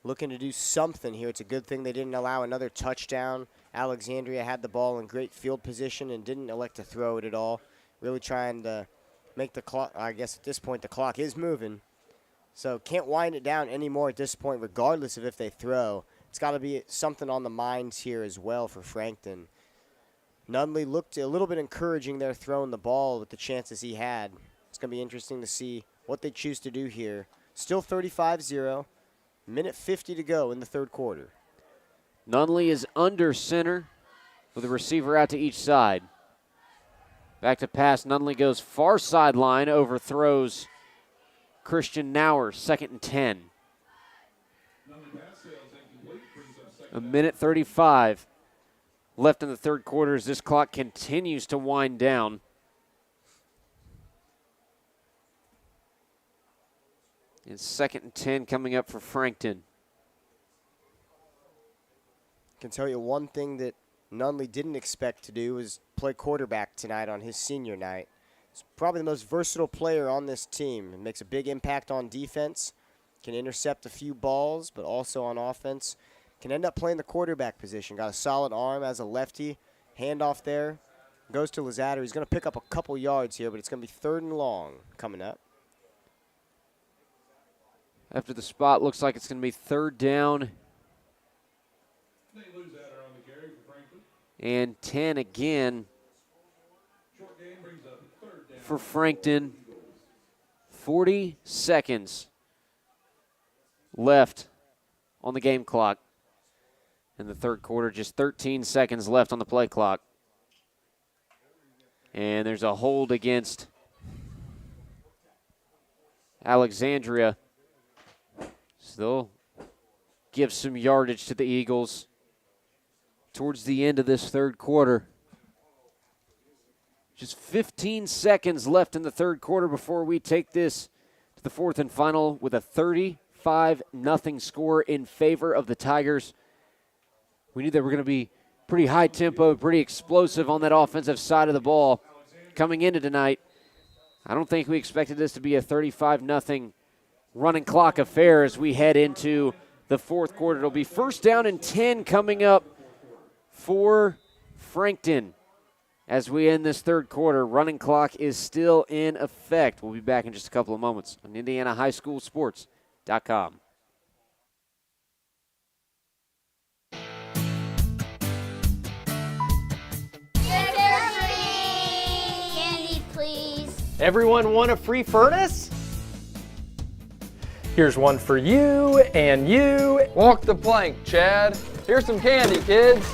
Looking to do something here. It's a good thing they didn't allow another touchdown. Alexandria had the ball in great field position and didn't elect to throw it at all. Really trying to make the clock, I guess at this point the clock is moving. So can't wind it down anymore at this point regardless of if they throw. It's got to be something on the minds here as well for Frankton. Nunley looked a little bit encouraging there throwing the ball with the chances he had. It's going to be interesting to see what they choose to do here. Still 35-0. Minute 50 to go in the third quarter. Nunley is under center with a receiver out to each side. Back to pass. Nunley goes far sideline, overthrows Christian Nauer, 2nd and 10. A minute 35 left in the third quarter as this clock continues to wind down. It's 2nd and 10 coming up for Frankton. I can tell you one thing that Nunley didn't expect to do was play quarterback tonight on his senior night. He's probably the most versatile player on this team. It makes a big impact on defense, can intercept a few balls, but also on offense. Can end up playing the quarterback position. Got a solid arm as a lefty. Handoff there. Goes to Lazatter. He's going to pick up a couple yards here, but it's going to be 3rd and long coming up. After the spot, looks like it's going to be 3rd down. And 10 again for Frankton. 40 seconds left on the game clock in the third quarter. Just 13 seconds left on the play clock. And there's a hold against Alexandria. So they'll give some yardage to the Eagles towards the end of this third quarter. Just 15 seconds left in the third quarter before we take this to the fourth and final with a 35-0 score in favor of the Tigers. We knew they were going to be pretty high tempo, pretty explosive on that offensive side of the ball coming into tonight. I don't think we expected this to be a 35-0 running clock affair as we head into the fourth quarter. It'll be first down and 10 coming up for Frankton as we end this third quarter. Running clock is still in effect. We'll be back in just a couple of moments on IndianaHighSchoolSports.com. Candy, please. Everyone want a free furnace? Here's one for you and you. Walk the plank, Chad. Here's some candy, kids.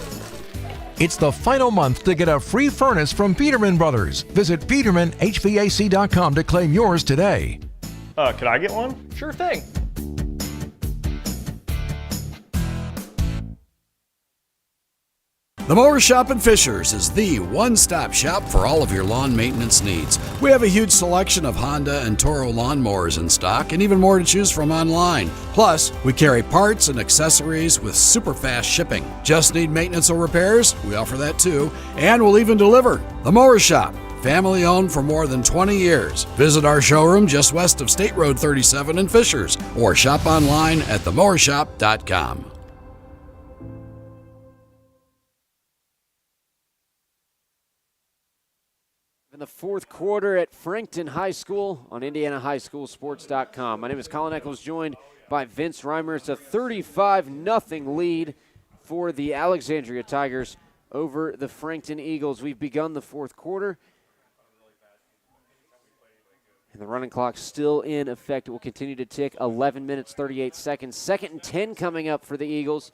It's the final month to get a free furnace from Peterman Brothers. Visit PetermanHVAC.com to claim yours today. Could I get one? Sure thing. The Mower Shop in Fishers is the one-stop shop for all of your lawn maintenance needs. We have a huge selection of Honda and Toro lawnmowers in stock and even more to choose from online. Plus, we carry parts and accessories with super fast shipping. Just need maintenance or repairs? We offer that too, and we'll even deliver. The Mower Shop, family owned for more than 20 years. Visit our showroom just west of State Road 37 in Fishers or shop online at themowershop.com. In the fourth quarter at Frankton High School on IndianaHighSchoolSports.com. My name is Colin Eccles, joined by Vince Reimer. It's a 35-0 lead for the Alexandria Tigers over the Frankton Eagles. We've begun the fourth quarter, and the running clock still in effect. It will continue to tick. 11 minutes, 38 seconds. Second and 10 coming up for the Eagles.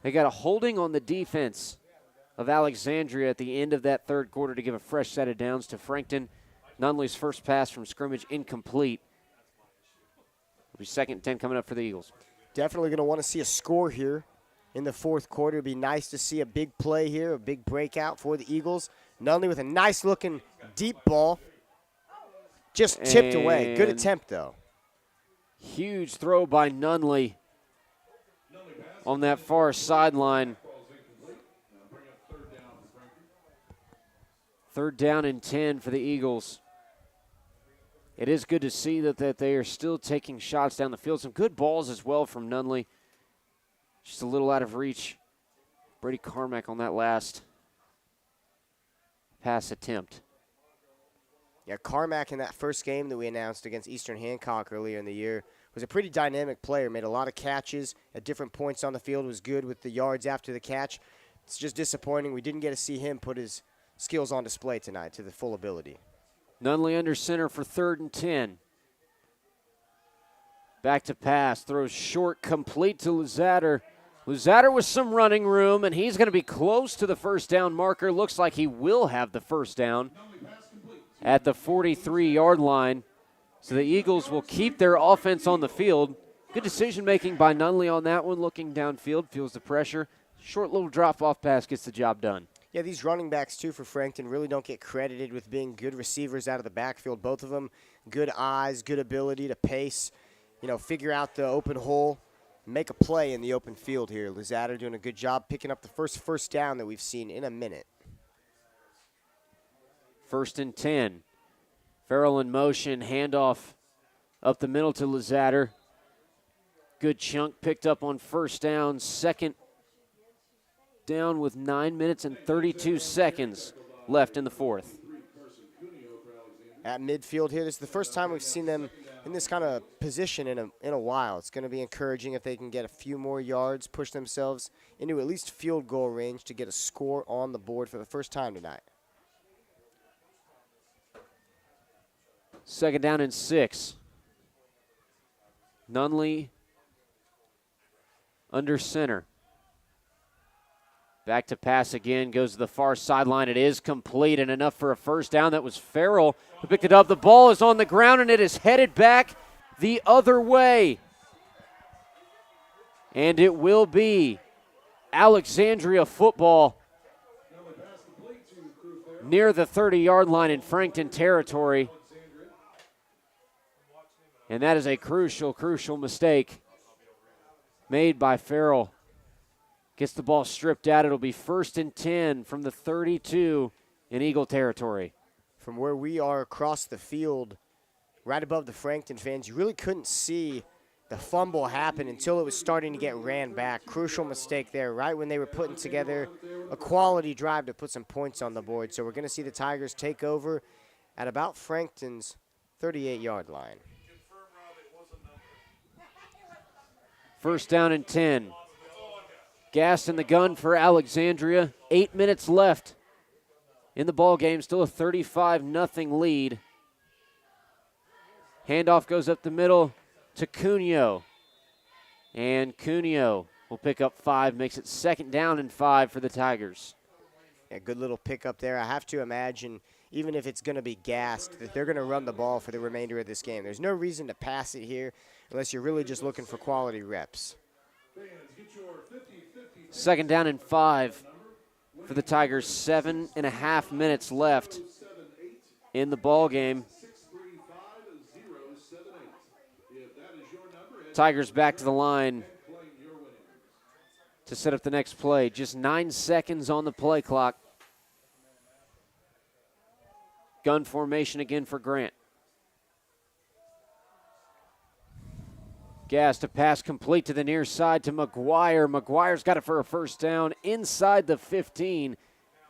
They got a holding on the defense of Alexandria at the end of that third quarter to give a fresh set of downs to Frankton. Nunley's first pass from scrimmage incomplete. It'll be second and 10 coming up for the Eagles. Definitely going to want to see a score here in the fourth quarter. It'd be nice to see a big play here, a big breakout for the Eagles. Nunley with a nice-looking deep ball. Just tipped away. Good attempt, though. Huge throw by Nunley on that far sideline. Third down and 10 for the Eagles. It is good to see that they are still taking shots down the field. Some good balls as well from Nunley. Just a little out of reach. Brady Carmack on that last pass attempt. Yeah, Carmack in that first game that we announced against Eastern Hancock earlier in the year was a pretty dynamic player. Made a lot of catches at different points on the field. Was good with the yards after the catch. It's just disappointing we didn't get to see him put his skills on display tonight to the full ability. Nunley under center for third and 10. Back to pass, throws short, complete to Luzader. Luzader with some running room, and he's going to be close to the first down marker. Looks like he will have the first down at the 43-yard line. So the Eagles will keep their offense on the field. Good decision-making by Nunley on that one, looking downfield, feels the pressure. Short little drop-off pass gets the job done. Yeah, these running backs, too, for Frankton really don't get credited with being good receivers out of the backfield. Both of them, good eyes, good ability to pace, figure out the open hole, make a play in the open field here. Luzader doing a good job picking up the first down that we've seen in a minute. First and 10. Farrell in motion, handoff up the middle to Luzader. Good chunk picked up on first down. Second down with 9 minutes and 32 seconds left in the fourth. At midfield here, this is the first time we've seen them in this kind of position in a while. It's going to be encouraging if they can get a few more yards, push themselves into at least field goal range to get a score on the board for the first time tonight. Second down and 6. Nunley under center. Back to pass again, goes to the far sideline. It is complete and enough for a first down. That was Farrell who picked it up. The ball is on the ground and it is headed back the other way. And it will be Alexandria football near the 30-yard line in Frankton territory. And that is a crucial mistake made by Farrell. Gets the ball stripped out. It'll be 1st and 10 from the 32 in Eagle territory. From where we are across the field, right above the Frankton fans, you really couldn't see the fumble happen until it was starting to get ran back. Crucial mistake there, right when they were putting together a quality drive to put some points on the board. So we're going to see the Tigers take over at about Frankton's 38-yard line. 1st down and 10. Gas in the gun for Alexandria. 8 minutes left in the ball game. Still a 35-0 lead. Handoff goes up the middle to Cuneo. And Cuneo will pick up 5, makes it 2nd down and 5 for the Tigers. A good little pickup there. I have to imagine, even if it's going to be gassed, that they're going to run the ball for the remainder of this game. There's no reason to pass it here unless you're really just looking for quality reps. 2nd down and 5 for the Tigers. 7.5 minutes left in the ball game. Tigers back to the line to set up the next play. Just 9 seconds on the play clock. Gun formation again for Grant. Gas to pass complete to the near side to McGuire. McGuire's got it for a 1st down inside the 15.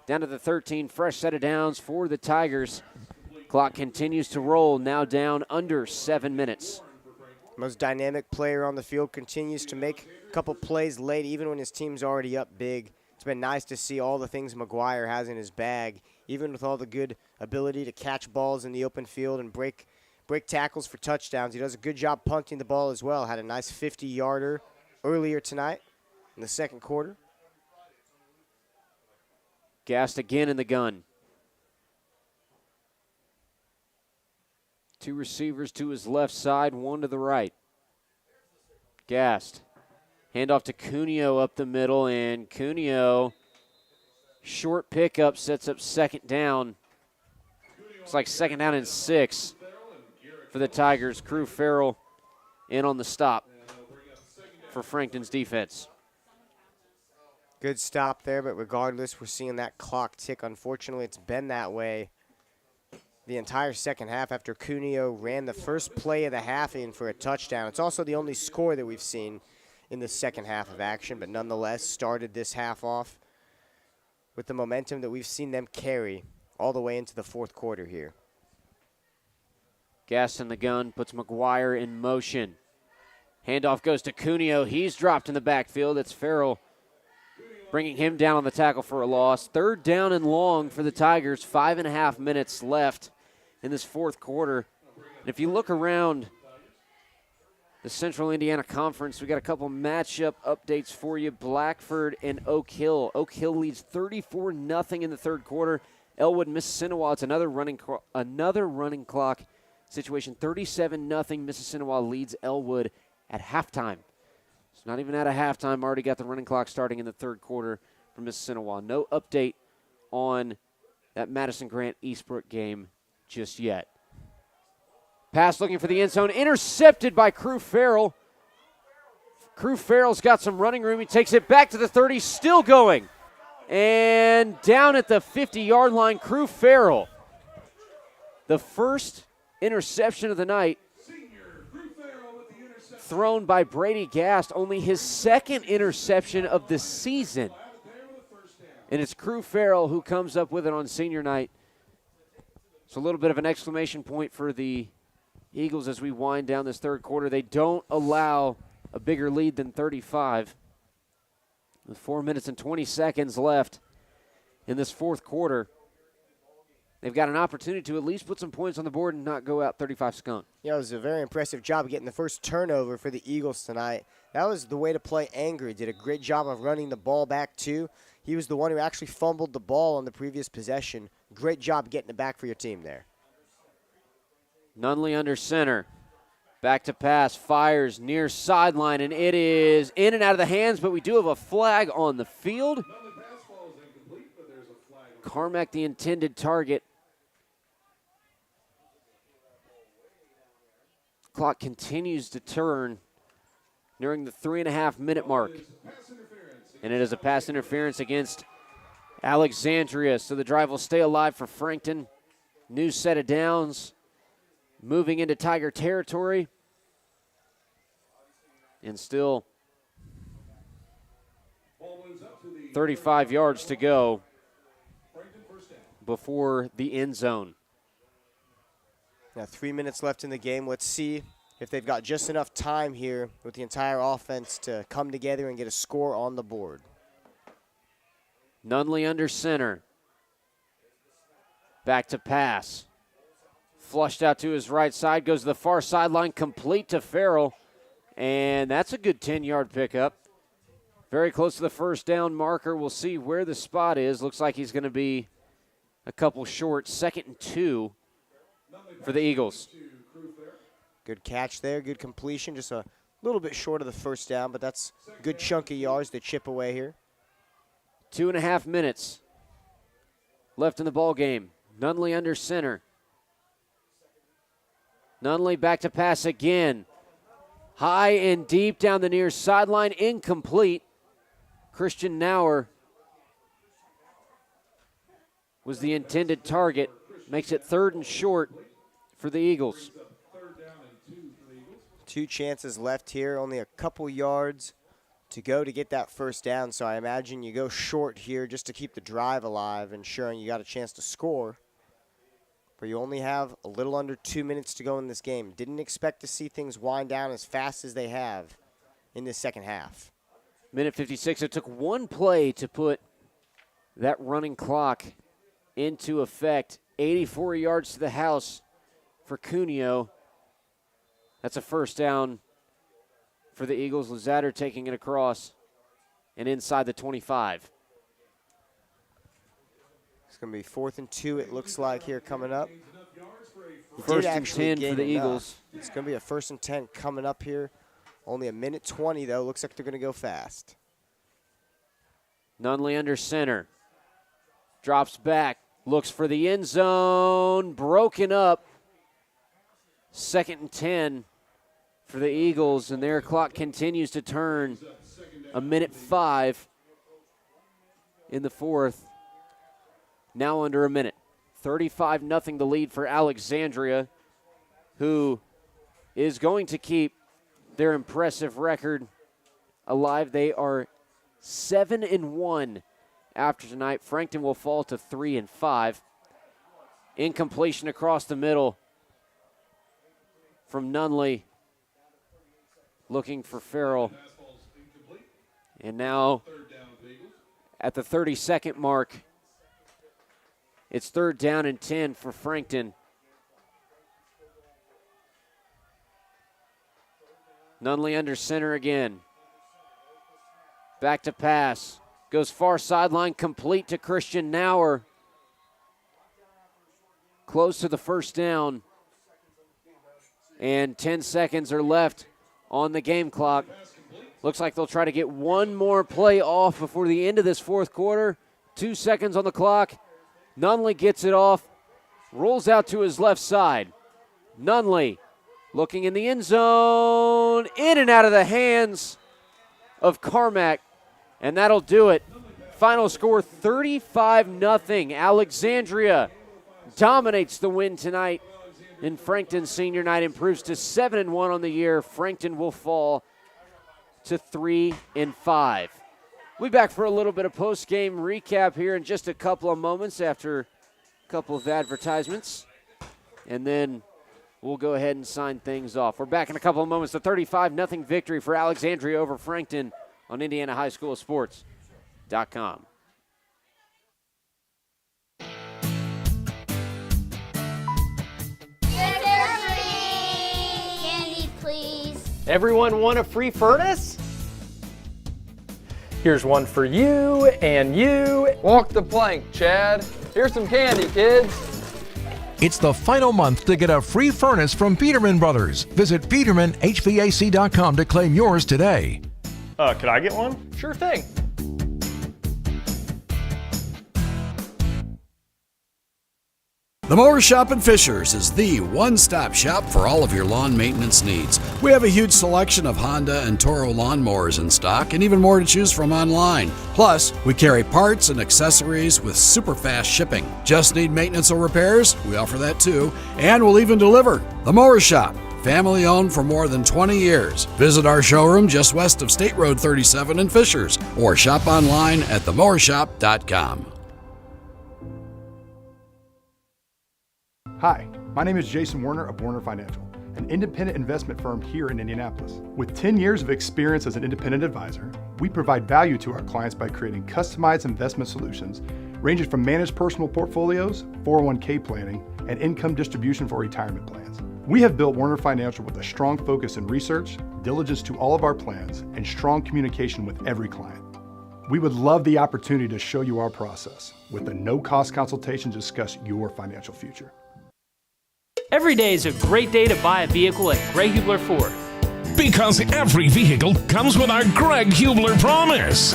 Down to the 13. Fresh set of downs for the Tigers. Clock continues to roll. Now down under 7 minutes. Most dynamic player on the field, continues to make a couple plays late, even when his team's already up big. It's been nice to see all the things McGuire has in his bag, even with all the good ability to catch balls in the open field and break tackles for touchdowns. He does a good job punting the ball as well. Had a nice 50-yarder earlier tonight in the 2nd quarter. Gassed again in the gun. 2 receivers to his left side, 1 to the right. Gassed. Handoff to Cuneo up the middle, and Cuneo, short pickup, sets up 2nd down. It's like 2nd down and 6 for the Tigers. Crew Farrell in on the stop for Frankton's defense. Good stop there, but regardless, we're seeing that clock tick. Unfortunately, it's been that way the entire 2nd half after Cuneo ran the first play of the half in for a touchdown. It's also the only score that we've seen in the 2nd half of action, but nonetheless started this half off with the momentum that we've seen them carry all the way into the 4th quarter here. Gas in the gun, puts McGuire in motion. Handoff goes to Cuneo. He's dropped in the backfield. It's Farrell bringing him down on the tackle for a loss. 3rd down and long for the Tigers. 5.5 minutes left in this 4th quarter. And if you look around the Central Indiana Conference, we got a couple matchup updates for you. Blackford and Oak Hill. Oak Hill leads 34-0 in the 3rd quarter. Elwood, Mississinawa, it's another running clock situation. 37-0. Mississinawa leads Elwood at halftime. It's not even at a halftime. Already got the running clock starting in the 3rd quarter for Mississinawa. No update on that Madison Grant Eastbrook game just yet. Pass looking for the end zone. Intercepted by Crew Farrell. Crew Farrell's got some running room. He takes it back to the 30. Still going. And down at the 50-yard line, Crew Farrell. The first interception of the night thrown by Brady Gast, only his 2nd interception of the season. And it's Crew Farrell who comes up with it on senior night. It's a little bit of an exclamation point for the Eagles as we wind down this 3rd quarter. They don't allow a bigger lead than 35. With 4 minutes and 20 seconds left in this 4th quarter, they've got an opportunity to at least put some points on the board and not go out 35 skunk. Yeah, it was a very impressive job getting the first turnover for the Eagles tonight. That was the way to play angry. Did a great job of running the ball back, too. He was the one who actually fumbled the ball on the previous possession. Great job getting it back for your team there. Nunley under center. Back to pass. Fires near sideline, and it is in and out of the hands, but we do have a flag on the field. Carmack, the intended target. Clock continues to turn nearing the 3.5-minute mark. And it is a pass interference against Alexandria. So the drive will stay alive for Frankton. New set of downs. Moving into Tiger territory. And still 35 yards to go before the end zone. Now 3 minutes left in the game. Let's see if they've got just enough time here with the entire offense to come together and get a score on the board. Nunley under center. Back to pass. Flushed out to his right side. Goes to the far sideline, complete to Farrell. And that's a good 10-yard pickup. Very close to the first down marker. We'll see where the spot is. Looks like he's going to be a couple short. 2nd and 2 for the Eagles. Good catch there, good completion. Just a little bit short of the first down, but that's a good chunk of yards to chip away here. 2.5 minutes left in the ball game. Nunley under center. Nunley back to pass again. High and deep down the near sideline, incomplete. Christian Nauer was the intended target. Makes it 3rd and short for the Eagles. 2 chances left here, only a couple yards to go to get that first down. So I imagine you go short here just to keep the drive alive, ensuring you got a chance to score. But you only have a little under 2 minutes to go in this game. Didn't expect to see things wind down as fast as they have in this second half. Minute 56. It took one play to put that running clock into effect. 84 yards to the house for Cuneo. That's a first down for the Eagles. Luzader taking it across and inside the 25. It's going to be 4th and 2, it looks like, here coming up. First and 10 for the Eagles. It's going to be a 1st and 10 coming up here. Only a minute 20, though. Looks like they're going to go fast. Nunley under center. Drops back. Looks for the end zone. Broken up. 2nd and 10 for the Eagles, and their clock continues to turn. A minute 5 in the 4th. Now under a minute. 35-0 the lead for Alexandria, who is going to keep their impressive record alive. They are 7-1 after tonight. Frankton will fall to 3-5. Incompletion across the middle from Nunley. Looking for Farrell. And now at the 30-second mark, it's 3rd down and 10 for Frankton. Nunley under center again. Back to pass. Goes far sideline, complete to Christian Nauer. Close to the first down. And 10 seconds are left on the game clock. Looks like they'll try to get one more play off before the end of this 4th quarter. 2 seconds on the clock. Nunley gets it off. Rolls out to his left side. Nunley looking in the end zone. In and out of the hands of Carmack. And that'll do it. Final score 35-0. Alexandria dominates the win tonight. And Frankton senior night improves to 7-1 on the year. Frankton will fall to 3-5. We'll be back for a little bit of post-game recap here in just a couple of moments after a couple of advertisements. And then we'll go ahead and sign things off. We're back in a couple of moments. The 35-0 victory for Alexandria over Frankton on IndianaHighSchoolSports.com. Candy, please. Everyone want a free furnace? Here's one for you and you. Walk the plank, Chad. Here's some candy, kids. It's the final month to get a free furnace from Peterman Brothers. Visit PetermanHVAC.com to claim yours today. Could I get one? Sure thing. The Mower Shop in Fishers is the one-stop shop for all of your lawn maintenance needs. We have a huge selection of Honda and Toro lawnmowers in stock and even more to choose from online. Plus, we carry parts and accessories with super fast shipping. Just need maintenance or repairs? We offer that too, and we'll even deliver. The Mower Shop, family owned for more than 20 years. Visit our showroom just west of State Road 37 in Fishers or shop online at themowershop.com. Hi, my name is Jason Werner of Werner Financial, an independent investment firm here in Indianapolis. With 10 years of experience as an independent advisor, we provide value to our clients by creating customized investment solutions ranging from managed personal portfolios, 401k planning, and income distribution for retirement plans. We have built Werner Financial with a strong focus in research, diligence to all of our plans, and strong communication with every client. We would love the opportunity to show you our process with a no-cost consultation to discuss your financial future. Every day is a great day to buy a vehicle at Greg Hubler Ford. Because every vehicle comes with our Greg Hubler promise.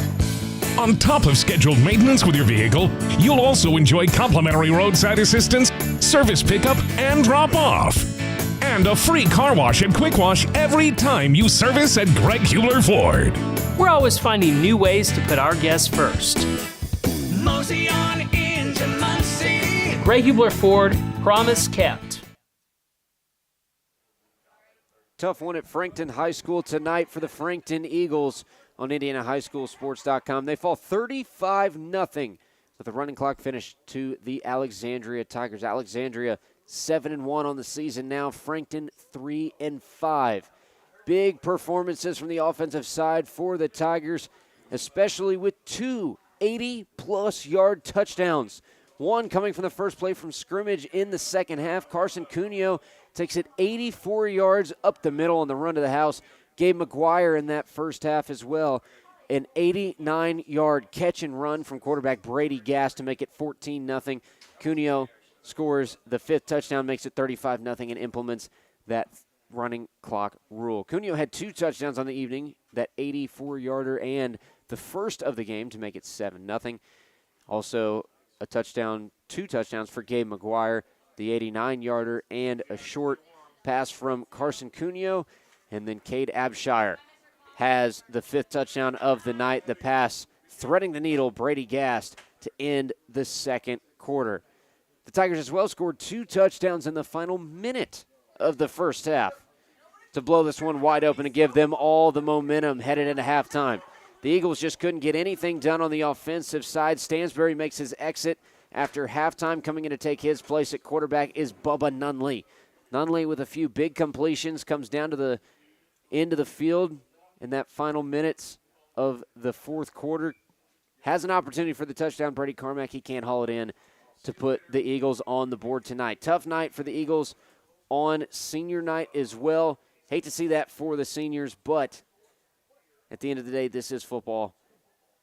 On top of scheduled maintenance with your vehicle, you'll also enjoy complimentary roadside assistance, service pickup, and drop-off. And a free car wash and quick wash every time you service at Greg Hubler Ford. We're always finding new ways to put our guests first. Mosey on into Muncie. Greg Hubler Ford, promise kept. Tough one at Frankton High School tonight for the Frankton Eagles on IndianaHighSchoolSports.com. They fall 35-0 with a running clock finish to the Alexandria Tigers. Alexandria 7-1 on the season now. Frankton 3-5. Big performances from the offensive side for the Tigers, especially with two 80-plus yard touchdowns. One coming from the first play from scrimmage in the second half. Carson Cuneo takes it 84 yards up the middle on the run to the house. Gabe McGuire in that first half as well. An 89-yard catch and run from quarterback Brady Gass to make it 14-0. Cuneo scores the fifth touchdown, makes it 35-0, and implements that running clock rule. Cuneo had two touchdowns on the evening, that 84-yarder and the first of the game to make it 7-0. Also a touchdown, two touchdowns for Gabe McGuire, the 89-yarder, and a short pass from Carson Cuneo. And then Cade Abshire has the fifth touchdown of the night. The pass threading the needle, Brady Gast, to end the second quarter. The Tigers as well scored two touchdowns in the final minute of the first half to blow this one wide open and give them all the momentum headed into halftime. The Eagles just couldn't get anything done on the offensive side. Stansbury makes his exit after halftime. Coming in to take his place at quarterback is Bubba Nunley. Nunley with a few big completions comes down to the end of the field in that final minutes of the fourth quarter. Has an opportunity for the touchdown. Brady Carmack, he can't haul it in to put the Eagles on the board tonight. Tough night for the Eagles on senior night as well. Hate to see that for the seniors, but at the end of the day, this is football,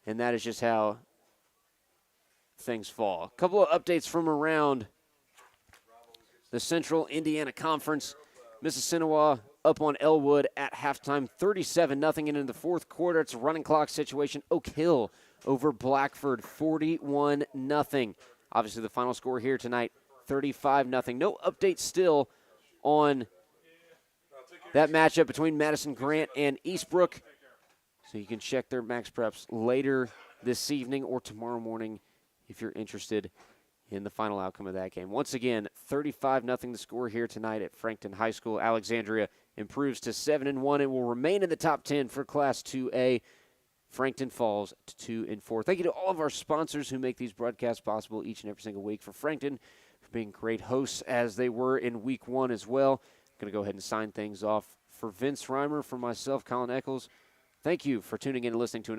and that is just how things fall. A couple of updates from around the Central Indiana Conference. Mississinawa up on Elwood at halftime, 37-0 into the fourth quarter. It's a running clock situation. Oak Hill over Blackford, 41-0. Obviously, the final score here tonight, 35-0. No update still on that matchup between Madison Grant and Eastbrook. So you can check their max preps later this evening or tomorrow morning if you're interested in the final outcome of that game. Once again, 35-0 the score here tonight at Frankton High School. Alexandria improves to 7-1 and will remain in the top 10 for Class 2A. Frankton falls to 2-4. Thank you to all of our sponsors who make these broadcasts possible each and every single week. For Frankton, for being great hosts as they were in week one as well. I'm going to go ahead and sign things off. For Vince Reimer, for myself, Colin Eccles, thank you for tuning in and listening to